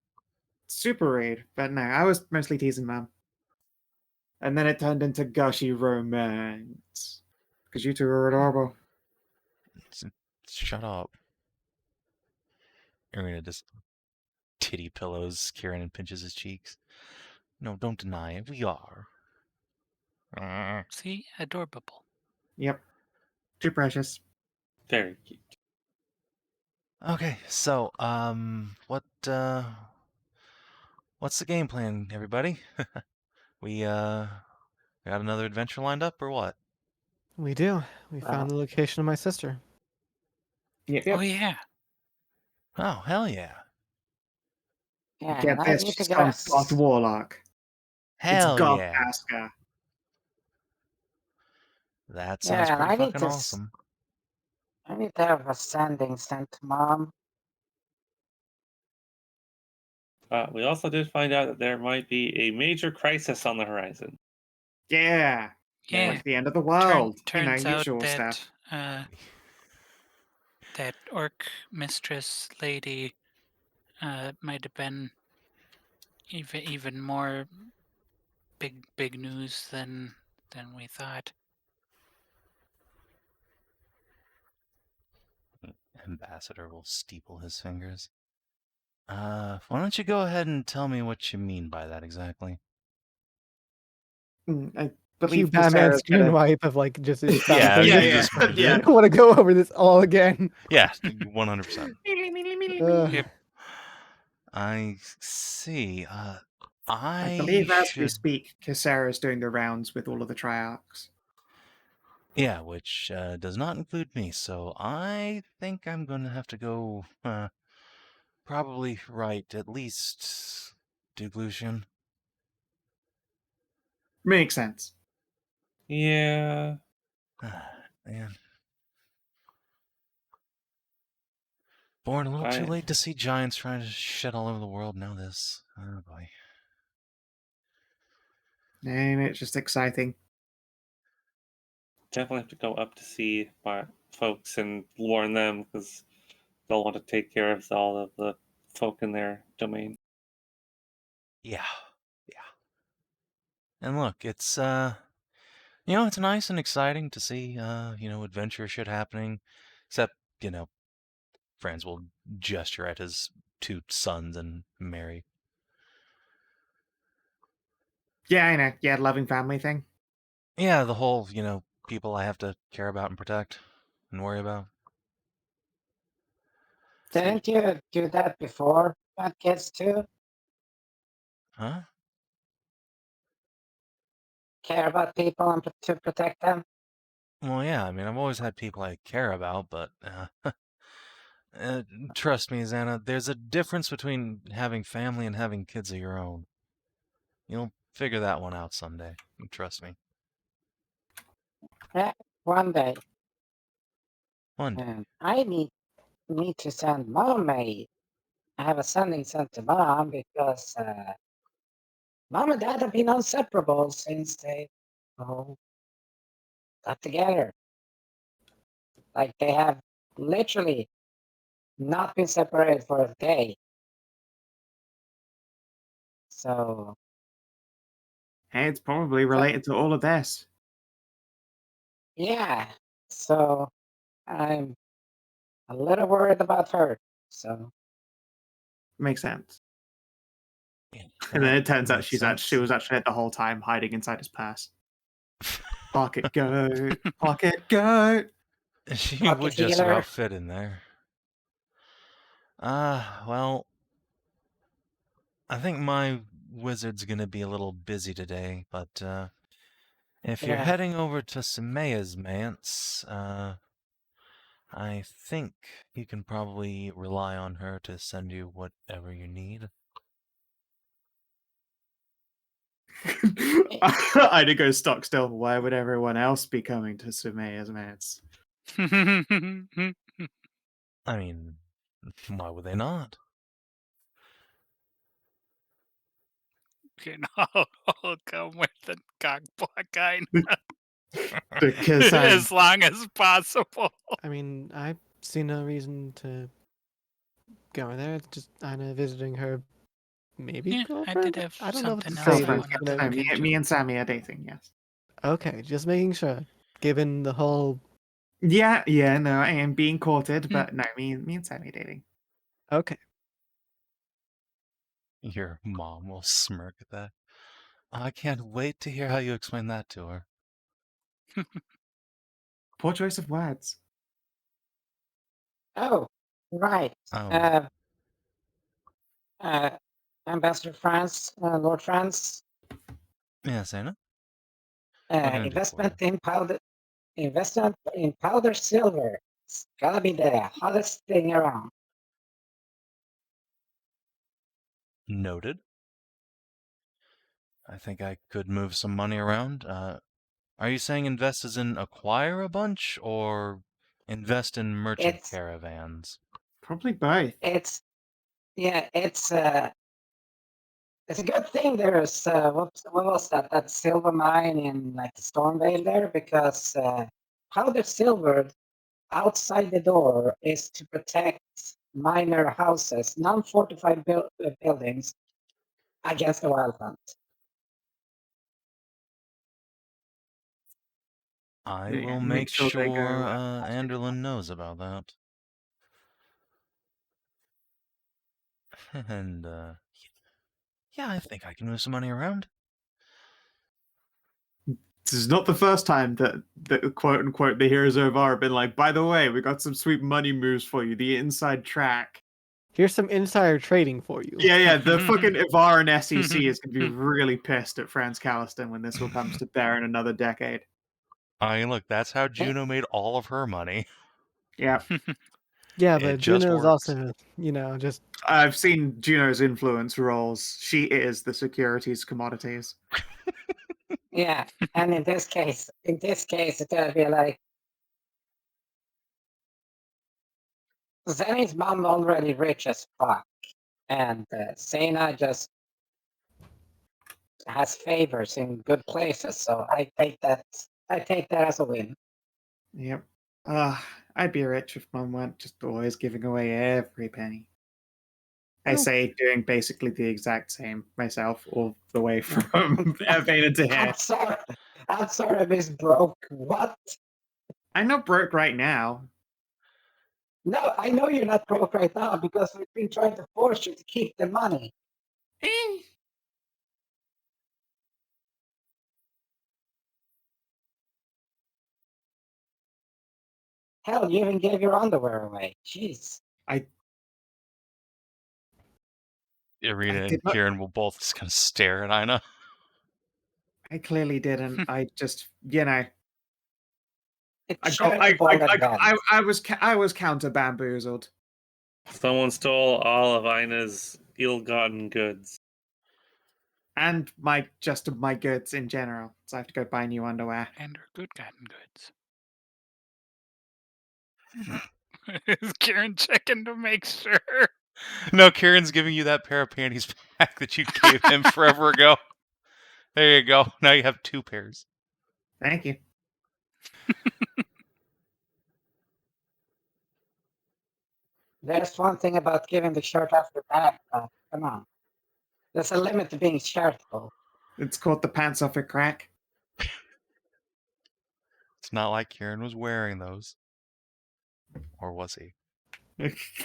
Super rude, but no, I was mostly teasing Mum. And then it turned into gushy romance. Because you two are adorable. Shut up. Irina just titty pillows Kieran and pinches his cheeks. No, don't deny it. We are. See? Adorable. Yep. Too precious. Very cute. Okay, so what's the game plan, everybody? we got another adventure lined up or what? We do. We found the location of my sister. Yep. Oh yeah. Oh, hell yeah. Yeah, Get and I this, need to she's get gone a Goth Warlock. Hell it's Goth yeah. Aska. That sounds Yeah, pretty I need fucking to awesome. I need to have a sending sent to Mom. We also did find out that there might be a major crisis on the horizon. Yeah. Yeah. Like the end of the world. Turns out usual that stuff. that orc mistress lady might have been even more big news than we thought. Ambassador will steeple his fingers. Why don't you go ahead and tell me what you mean by that exactly? I Cue believe Batman Kisara's screen gonna... wipe of like just his Yeah, thumb you fingers. just- yeah. I want to go over this all again. Yeah, 100%. Ugh. I see. I I believe as we should... speak, Kisara's doing the rounds with all of the Triarchs. Yeah, which does not include me, so I think I'm going to have to go, probably right, at least Duke Lucian. Makes sense. Yeah. Man. Born a little too late to see giants trying to shit all over the world, now this. Oh boy. And it's just exciting. Definitely have to go up to see my folks and warn them because they'll want to take care of all of the folk in their domain. Yeah. And look, it's it's nice and exciting to see adventure shit happening. Except, Franz will gesture at his two sons and Mary. Yeah, I know. Yeah, loving family thing. Yeah, the whole, people I have to care about and protect and worry about. Didn't you do that before, Bad Kids too? Huh? Care about people and to protect them? Well, yeah, I mean, I've always had people I care about, but trust me, Zana, there's a difference between having family and having kids of your own. You'll figure that one out someday. Trust me. Yeah, one day. One day. And I need to send Mom I have a sending sent to Mom because Mom and Dad have been inseparable since they got together. Like they have literally not been separated for a day. So Hey, it's probably related to all of this. yeah. So I'm a little worried about her. So Makes sense. Yeah, And then it turns out makes she sense. was actually the whole time hiding inside his purse. Pocket goat, pocket goat. She Pocket would just healer. about fit in there. Well, I think my wizard's gonna be a little busy today, but if you're Yeah. heading over to Samea's manse, I think you can probably rely on her to send you whatever you need. I'd go stock still. Why would everyone else be coming to Sumeya's manse? I mean, why would they not? I'll come with the cockblock guy Because as long as possible. I mean, I see no reason to go there. Just Inah visiting her, maybe Yeah, I girlfriend. did have I don't know what something to else say. I girlfriend. wanted But to look Me into. and Sammy are dating, yes. okay, just making sure. given the whole. Yeah, no, I am being courted, but no, me and Sammy dating. Okay. Your mom will smirk at that. I can't wait to hear how you explain that to her. Poor choice of words. Oh, right. Oh. Ambassador France, Lord France. Yes, Anna? What can I do for Investment you? in powder. Investment in powder silver. It's gotta be the hottest thing around. Noted. I think I could move some money around. Are you saying invest as in acquire a bunch, or invest in merchant It's caravans? Probably both. it's it's a good thing there's what was that silver mine in like Stormvale there, because powder silver outside the door is to protect minor houses, non-fortified buildings against the wild hunt. I Yeah, will make make sure they go, sure past it. Anderlin knows about that. And, yeah, I think I can move some money around. This is not the first time that quote unquote the heroes of Evarra have been like, by the way, we got some sweet money moves for you, the inside track. Here's some insider trading for you. Yeah, the fucking Evarra and SEC is gonna be really pissed at Franz Calliston when this all comes to bear in another decade. I mean, look, that's how Juno made all of her money. Yeah. Yeah, It but just Juno's works. also, just I've seen Juno's influence roles. She is the securities commodities. Yeah, and in this case, it's gonna be like Zenny's mom already rich as fuck, and Zana just has favors in good places. So I take that as a win. Yep. I'd be rich if Mum weren't just always giving away every penny. I Oh. say doing basically the exact same myself all the way from Avena to here. I'm sorry, Miss Broke. What? I'm not broke right now. No, I know you're not broke right now because we've been trying to force you to keep the money. Hell, you even gave your underwear away. Jeez. Irina I and did not- Kieran will both just kind of stare at Inah. I clearly didn't. I just, It's I was counter bamboozled. Someone stole all of Ina's ill-gotten goods. And my goods in general. So I have to go buy new underwear. And her good gotten goods. Is Kieran checking to make sure? No, Kieran's giving you that pair of panties back that you gave him forever ago. There you go. Now you have 2 pairs. Thank you. There's one thing about giving the shirt off your back, but come on. There's a limit to being charitable. It's called the pants off your crack. It's not like Kieran was wearing those. Or was he?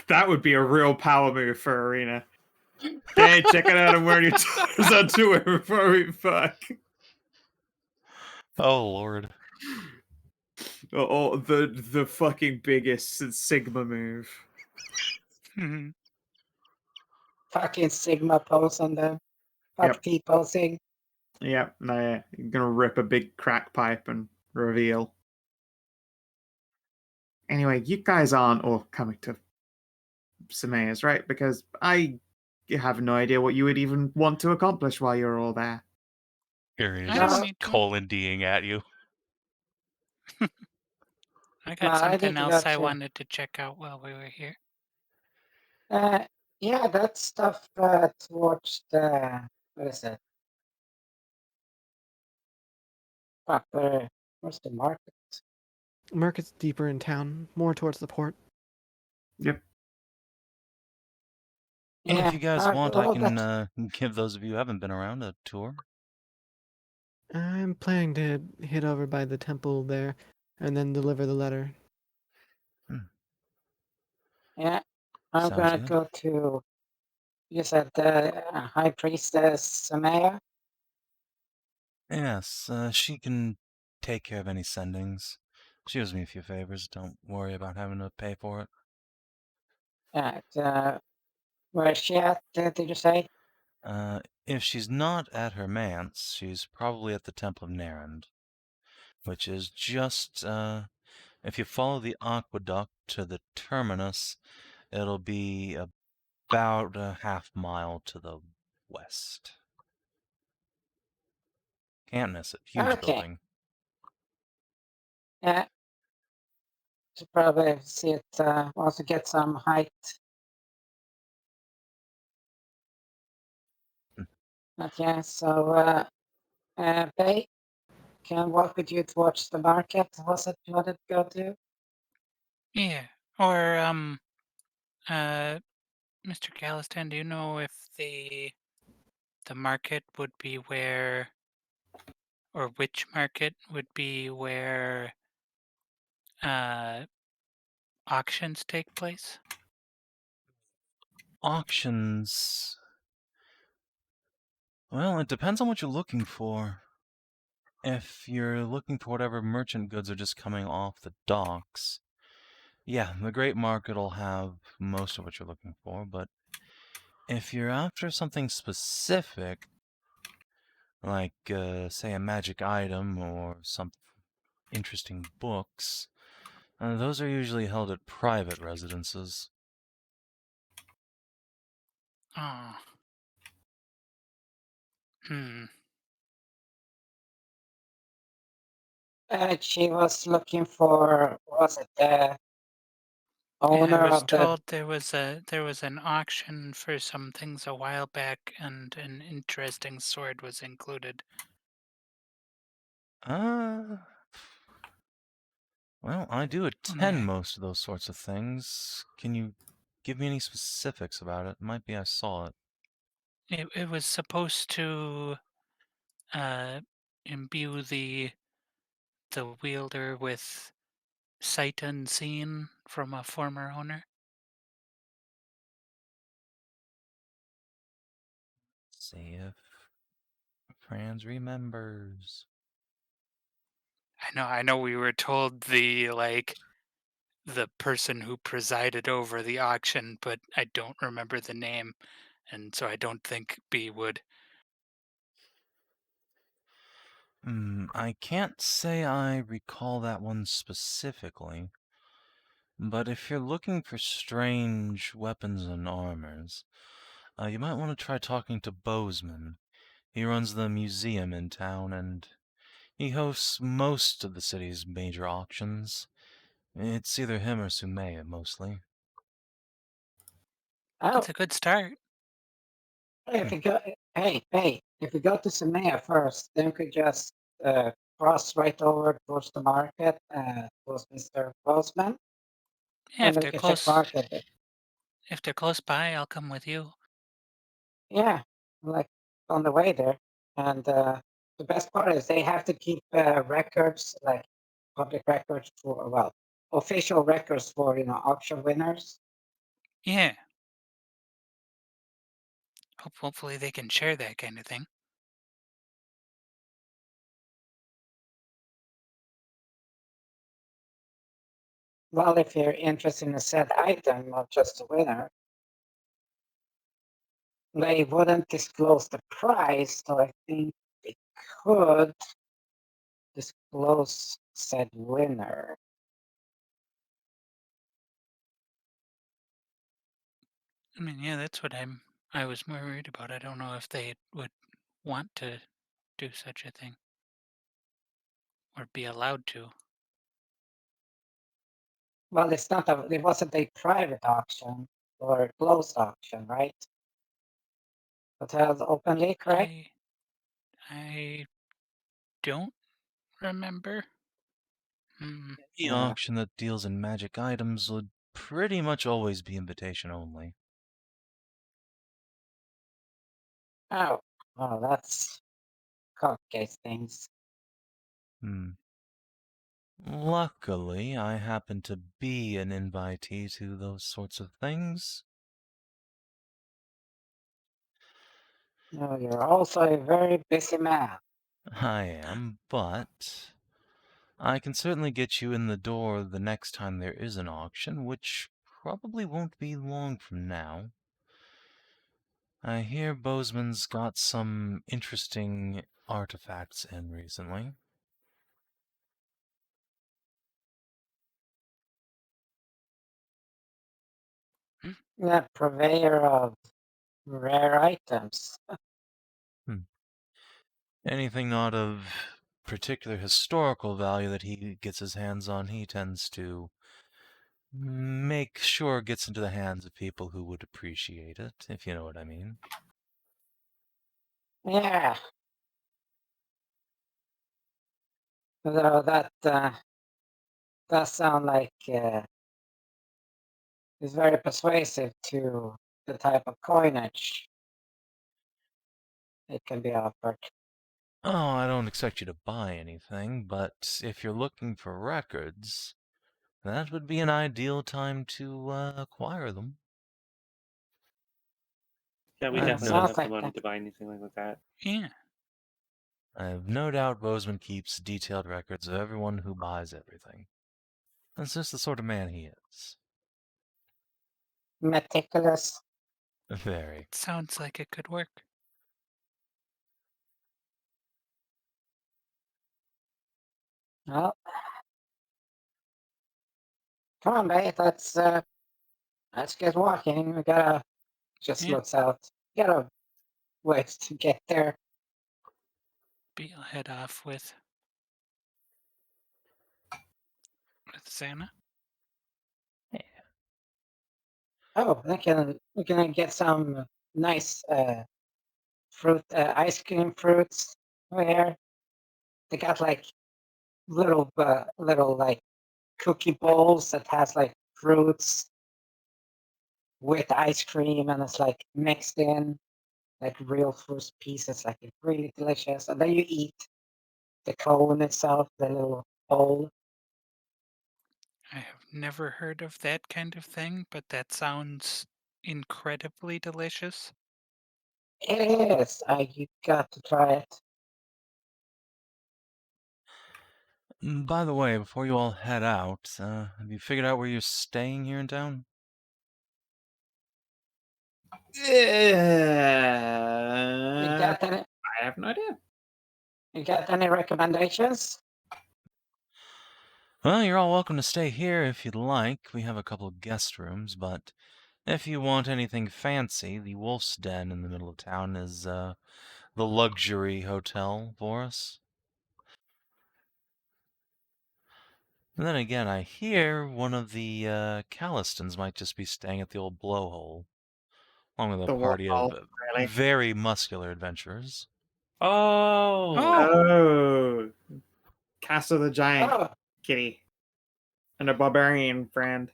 That would be a real power move for Arena. Hey, check it out! I'm wearing your Tarzan underwear before we fuck. Oh, Lord. Oh, the fucking biggest Sigma move. Fucking Sigma pose on them. Fuck Yep. T-posing. Yep, no, yeah. You're gonna rip a big crack pipe and reveal. Anyway, you guys aren't all coming to Samea's, right? Because I have no idea what you would even want to accomplish while you're all there. Irina's I don't just need to. colon D'ing at you. I got No, I something think you else got I to- wanted to check out while we were here. Yeah, that stuff towards the, what is it? Fuck, where's the market? market's deeper in town, more towards the port. Yep. If you guys want, I well, can give those of you who haven't been around a tour. I'm planning to hit over by the temple there, and then deliver the letter. Yeah, I'm Sounds gonna good. go to. You said the High Priestess Samaya. Yes, she can take care of any sendings. She owes me a few favors. Don't worry about having to pay for it. Yeah. Where is she at? Did you say? If she's not at her manse, she's probably at the Temple of Narend, which is just, if you follow the aqueduct to the terminus, it'll be about a half mile to the west. Can't miss it. Huge Okay. building. Yeah. Should probably see it. Also get some height. But yeah. So, Bay can walk with you towards the market. Was it you wanted to go to? Yeah. Or Mr. Gallistan, do you know if the market would be where, or which market would be where auctions take place? Auctions. Well, it depends on what you're looking for. If you're looking for whatever merchant goods are just coming off the docks, yeah, the Great Market will have most of what you're looking for, but if you're after something specific, like, say, a magic item or some interesting books, those are usually held at private residences. Oh. Hmm. She was looking for. Was it the Yeah, owner I was of the? told there was an auction for some things a while back, and an interesting sword was included. Well, I do Yeah. attend most of those sorts of things. Can you give me any specifics about it? Might be I saw it. It was supposed to imbue the wielder with sight unseen from a former owner. See if Franz remembers. I know we were told the person who presided over the auction, but I don't remember the name, and so I don't think B would. I can't say I recall that one specifically, but if you're looking for strange weapons and armors, you might want to try talking to Bozeman. He runs the museum in town, and he hosts most of the city's major auctions. It's either him or Sumaya, mostly. Oh, That's a good start. if you go, hey, if you go to Samaya first, then you could just cross right over towards the market, towards Mr. Postman, Yeah, and then you can check market. if they're close by, I'll come with you. Yeah, like on the way there. And the best part is they have to keep records, like public records for, well, official records for, auction winners. Yeah. Hopefully they can share that kind of thing. Well, if you're interested in a set item, not just a winner, they wouldn't disclose the price, so I think they could disclose said winner. I mean, yeah, that's what I was more worried about. I don't know if they would want to do such a thing or be allowed to. Well, it wasn't a private auction or a closed auction, right? It held openly, correct? I don't remember. Hmm. The auction that deals in magic items would pretty much always be invitation only. Oh, that's complicate things. Luckily, I happen to be an invitee to those sorts of things. No, you're also a very busy man. I am, but I can certainly get you in the door the next time there is an auction, which probably won't be long from now. I hear Bozeman's got some interesting artifacts in recently. Yeah, purveyor of rare items. Anything not of particular historical value that he gets his hands on, he tends to make sure gets into the hands of people who would appreciate it, if you know what I mean. Yeah. Though that does sound like it's very persuasive to the type of coinage it can be offered. Oh, I don't expect you to buy anything, but if you're looking for records, that would be an ideal time to acquire them. Yeah, we I've definitely no- don't Sounds have the like money that. to buy anything like that. Yeah. I have no doubt Bozeman keeps detailed records of everyone who buys everything. That's just the sort of man he is. Meticulous. Very. Sounds like it could work. Well, come on, mate. Let's get walking. We gotta just Yeah. looks out. Gotta ways to get there. I'll head off with Zana. Oh, we can get some nice fruit, ice cream fruits over here. They got like little like cookie bowls that has like fruits with ice cream, and it's like mixed in like real fruit pieces. Like it's really delicious. And then you eat the cone itself, the little bowl. I have never heard of that kind of thing, but that sounds incredibly delicious. It is. You got to try it. By the way, before you all head out, have you figured out where you're staying here in town? You got any? I have no idea. You got any recommendations? Well, you're all welcome to stay here if you'd like. We have a couple of guest rooms, but if you want anything fancy, the Wolf's Den in the middle of town is the luxury hotel for us. And then again, I hear one of the Callistons might just be staying at the old Blowhole, along with a The party of Waterfall, really. very muscular adventurers. Oh, Oh, Castle the Giant Oh, kitty and a barbarian friend,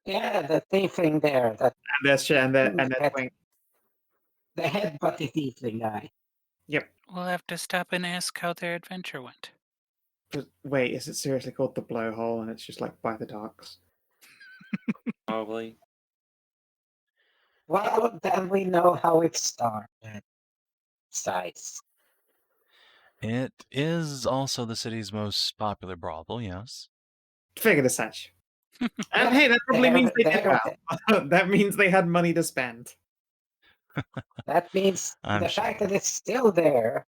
yeah, the thiefing there. That and this shit, and that Head- twink. the headbutty thiefing guy. Yep. We'll have to stop and ask how their adventure went. But wait, is it seriously called the Blowhole, and it's just like by the docks? probably. Well, then we know how it started. Size. It is also the city's most popular brothel, yes. Figured as such. And hey, that probably means they did well. That means they had money to spend. That means I'm the sure. fact that it's still there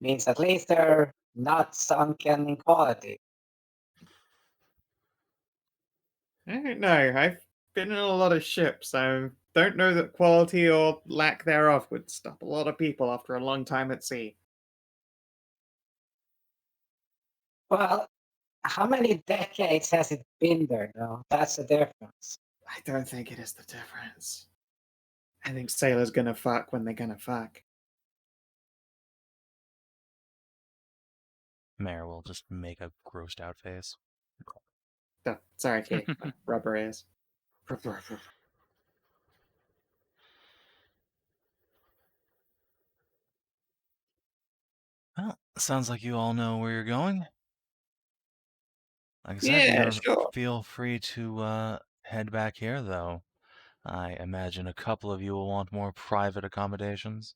means at least they're not sunken in quality. I don't know. I've been in a lot of ships, so don't know that quality or lack thereof would stop a lot of people after a long time at sea. Well, how many decades has it been there, though? That's the difference. I don't think it is the difference. I think sailors gonna fuck when they're gonna fuck. Mayor will just make a grossed out face. Oh, sorry, kitty. Rubber ears. Well, sounds like you all know where you're going. Like I said, Yeah, you sure. feel free to head back here, though. I imagine a couple of you will want more private accommodations.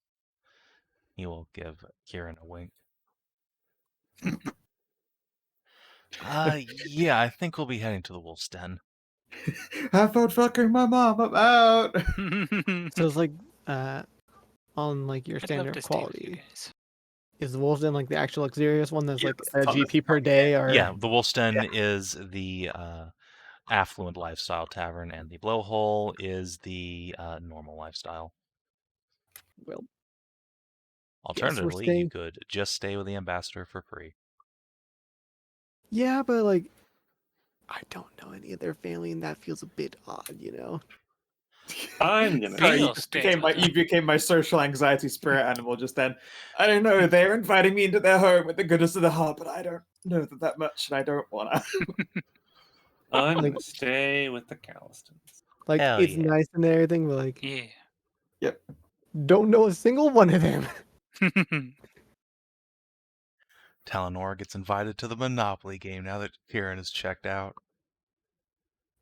He will give Kieran a wink. Yeah, I think we'll be heading to the Wolf's Den. Have fun fucking my mom. I'm out. So it's like on like your I'd love standard to stay with you quality. guys. Is the Wolf's Den like the actual luxurious one that's Yeah, like it's a on the GP per top, day, or Yeah, the Wolf's Den is the affluent lifestyle tavern, and the Blowhole is the normal lifestyle. well, Alternatively, you staying- could just stay with the ambassador for free. yeah, but like I don't know any of their family, and that feels a bit odd, you know. I'm gonna. Sorry, Feel stay with you became my social anxiety spirit animal just then. I don't know. They're inviting me into their home with the goodness of the heart, but I don't know that much, and I don't wanna. I'm Like- gonna stay with the Callistons. Like Hell it's yeah. nice and everything, but like Yeah. don't know a single one of them. Talanora gets invited to the Monopoly game now that Kieran is checked out.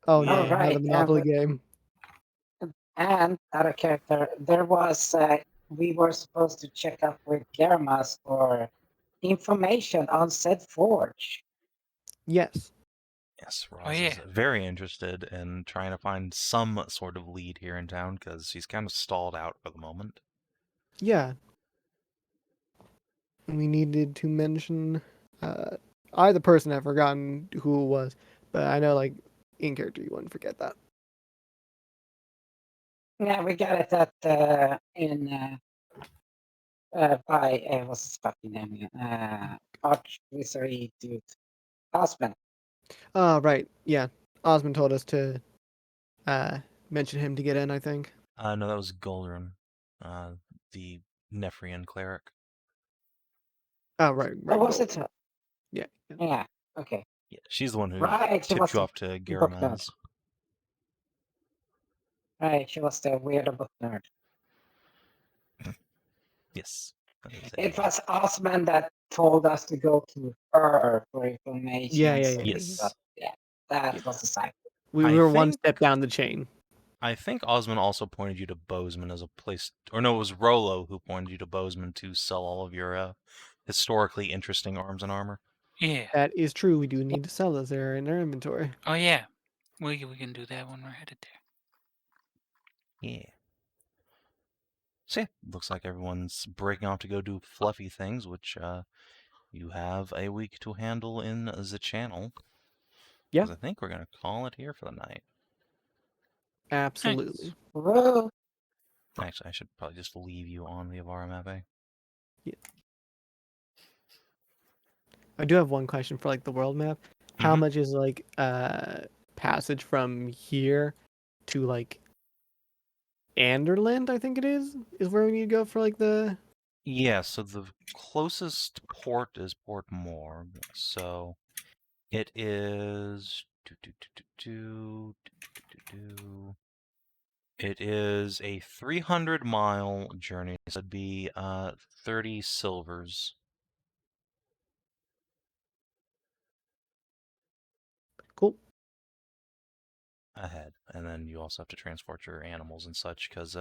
Oh Yeah. no, not Alright, a Monopoly game. And other character, there was we were supposed to check up with Germas for information on said forge. Yes. Yes, Roz Oh, is yeah. very interested in trying to find some sort of lead here in town because he's kind of stalled out for the moment. Yeah. We needed to mention the person I've forgotten who it was, but I know like in character you wouldn't forget that. Yeah, we got it at by what's his fucking name? Archwizardry dude, Osman. Right. Yeah. Osmond told us to mention him to get in, I think. No, that was Goldrun, the Nephrian cleric. Oh, right. Oh, was Gold. it? Yeah. Yeah. Okay. Yeah, she's the one who Right. She tipped was you off to book nerd. Garamaz. Right. She was the weirdo book nerd. Yes. that is It a- was Osman that told us to go to her for information. Yeah, and yeah, so yeah. we Yes. got- yeah, that Yeah. was the side. We I were one think- step down the chain. I think Osmond also pointed you to Bozeman as a place, or no, it was Rolo who pointed you to Bozeman to sell all of your historically interesting arms and armor. Yeah. That is true. We do need to sell those. They're in our inventory. Oh, yeah. We can do that when we're headed there. Yeah. So yeah, looks like everyone's breaking off to go do fluffy things, which you have a week to handle in the channel. Yeah. 'Cause I think we're gonna call it here for the night. Absolutely. Whoa. Actually, I should probably just leave you on the Evarra map, eh? I do have one question for like the world map. How Mhm. much is like passage from here to like Anderland, I think it is where we need to go for like the Yeah, so the closest port is Port Morgue. So it is it is a 300-mile journey. So it'd be 30 silvers. cool. Ahead, and then you also have to transport your animals and such because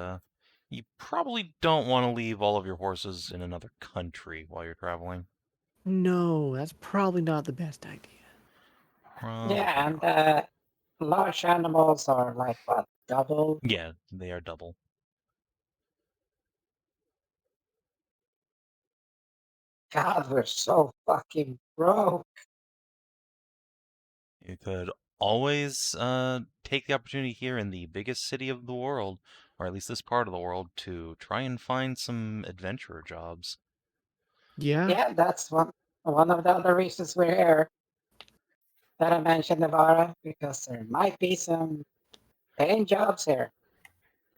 you probably don't want to leave all of your horses in another country while you're traveling. No, that's probably not the best idea. Probably Yeah, and not. large animals are like what, double? Yeah, they are double. God, we're so fucking broke. You could always take the opportunity here in the biggest city of the world, or at least this part of the world, to try and find some adventurer jobs. Yeah. Yeah, that's one of the other reasons we're here. That I mentioned Evarra, because there might be some paying jobs here.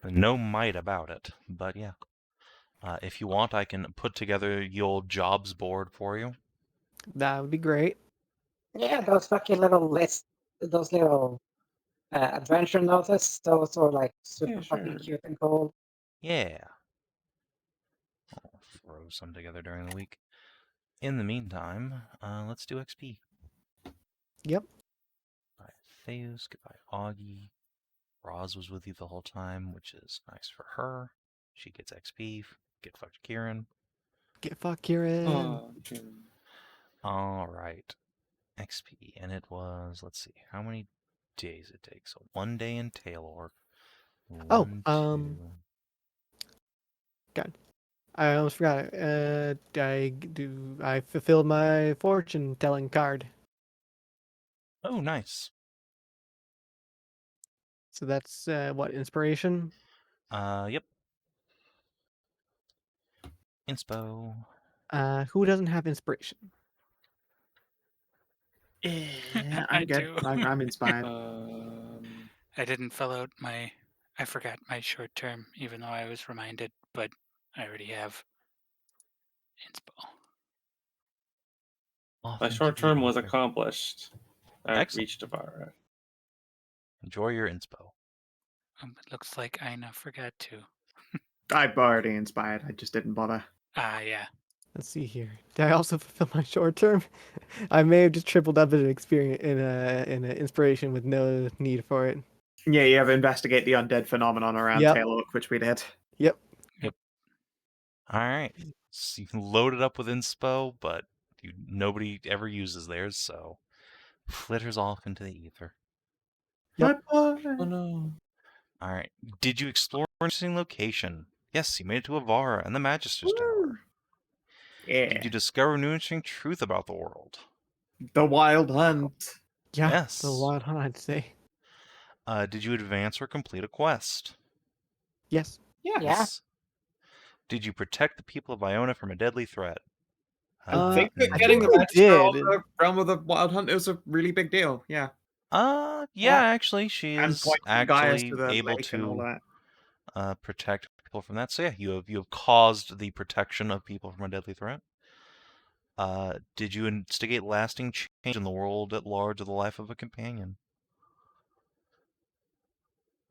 No might about it, but yeah. If you want, I can put together the old jobs board for you. That would be great. Yeah, those fucking little lists, those little adventure notices, those are like super Yeah, fucking sure. cute and cool. Yeah. I'll throw some together during the week. in the meantime, let's do XP. Yep. Goodbye, Theus. Goodbye, Augie. Roz was with you the whole time, which is nice for her. She gets XP. Get fucked, Kieran. Get fucked, Kieran. Oh, All right. XP, and it was, let's see, how many days it takes. So 1 day in Taelorc. Oh, 1, 2. I almost forgot. I fulfilled my fortune telling card. Oh, nice. So that's what, inspiration? Yep. Inspo. Who doesn't have inspiration? Yeah, I I'm good. do. I'm inspired. I didn't fill out my. I forgot my short term, even though I was reminded, but I already have inspo. My short term was accomplished. I Excellent. reached Evarra. Enjoy your inspo. It looks like Inah forgot to. I'm already inspired. I just didn't bother. Ah, yeah. Let's see here. Did I also fulfill my short term? I may have just tripled up in experience in a inspiration with no need for it. Yeah, you have investigate the undead phenomenon around Yep. Taelorc, which we did. Yep. All right. So you can load it up with inspo, but nobody ever uses theirs, so flitters off into the ether. Yep. Bye-bye. Oh no. All right. Did you explore an interesting location? Yes, you made it to Evarra and the Magister's Tower. Yeah. Did you discover new interesting truth about the world? The Wild Hunt. Yeah. Yes. The wild hunt, I'd say. Did you advance or complete a quest? Yes. Yeah. Yes. Did you protect the people of Iona from a deadly threat? I think that I getting think the we Magister of did. the Realm of the Wild Hunt is a really big deal. Yeah. Yeah, Yeah. actually, she And is pointing Gaius actually to the able lake and all to that. protect people from that. So yeah, you have caused the protection of people from a deadly threat. Did you instigate lasting change in the world at large of the life of a companion?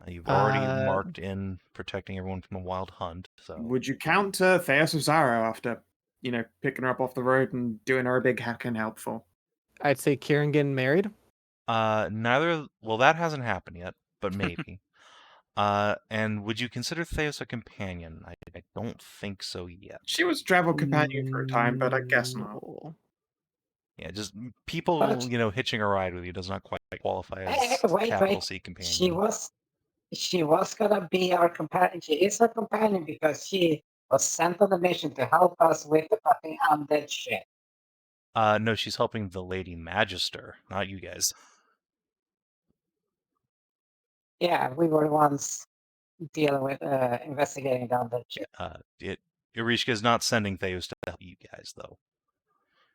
You've already marked in protecting everyone from the wild hunt. So Would you count Theos of Zaro after, picking her up off the road and doing her a big hack and helpful? I'd say Kieran getting married. neither. Well, that hasn't happened yet, but maybe. And would you consider Theos a companion? I don't think so yet. She was travel companion for a time, but I guess not. No. Yeah, just people, But- hitching a ride with you does not quite qualify Hey, as wait. capital C companion. She was gonna be our companion. She is our companion because she was sent on a mission to help us with the fucking undead shit. No, she's helping the Lady Magister, not you guys. Yeah, we were the ones dealing with investigating the undead shit. Irishka is not sending Theos to help you guys, though.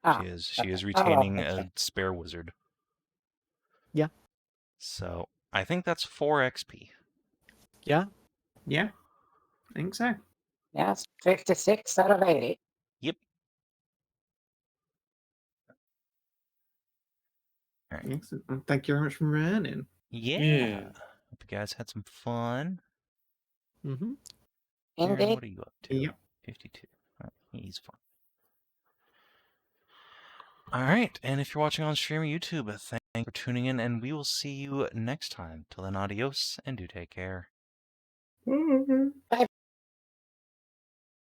Ah, She is okay. retaining okay. a spare wizard. Yeah. So I think that's 4 XP. Yeah. Yeah, I think so. Yeah, it's 56 out of 80. Yep. All right. Excellent. Well, thank you very much for running. Yeah. Hope you guys had some fun. Mm-hmm. Aaron, Indeed. what are you up to? Yep. 52. All right, he's fun. All right, and if you're watching on stream or YouTube, thank you for tuning in, and we will see you next time. Till then, adios, and do take care. Bye.